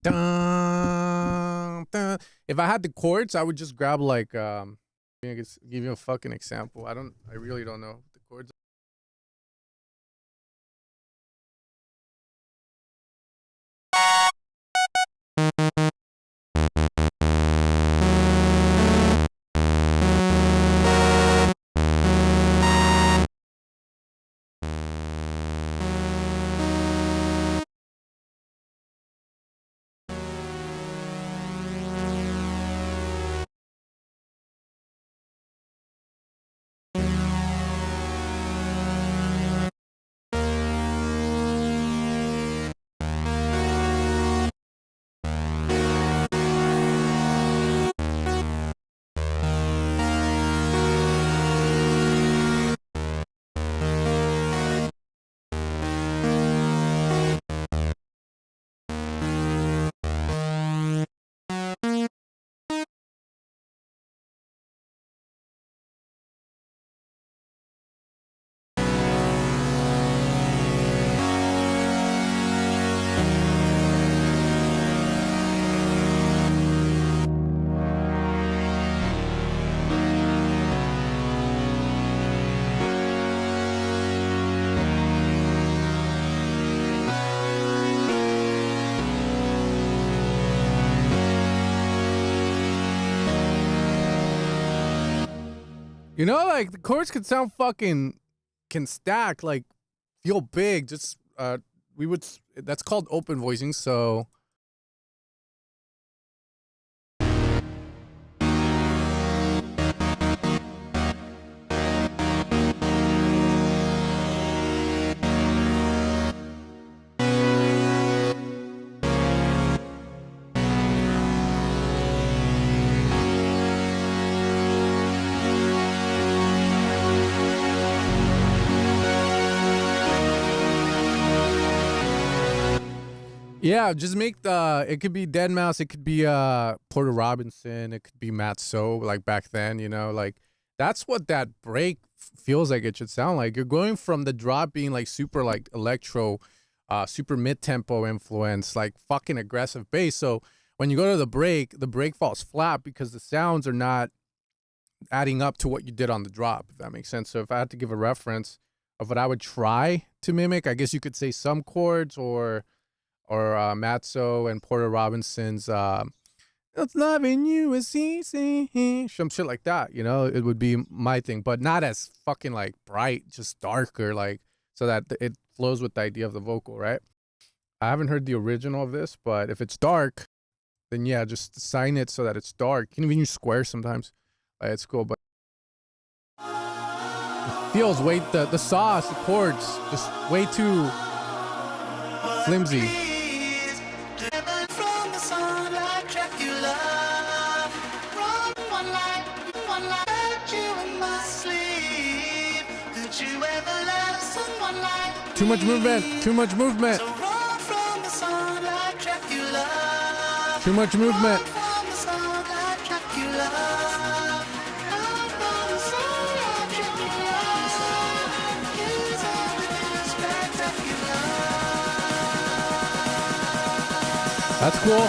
Dun, dun. If I had the chords, I would just grab like I guess give you a fucking example. I really don't know the chords. You know, like the chords can sound can stack, like feel big. Just that's called open voicing. So yeah, just make it could be Dead Mouse, it could be Porter Robinson, it could be Matt So, like back then, you know, like that's what that break feels like it should sound like. You're going from the drop being like super like electro, super mid-tempo influence, like fucking aggressive bass. So when you go to the break falls flat because the sounds are not adding up to what you did on the drop, if that makes sense. So if I had to give a reference of what I would try to mimic, I guess you could say some chords or Matzo and Porter Robinson's "It's loving you is easy," some shit like that, you know, it would be my thing, but not as fucking like bright, just darker, like so that it flows with the idea of the vocal, right? I haven't heard the original of this, but if it's dark, then yeah, just sign it so that it's dark. You can even use squares sometimes. It's cool, but it feels way the sauce, the chords, just way too flimsy. Too much movement. Too much movement. Too much movement. That's cool.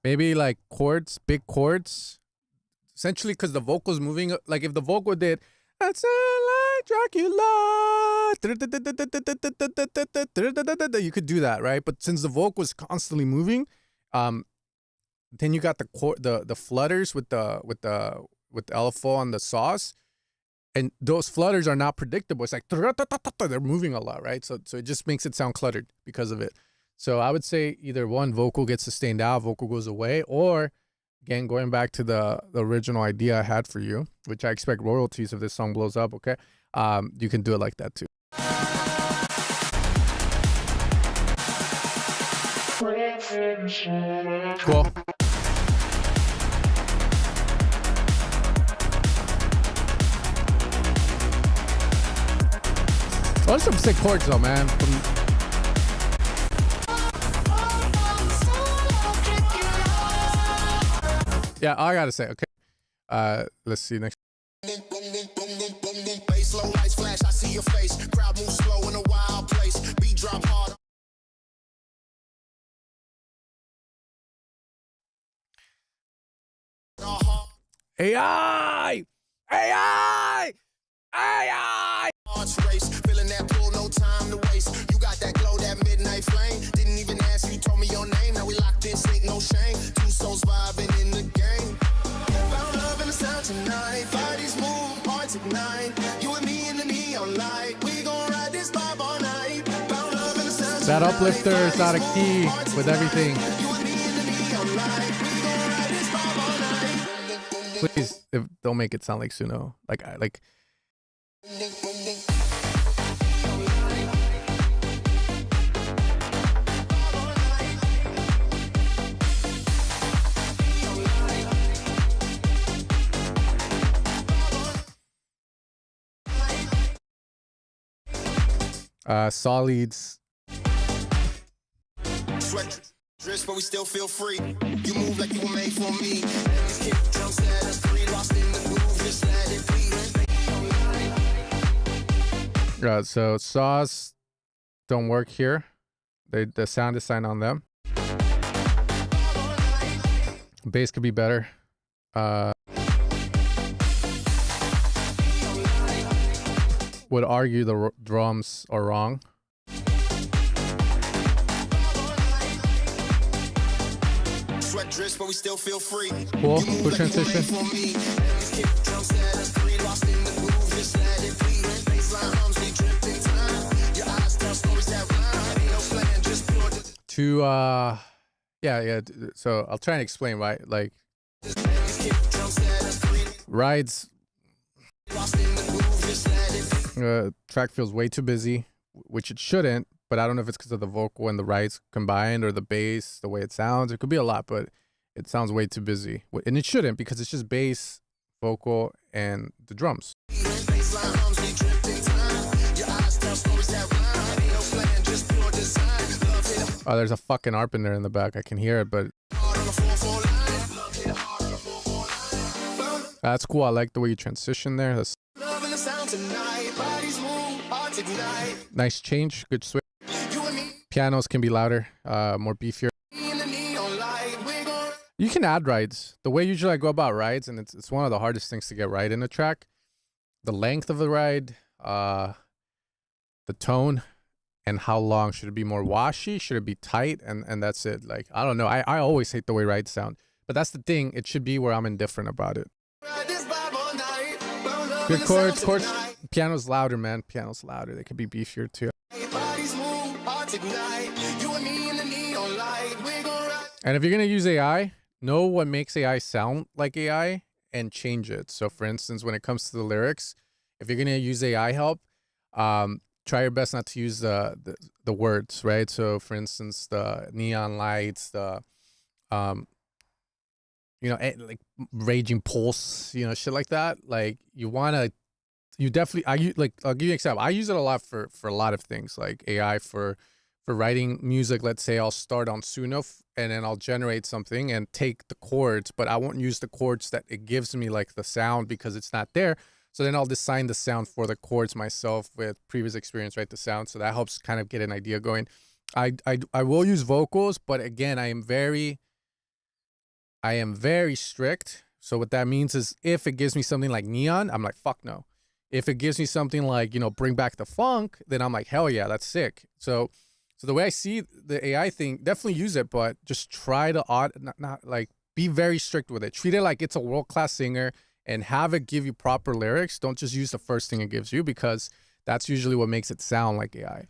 Maybe like chords, big chords. Essentially, because the vocal's moving. Like if the vocal did, "That's like Dracula," you could do that, right? But since the vocal is constantly moving, then you got the flutters with the LFO on the sauce, and those flutters are not predictable. It's like they're moving a lot, right? So it just makes it sound cluttered because of it. So I would say either one, vocal gets sustained out, vocal goes away, or again, going back to the original idea I had for you, which I expect royalties if this song blows up, okay? You can do it like that too. Cool. Those are some sick chords though, man. Yeah, I gotta say, okay. Let's see next. Slow lights flash, I see your face. Crowd moves slow in a wild place. Beat drop hard. AI! AI! AI! Race, feeling that pull, no time to waste. You got that glow, that midnight flame. Didn't even ask you, told me your name. Now we locked in, ain't no shame. Two souls vibing in the game. Found love in the sound tonight. Bodies move, hearts ignite. You and me in the neon light. We gon' ride this vibe all night. Found love in the sound that uplifter is out of key with everything. Please, don't make it sound like Suno. Like. Solids. Sweat drips, but we still feel free. You move like you were made for me. Kick drums at us three, lost in the groove, just let it be. So saws don't work here. The sound design on them. Bass could be better. Would argue the drums are wrong. Sweat drips, but we still feel free. Cool transition. Yeah. So I'll try and explain why. Like rides. Track feels way too busy, which it shouldn't, but I don't know if it's because of the vocal and the rides combined or the bass, the way it sounds. It could be a lot, but it sounds way too busy. And it shouldn't, because it's just bass, vocal, and the drums. Oh, there's a fucking ARP in there in the back. I can hear it, but that's cool. I like the way you transition there. That's nice change, good switch. Pianos can be louder, more beefier. You can add rides. The way usually I go about rides, and it's one of the hardest things to get right in a track. The length of the ride, the tone, and how long. Should it be more washy? Should it be tight? And that's it. Like, I don't know. I always hate the way rides sound. But that's the thing. It should be where I'm indifferent about it. Good chords. Piano's louder, man. Piano's louder. They could be beefier too. And if you're going to use AI, know what makes AI sound like AI and change it. So for instance, when it comes to the lyrics, if you're going to use AI help, try your best not to use the words, right? So for instance, the neon lights, the like raging pulse, shit like that. Like I'll give you an example. I use it a lot for a lot of things, like AI for writing music. Let's say I'll start on Suno and then I'll generate something and take the chords, but I won't use the chords that it gives me, like the sound, because it's not there. So then I'll design the sound for the chords myself with previous experience, right? The sound. So that helps kind of get an idea going. I will use vocals, but again, I am very strict. So what that means is if it gives me something like neon, I'm like, fuck no. If it gives me something like, bring back the funk, then I'm like, hell yeah, that's sick. So the way I see the AI thing, definitely use it, but just try to not like be very strict with it. Treat it like it's a world-class singer and have it give you proper lyrics. Don't just use the first thing it gives you, because that's usually what makes it sound like AI.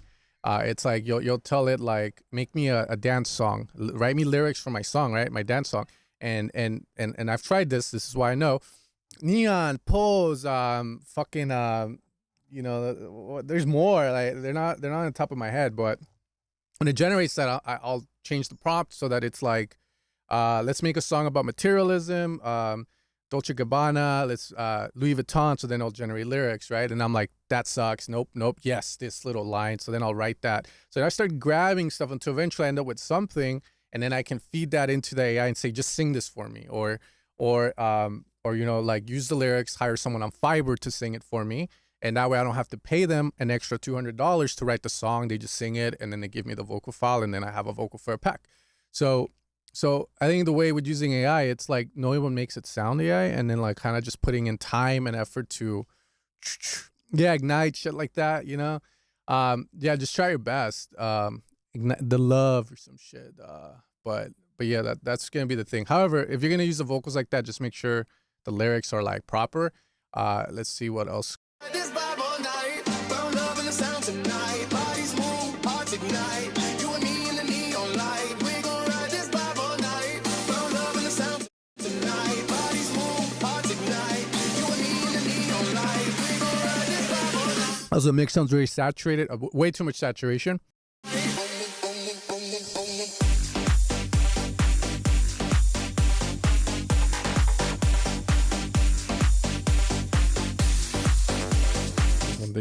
It's like you'll tell it like, make me a dance song, write me lyrics for my song, right? My dance song. And I've tried this. This is why I know. Neon, pose, fucking, there's more. Like they're not on the top of my head, but when it generates that, I'll change the prompt so that it's like, let's make a song about materialism, Dolce Gabbana, let's Louis Vuitton, so then I'll generate lyrics, right? And I'm like, that sucks. Nope. Yes, this little line. So then I'll write that. So then I start grabbing stuff until eventually I end up with something, and then I can feed that into the AI and say, just sing this for me, or you know, like use the lyrics, hire someone on Fiverr to sing it for me. And that way I don't have to pay them an extra $200 to write the song. They just sing it, and then they give me the vocal file, and then I have a vocal for a pack. So I think the way with using AI, it's like knowing what makes it sound AI, and then like kind of just putting in time and effort to, ignite shit like that, you know? Just try your best. Ignite the love or some shit. But yeah, that's gonna be the thing. However, if you're gonna use the vocals like that, just make sure the lyrics are like proper. Let's see what else. This vibe all night, found love in the sound tonight. Bodies move, hearts ignite. You and me in the neon light. We gon' ride this vibe all night. Found love in the sound tonight. Bodies move, hearts ignite. You and me in the neon light. We gon' ride this vibe all night. Also, the mix sounds very saturated. Way too much saturation.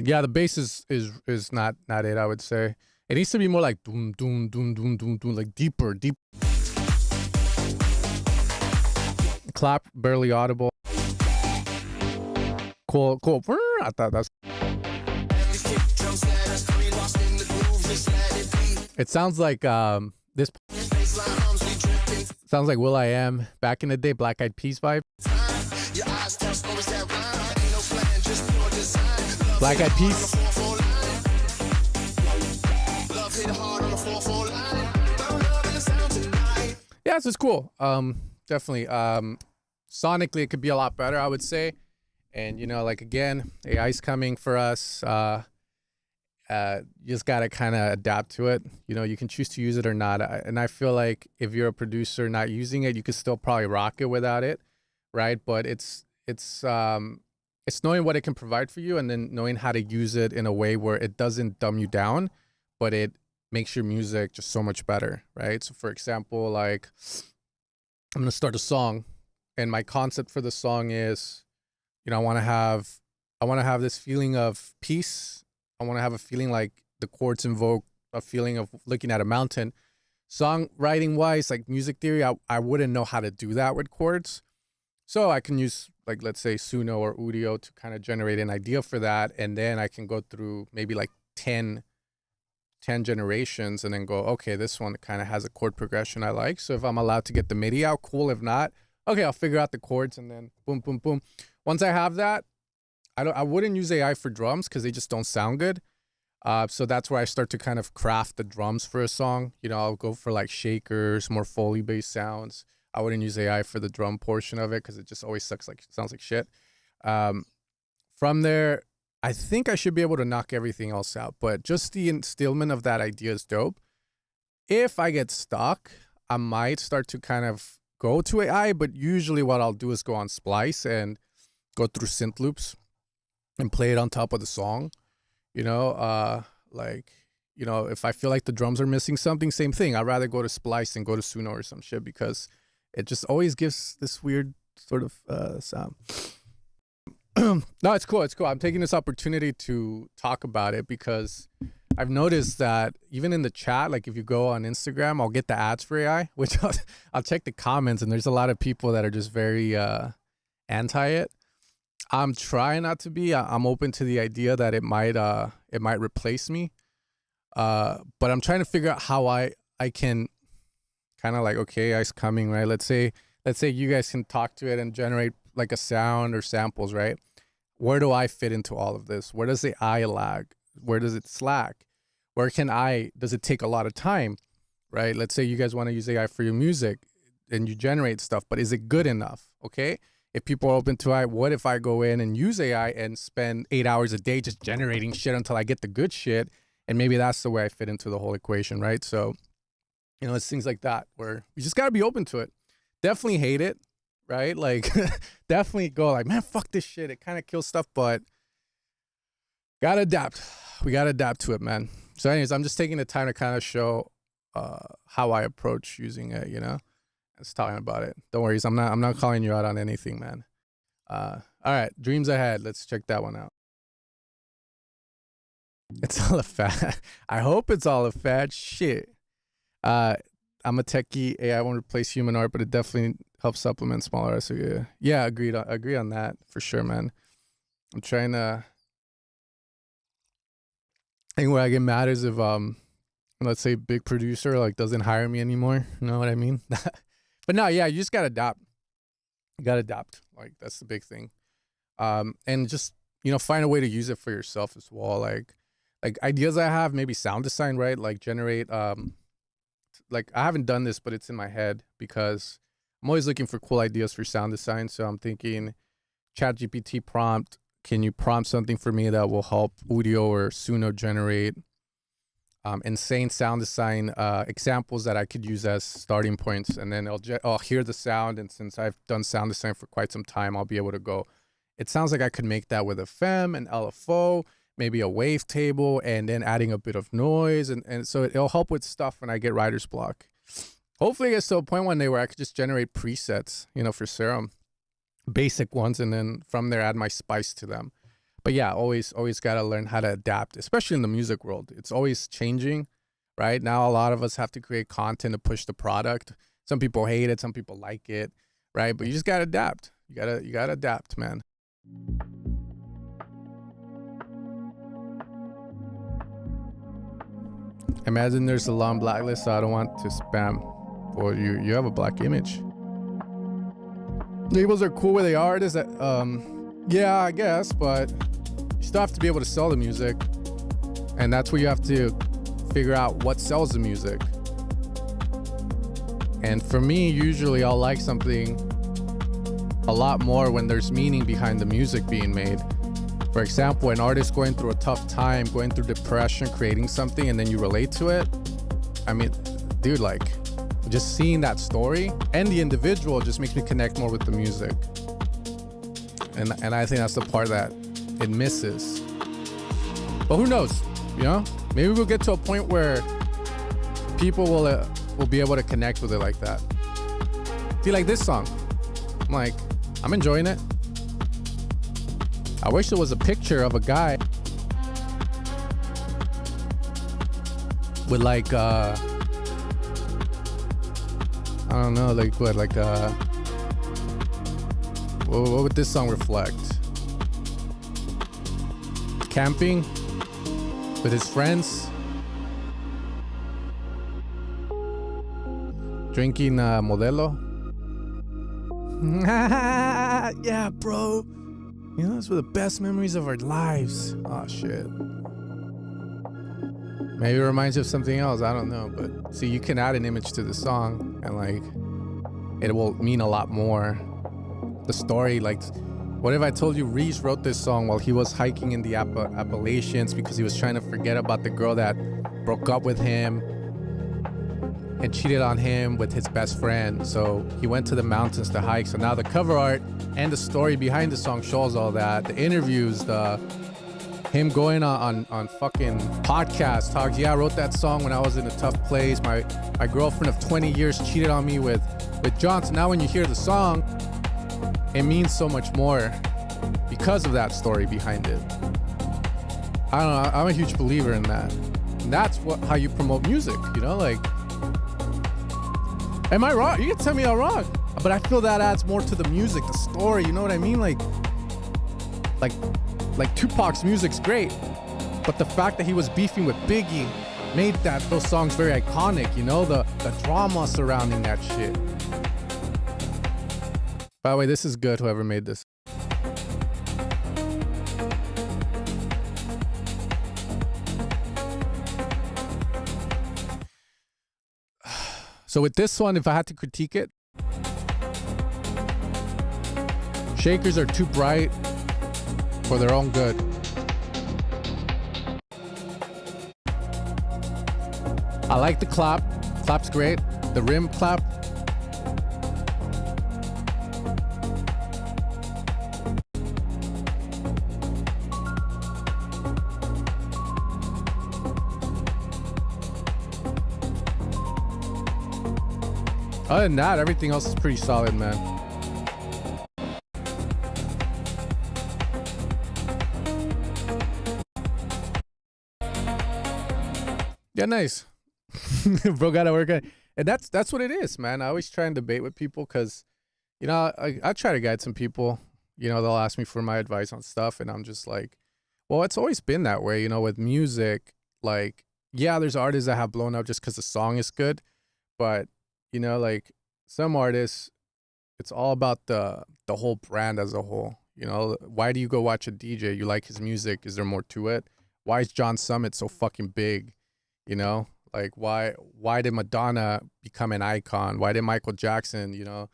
Yeah, the bass is not it, I would say. It needs to be more like doom doom doom doom doom doom, like deeper. Clap barely audible. Cool. I thought that's. It sounds like this. Sounds like will.i.am back in the day, Black Eyed Peas vibe. Black Eyed Peas. Yeah, it's cool. Definitely. Sonically, it could be a lot better, I would say. And you know, like again, AI's coming for us. You just gotta kind of adapt to it. You know, you can choose to use it or not. And I feel like if you're a producer not using it, you could still probably rock it without it, right? But it's knowing what it can provide for you, and then knowing how to use it in a way where it doesn't dumb you down, but it makes your music just so much better, right? So for example, like I'm gonna start a song, and my concept for the song is, you know, I want to have this feeling of peace. I want to have a feeling like the chords invoke a feeling of looking at a mountain. Songwriting wise, like music theory, I wouldn't know how to do that with chords. So I can use, like, let's say Suno or Udio to kind of generate an idea for that. And then I can go through maybe like 10 generations and then go, okay, this one kind of has a chord progression I like. So if I'm allowed to get the MIDI out, cool. If not, okay, I'll figure out the chords and then boom, boom, boom. Once I have that, I wouldn't use AI for drums because they just don't sound good. So that's where I start to kind of craft the drums for a song. You know, I'll go for like shakers, more Foley-based sounds. I wouldn't use AI for the drum portion of it because it just always sounds like shit. From there, I think I should be able to knock everything else out. But just the instillment of that idea is dope. If I get stuck, I might start to kind of go to AI. But usually what I'll do is go on Splice and go through synth loops and play it on top of the song. You know, like, you know, if I feel like the drums are missing something, same thing. I'd rather go to Splice and go to Suno or some shit because it just always gives this weird sort of sound. No, it's cool. It's cool. I'm taking this opportunity to talk about it because I've noticed that even in the chat, like if you go on Instagram, I'll get the ads for AI, which I'll check the comments, and there's a lot of people that are just very anti it. I'm trying not to be. I'm open to the idea that it might replace me. But I'm trying to figure out how I can kind of like, okay, AI's coming, right? Let's say you guys can talk to it and generate like a sound or samples, right? Where do I fit into all of this? Where does the AI lag? Where does it slack? Does it take a lot of time, right? Let's say you guys want to use AI for your music and you generate stuff, but is it good enough? Okay. If people are open to AI, what if I go in and use AI and spend 8 hours a day just generating shit until I get the good shit? And maybe that's the way I fit into the whole equation, right? So, you know, it's things like that where you just got to be open to it. Definitely hate it, right? Like, definitely go like, man, fuck this shit. It kind of kills stuff, but got to adapt. We got to adapt to it, man. So anyways, I'm just taking the time to kind of show how I approach using it. It's talking about it. Don't worry, I'm not calling you out on anything, man. All right, Dreams Ahead. Let's check that one out. It's all a fad. I hope it's all a fad. Shit. I'm a techie. AI won't replace human art, but it definitely helps supplement smaller artists. So yeah, agree on that for sure, man. I'm trying to. I think what I get mad is if let's say big producer like doesn't hire me anymore. You know what I mean? But no, yeah, you just gotta adapt. You gotta adapt. Like that's the big thing. And just find a way to use it for yourself as well. Like ideas I have, maybe sound design, right? Like generate like I haven't done this, but it's in my head because I'm always looking for cool ideas for sound design. So I'm thinking ChatGPT prompt, can you prompt something for me that will help Udio or Suno generate insane sound design examples that I could use as starting points, and then I'll hear the sound, and since I've done sound design for quite some time, I'll be able to go, it sounds like I could make that with a FEM, an LFO, maybe a wavetable, and then adding a bit of noise, and so it'll help with stuff when I get writer's block. Hopefully it gets to a point one day where I could just generate presets, for Serum, basic ones, and then from there add my spice to them. But yeah, always got to learn how to adapt, especially in the music world. It's always changing, right? Now a lot of us have to create content to push the product. Some people hate it, some people like it, right? But you just got to adapt. You got to adapt, man. Imagine there's a long blacklist, so I don't want to spam. Or you have a black image. Labels are cool where they are. Is that yeah, I guess, but you still have to be able to sell the music, and that's where you have to figure out what sells the music. And for me, usually I'll like something a lot more when there's meaning behind the music being made. For example, an artist going through a tough time, going through depression, creating something, and then you relate to it. I mean, dude, like just seeing that story and the individual just makes me connect more with the music. And I think that's the part that it misses. But who knows? Maybe we'll get to a point where people will be able to connect with it like that. See, like this song, I'm enjoying it. I wish there was a picture of a guy with like I don't know, like what, like what would this song reflect? Camping with his friends, drinking Modelo. Yeah, bro. Those were the best memories of our lives. Oh shit. Maybe it reminds you of something else. I don't know, but see, you can add an image to the song, and like it will mean a lot more. The story, like, what if I told you Reese wrote this song while he was hiking in the Appalachians because he was trying to forget about the girl that broke up with him and cheated on him with his best friend. So he went to the mountains to hike. So now the cover art and the story behind the song shows all that. The interviews, him going on fucking podcasts, talks. Yeah, I wrote that song when I was in a tough place. My girlfriend of 20 years cheated on me with Johnson. Now when you hear the song, it means so much more because of that story behind it. I don't know. I'm a huge believer in that. And that's how you promote music, like. Am I wrong? You can tell me I'm wrong. But I feel that adds more to the music, the story, you know what I mean? Like Tupac's music's great, but the fact that he was beefing with Biggie made those songs very iconic, the drama surrounding that shit. By the way, this is good, whoever made this. So with this one, if I had to critique it, shakers are too bright for their own good. I like the clap. Clap's great. The rim clap. Other than that, everything else is pretty solid, man. Yeah, nice. Bro, gotta work on it. And that's what it is, man. I always try and debate with people because, you know, I try to guide some people. You know, they'll ask me for my advice on stuff, and I'm just like, well, it's always been that way, you know, with music. Like, yeah, there's artists that have blown up just because the song is good, but, you know, like, some artists, it's all about the whole brand as a whole. You know, why do you go watch a DJ? You like his music. Is there more to it? Why is John Summit so fucking big? You know, like, why did Madonna become an icon? Why did Michael Jackson, you know?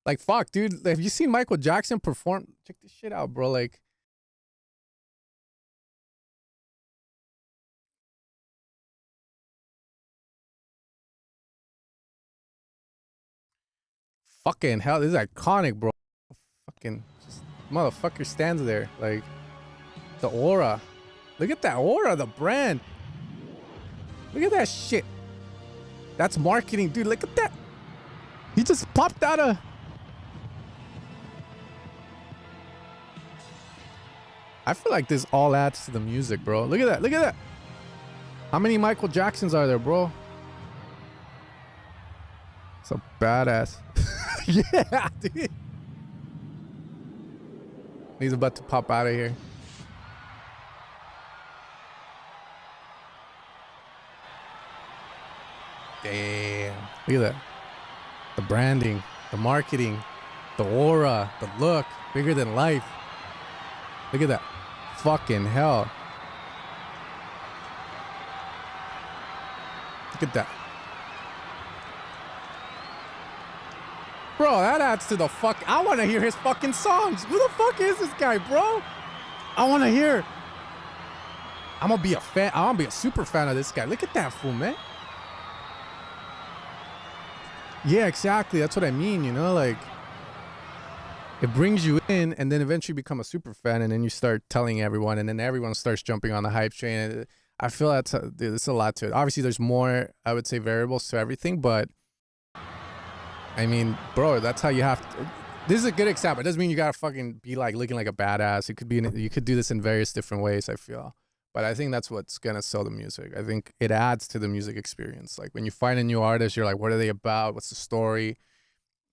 Like, fuck, dude, have you seen Michael Jackson perform? Check this shit out, bro. Like, fucking hell, this is iconic, bro. Fucking just motherfucker stands there. Like, the aura. Look at that aura, the brand. Look at that shit. That's marketing, dude. Look at that. He just popped out of... I feel like this all adds to the music, bro. Look at that. Look at that. How many Michael Jacksons are there, bro? It's a badass. Yeah, dude. He's about to pop out of here. Damn. Look at that. The branding, the marketing, the aura, the look, bigger than life. Look at that. Fucking hell. Look at that. Bro, that adds to the fuck. I want to hear his fucking songs. Who the fuck is this guy, bro? I want to hear. I'm going to be a fan. I want to be a super fan of this guy. Look at that fool, man. Yeah, exactly. That's what I mean, you know, like, it brings you in and then eventually become a super fan, and then you start telling everyone, and then everyone starts jumping on the hype train. I feel that's there's a lot to it. Obviously, there's more, I would say, variables to everything, but I mean, bro, that's how you have to. This is a good example. It doesn't mean you gotta fucking be like looking like a badass. It could be, you could do this in various different ways, I feel. But I think that's what's gonna sell the music. I think it adds to the music experience. Like, when you find a new artist, you're like, what are they about? What's the story?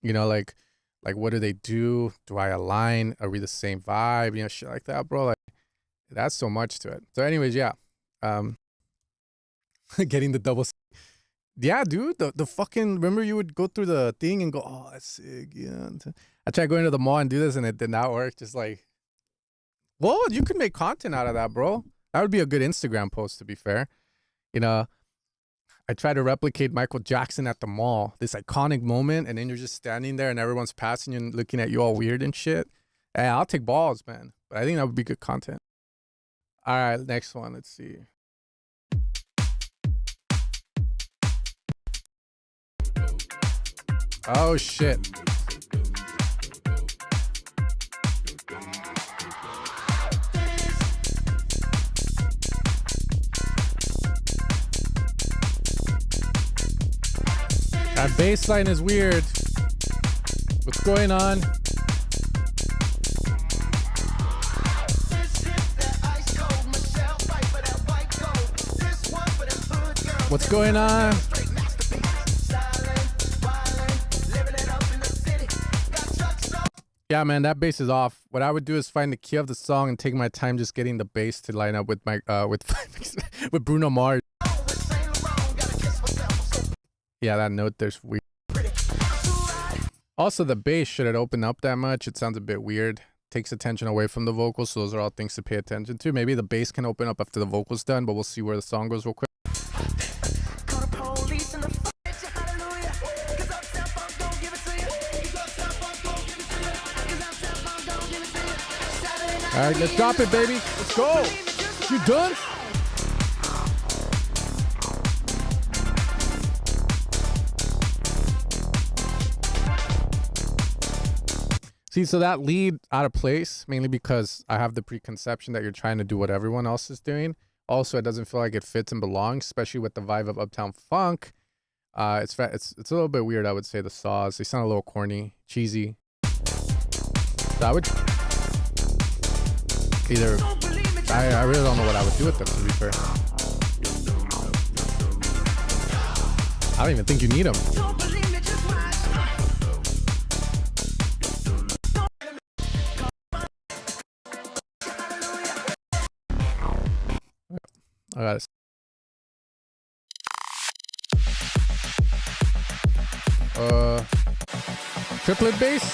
You know, like what do they do? Do I align? Are we the same vibe? You know, shit like that, bro. Like, that's so much to it. So anyways, yeah. Getting the double. Yeah, dude. The fucking, remember you would go through the thing and go, oh, that's sick. Yeah. I tried going to the mall and do this and it did not work. Just like, well, you could make content out of that, bro. That would be a good Instagram post, to be fair. You know, I try to replicate Michael Jackson at the mall, this iconic moment, and then you're just standing there and everyone's passing you and looking at you all weird and shit. Hey, I'll take balls, man. But I think that would be good content. All right, next one. Let's see. Oh, shit. That bass line is weird. What's going on? What's going on? Yeah, man, that bass is off. What I would do is find the key of the song and take my time just getting the bass to line up with my with Bruno Mars. Yeah, that note there's weird. Also, the bass shouldn't open up that much. It sounds a bit weird. Takes attention away from the vocals, so those are all things to pay attention to. Maybe the bass can open up after the vocals done, but we'll see where the song goes real quick. All right, let's drop it, baby. Let's go. You done? See, so that lead out of place, mainly because I have the preconception that you're trying to do what everyone else is doing. Also, it doesn't feel like it fits and belongs, especially with the vibe of Uptown Funk. It's a little bit weird, I would say. The saws, they sound a little corny, cheesy. So I would either I really don't know what I would do with them, to be fair. I don't even think you need them. I got it. Triplet bass.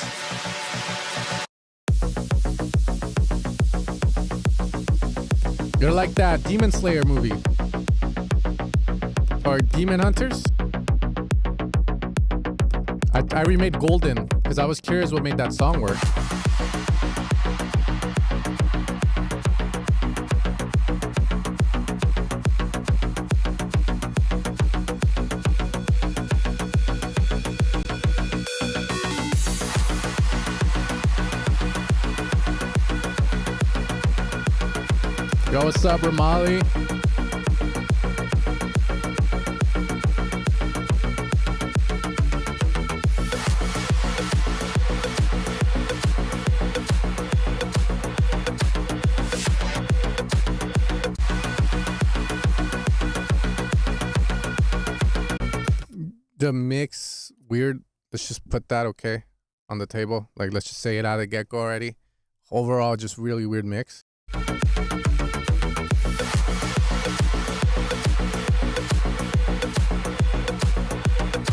You're like that Demon Slayer movie or Demon Hunters. I remade Golden because I was curious what made that song work. Yo, what's up, Ramali? The mix, weird. Let's just put that, okay, on the table. Like, let's just say it out of the get-go already. Overall, just really weird mix.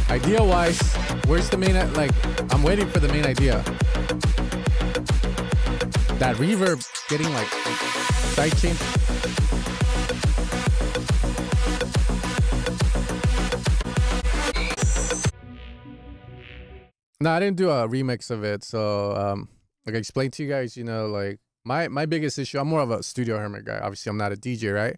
Idea-wise, where's the main, like, I'm waiting for the main idea. That reverb getting, like, sidechain. No, I didn't do a remix of it. So, like I explained to you guys, you know, like, my biggest issue, I'm more of a studio hermit guy. Obviously, I'm not a DJ, right?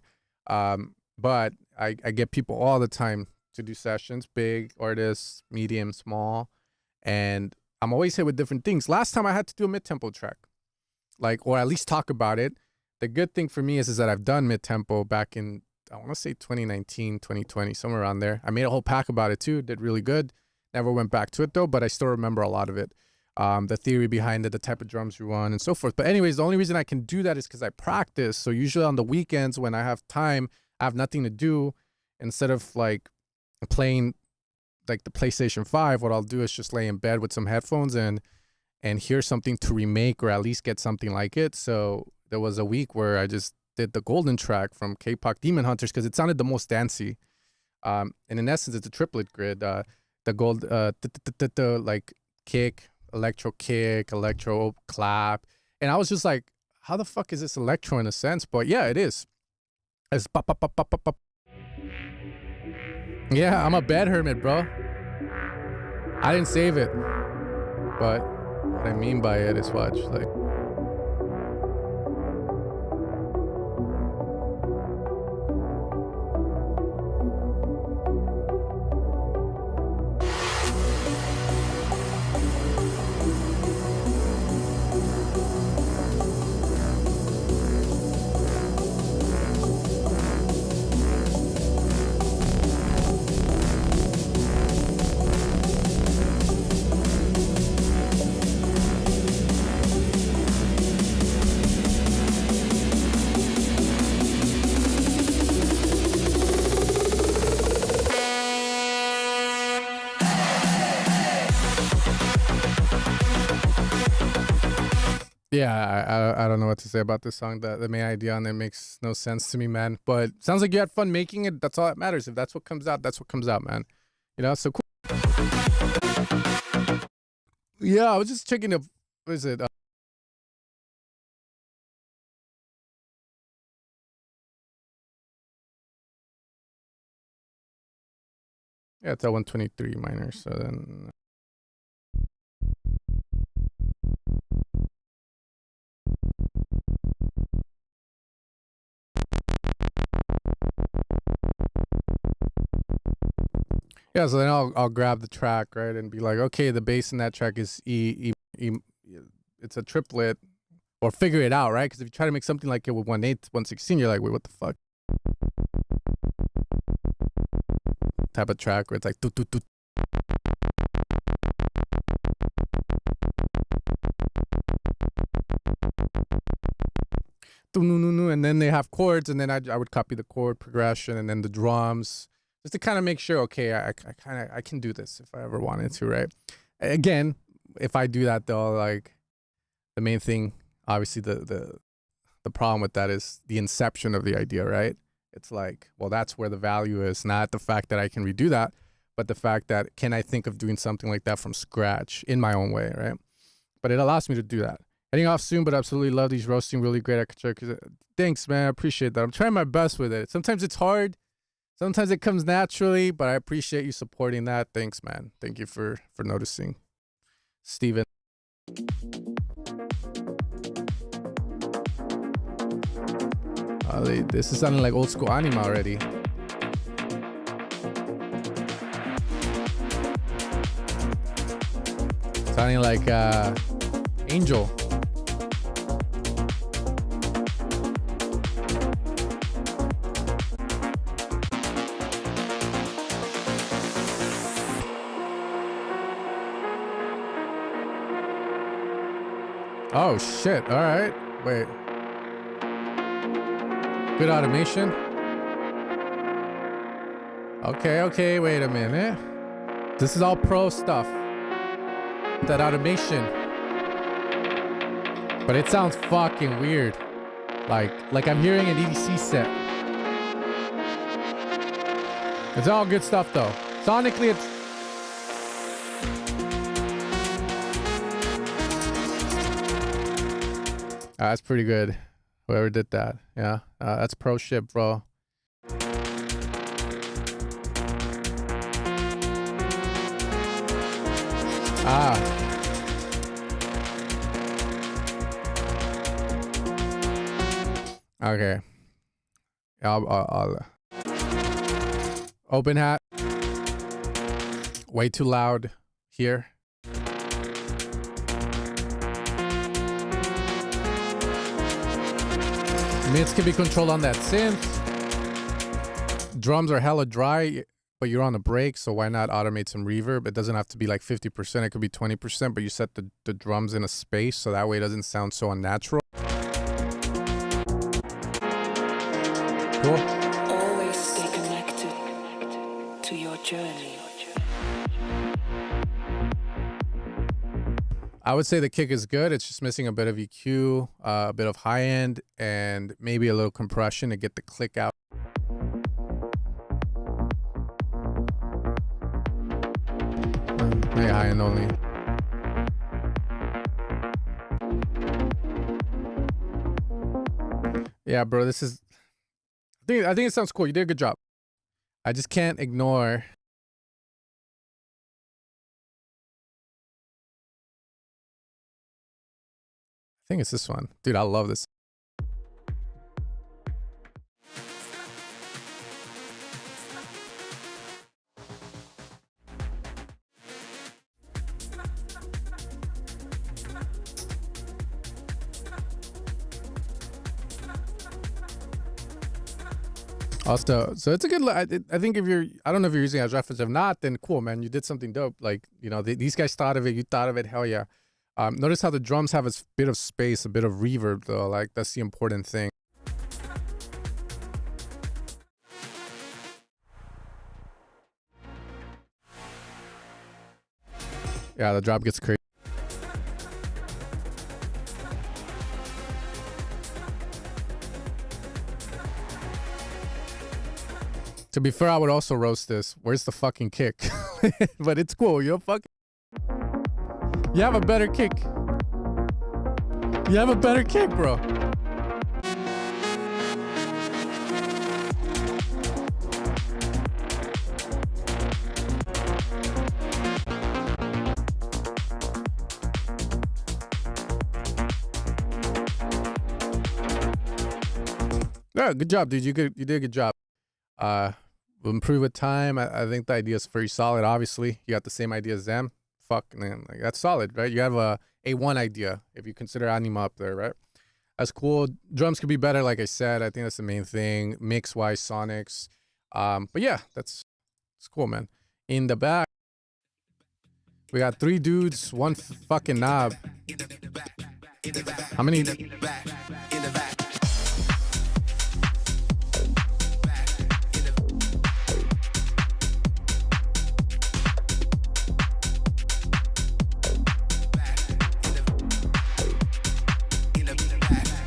But I get people all the time to do sessions, big artists, medium, small, and I'm always hit with different things. Last time I had to do a mid-tempo track, like, or at least talk about it. The good thing for me is that I've done mid-tempo back in, I want to say 2019, 2020, somewhere around there. I made a whole pack about it too, did really good. Never went back to it though, but I still remember a lot of it. The theory behind it, the type of drums you want, and so forth. But anyways, the only reason I can do that is because I practice. So usually on the weekends when I have time, I have nothing to do. Instead of like playing like the PlayStation 5, what I'll do is just lay in bed with some headphones and hear something to remake or at least get something like it. So there was a week where I just did the golden track from K-pop Demon Hunters because it sounded the most dancey. And in essence, it's a triplet grid. The gold, like kick, electro clap. And I was just like, how the fuck is this electro in a sense? But yeah, it is. It's pop, pop, pop, pop, pop, pop. Yeah, I'm a bed hermit, bro. I didn't save it. But what I mean by it is watch, like. Yeah, I don't know what to say about this song. The main idea on it makes no sense to me, man. But sounds like you had fun making it. That's all that matters. If that's what comes out, that's what comes out, man. You know, so cool. Yeah, I was just checking the, what is it? Yeah, it's a 123 minor, so then. Yeah, so then I'll grab the track, right, and be like, okay, the bass in that track is E, it's a triplet, or figure it out, right? Because if you try to make something like it with 1/8, 1/16, you're like, wait, what the fuck? type of track where it's like toot, toot, toot. And then they have chords, and then I would copy the chord progression and then the drums just to kind of make sure, okay, I can do this if I ever wanted to, right? Again, if I do that though, like the main thing, obviously the problem with that is the inception of the idea, right? It's like, well, that's where the value is, not the fact that I can redo that, but the fact that can I think of doing something like that from scratch in my own way, right? But it allows me to do that. Heading off soon, but absolutely love these roasting, really great. Thanks, man. I appreciate that. I'm trying my best with it. Sometimes it's hard. Sometimes it comes naturally, but I appreciate you supporting that. Thanks, man. Thank you for noticing. Steven. This is sounding like old school anime already. Sounding like Angel. Oh shit, all right. Wait. Good automation. Okay, wait a minute. This is all pro stuff. That automation. But it sounds fucking weird. Like I'm hearing an EDC set. It's all good stuff though. Sonically it's that's pretty good. Whoever did that. Yeah. That's pro shit, bro. Okay. I'll open hat. Way too loud here. Mids can be controlled on that synth. Drums are hella dry, but you're on a break, so why not automate some reverb? It doesn't have to be like 50%, it could be 20%, but you set the drums in a space so that way it doesn't sound so unnatural. Cool. Always stay connected to your journey. I would say the kick is good. It's just missing a bit of EQ, a bit of high end, and maybe a little compression to get the click out. Maybe high end only. Yeah, bro, this is. I think it sounds cool. You did a good job. I just can't ignore. I think it's this one. Dude, I love this. Also, so it's a good. I think if you're, I don't know if you're using it as reference. If not, then cool, man. You did something dope. Like, you know, these guys thought of it. You thought of it. Hell yeah. Notice how the drums have a bit of space, a bit of reverb though. Like that's the important thing. Yeah, the drop gets crazy. To be fair, I would also roast this. Where's the fucking kick? But it's cool. You know, fuck. You have a better kick. You have a better kick, bro. Yeah, good job, dude. You did a good job. We'll improve with time. I think the idea is very solid. Obviously, you got the same idea as them. Fuck, man, like that's solid, right? You have a A1 idea if you consider anima up there, right? That's cool. Drums could be better, like I said. I think that's the main thing. Mix wise, sonics. But yeah, that's It's cool, man. In the back, we got 3 dudes, 1 fucking knob. How many?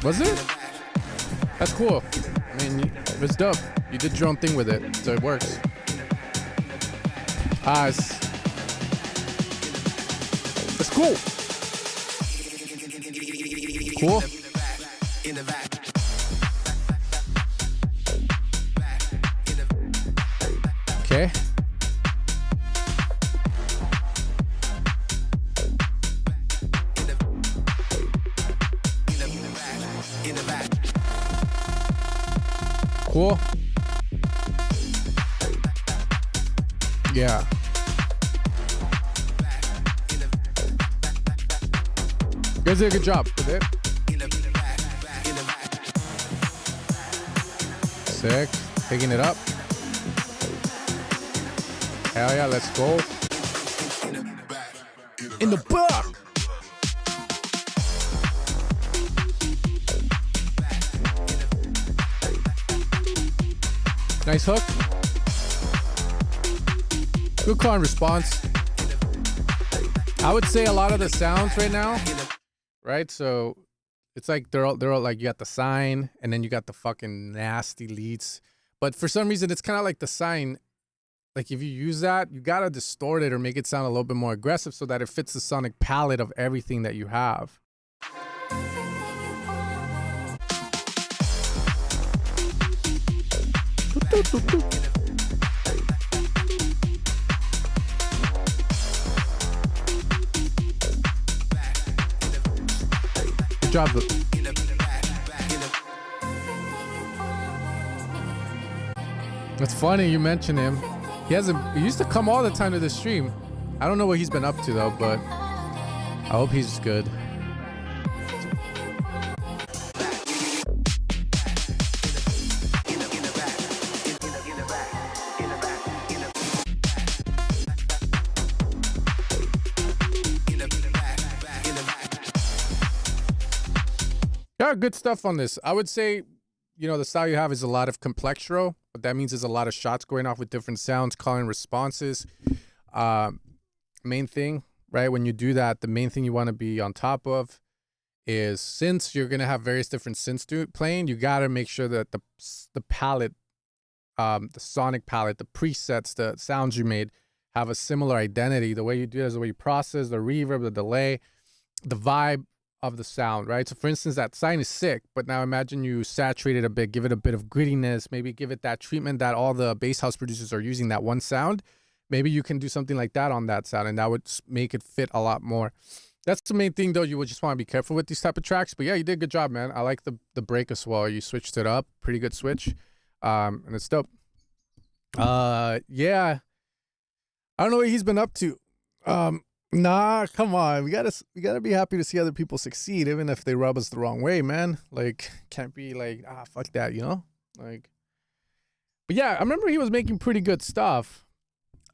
Was it? That's cool. I mean, it's dope. You did your own thing with it, so it works. It's cool. Cool. Okay. Cool. Yeah. You guys did a good job with it. Sick. Picking it up. Hell yeah, let's go. In the back. Nice hook. Good call and response. I would say a lot of the sounds right now, right? So it's like they're all like, you got the sign and then you got the fucking nasty leads. But for some reason, it's kind of like the sign. Like if you use that, you got to distort it or make it sound a little bit more aggressive so that it fits the sonic palette of everything that you have. Good job. It's funny you mention him. He used to come all the time to the stream. I don't know what he's been up to though, but I hope he's good. Yeah, good stuff on this. I would say, the style you have is a lot of complextro. What that means is a lot of shots going off with different sounds, calling responses. Main thing, right? When you do that, the main thing you want to be on top of is, since you're going to have various different synths playing, you got to make sure that the palette, the sonic palette, the presets, the sounds you made have a similar identity. The way you do it is the way you process, the reverb, the delay, the vibe of the sound, right? So for instance, that sign is sick, but now imagine you saturate it a bit, give it a bit of grittiness, maybe give it that treatment that all the bass house producers are using, that one sound. Maybe you can do something like that on that sound, and that would make it fit a lot more. That's the main thing, though. You would just want to be careful with these type of tracks. But yeah, you did a good job, man. I like the break as well. You switched it up. Pretty good switch. And it's dope. Yeah. I don't know what he's been up to. Nah, come on. We gotta be happy to see other people succeed, even if they rub us the wrong way, man. Like, can't be like, fuck that, Like, but yeah, I remember he was making pretty good stuff.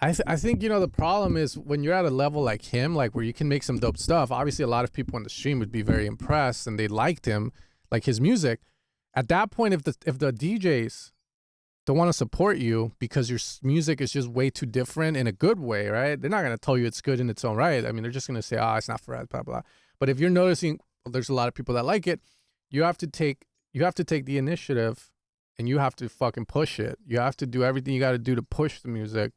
I think, the problem is when you're at a level like him, like where you can make some dope stuff, obviously a lot of people on the stream would be very impressed and they liked him, like his music. At that point, if the DJs don't want to support you because your music is just way too different in a good way, right? They're not going to tell you it's good in its own right. I mean, they're just going to say, it's not for us, blah, blah. But if you're noticing there's a lot of people that like it, you have to take the initiative and you have to fucking push it. You have to do everything you got to do to push the music,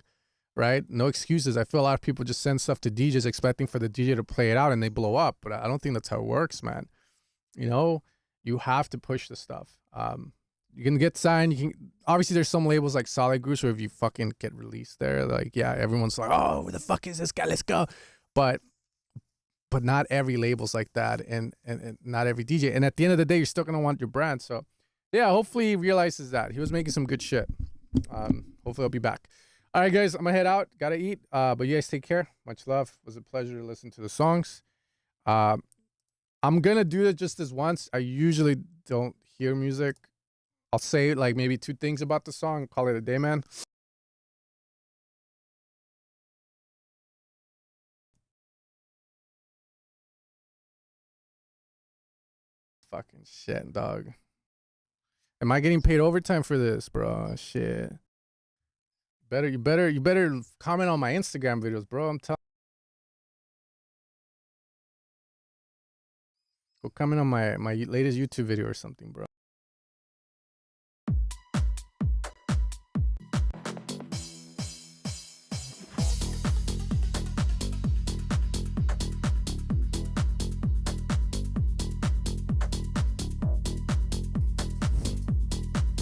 right? No excuses. I feel a lot of people just send stuff to DJs expecting for the DJ to play it out and they blow up, but I don't think that's how it works, man. You have to push the stuff. You can get signed. You can, obviously there's some labels like Solid Goose where if you fucking get released there, like, yeah, everyone's like, oh, where the fuck is this guy? Let's go. But not every label's like that, and not every DJ. And at the end of the day, you're still gonna want your brand. So yeah, hopefully he realizes that. He was making some good shit. Hopefully I'll be back. All right, guys, I'm gonna head out. Gotta eat. But you guys take care. Much love. It was a pleasure to listen to the songs. I'm gonna do it just this once. I usually don't hear music. I'll say like maybe 2 things about the song, call it a day, man. Fucking shit, dog. Am I getting paid overtime for this, bro? Shit. You better comment on my Instagram videos, bro. I'm telling. Go comment on my latest YouTube video or something, bro.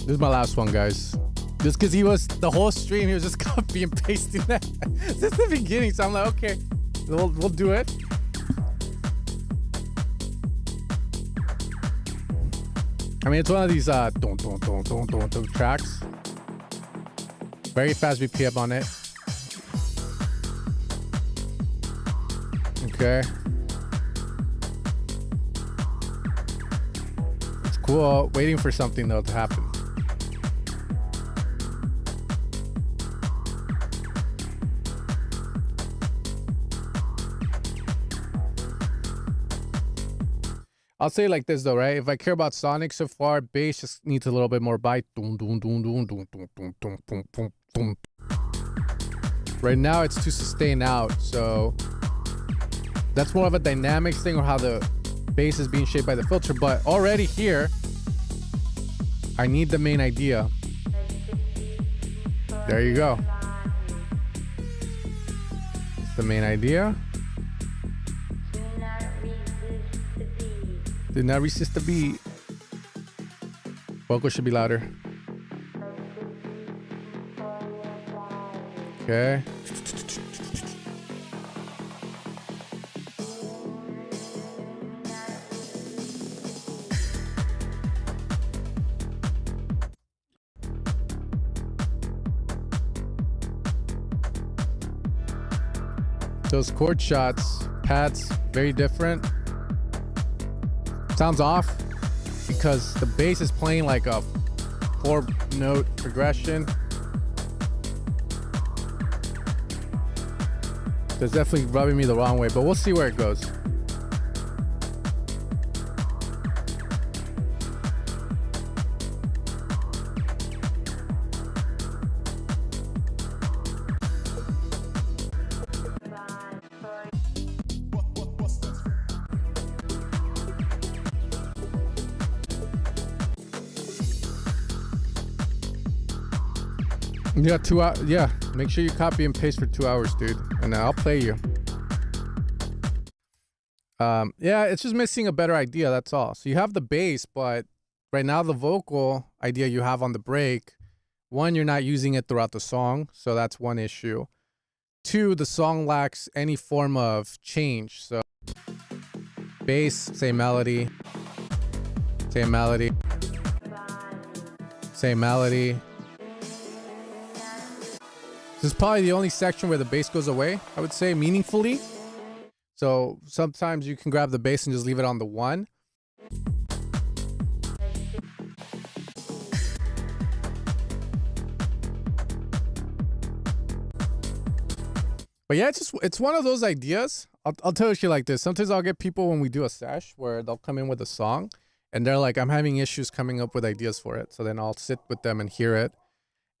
This is my last one, guys. Just because he was the whole stream, he was just copy and pasting that since the beginning. So I'm like, okay, we'll do it. I mean, it's one of these don't tracks. Very fast BPM on it. Okay. It's cool. Waiting for something though to happen. I'll say it like this though, right? If I care about Sonic so far, bass just needs a little bit more bite. Right now it's too sustained out, so that's more of a dynamics thing or how the bass is being shaped by the filter. But already here, I need the main idea. There you go. It's the main idea. Do not resist the beat. Vocal should be louder. Okay. Those chord shots, pads, very different. Sounds off because the bass is playing like a 4-note progression. It's definitely rubbing me the wrong way, but we'll see where it goes. You got 2 hours. Yeah, make sure you copy and paste for 2 hours, dude, and I'll play you. Yeah, it's just missing a better idea, that's all. So you have the bass, but right now the vocal idea you have on the break, one, you're not using it throughout the song, so that's one issue. 2, the song lacks any form of change. So bass, same melody, same melody, same melody. This is probably the only section where the bass goes away, I would say, meaningfully. So sometimes you can grab the bass and just leave it on the 1. But yeah, it's one of those ideas. I'll tell you like this. Sometimes I'll get people when we do a sesh where they'll come in with a song and they're like, I'm having issues coming up with ideas for it. So then I'll sit with them and hear it.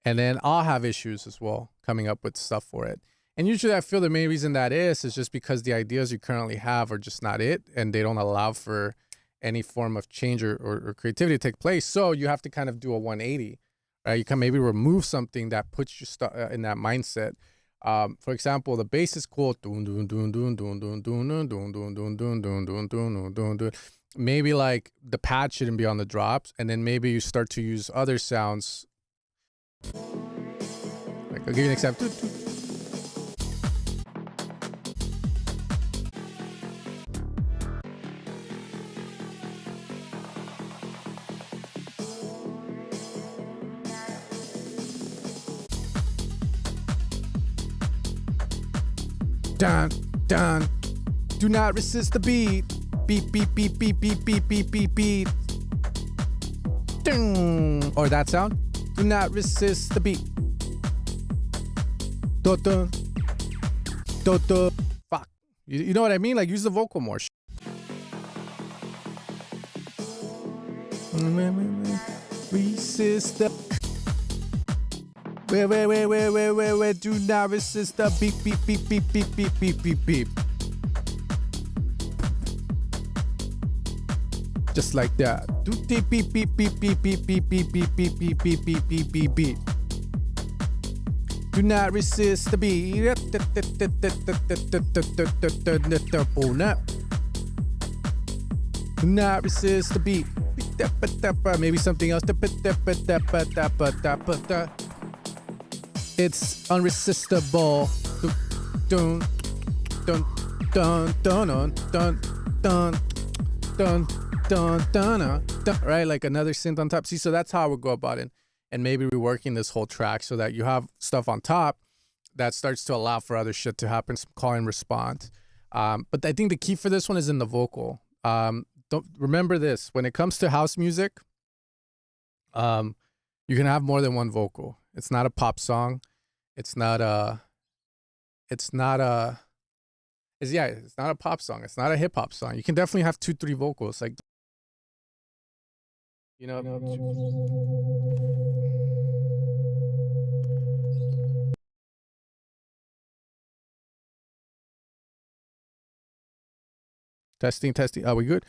And then I'll have issues as well coming up with stuff for it. And usually I feel the main reason that is just because the ideas you currently have are just not it. And they don't allow for any form of change or creativity to take place. So you have to kind of do a 180, right? You can maybe remove something that puts you in that mindset. For example, the bass is cool. Maybe like the pad shouldn't be on the drops. And then maybe you start to use other sounds. Like, I'll give you an example. Dun, dun. Do not resist the beat. Beat, beat, beat, beat, beat, beat, beat, beat, beat. Ding. Or that sound. Do not resist the beat. Dun, dun, dun. Fuck. You know what I mean? Like, use the vocal more. Resist the. Wait. Do not resist the beep, beep, beep, beep, beep, beep, beep, beep, beep. Just like that. Do beep, beep, beep, beep, beep, beep, beep, beep, beep, beep, beep, beep, beep, beep, beep, beep. Do not resist the beat. Do not resist the beat. Maybe something else. It's unresistible. Dun dun dun dun dun dun dun dun dun. Right, like another synth on top. See, so that's how I would go about it. And maybe reworking this whole track so that you have stuff on top that starts to allow for other shit to happen, some call and response. But I think the key for this one is in the vocal. Don't remember this. When it comes to house music, you can have more than one vocal. It's not a pop song. It's not a pop song. It's not a hip hop song. You can definitely have 2-3 vocals. Like, you know. Testing. Are we good?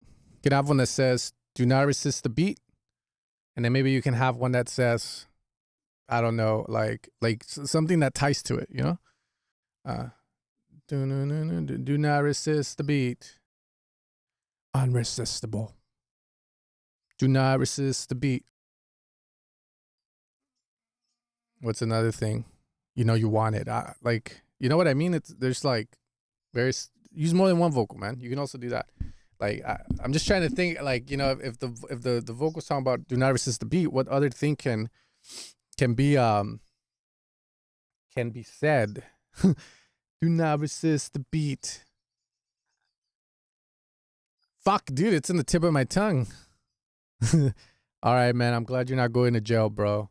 You can have one that says, do not resist the beat. And then maybe you can have one that says, I don't know, like something that ties to it, you know? Do not resist the beat. Unresistible. Do not resist the beat. What's another thing? You know you want it. Like, you know what I mean? There's like various, use more than one vocal, man. You can also do that. Like, I'm just trying to think, like, you know, if the vocal song about do not resist the beat, what other thing can be said? Do not resist the beat. Fuck, dude, it's in the tip of my tongue. All right, man, I'm glad you're not going to jail, bro.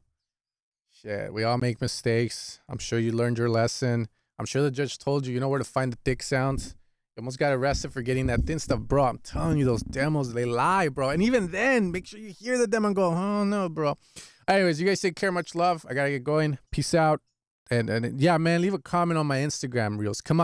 Shit, we all make mistakes. I'm sure you learned your lesson. I'm sure the judge told you know where to find the thick sounds. You almost got arrested for getting that thin stuff, bro. I'm telling you, those demos, they lie, bro. And even then, make sure you hear the demo and go, oh, no, bro. Anyways, you guys take care. Much love. I got to get going. Peace out. And yeah, man, leave a comment on my Instagram reels. Come on.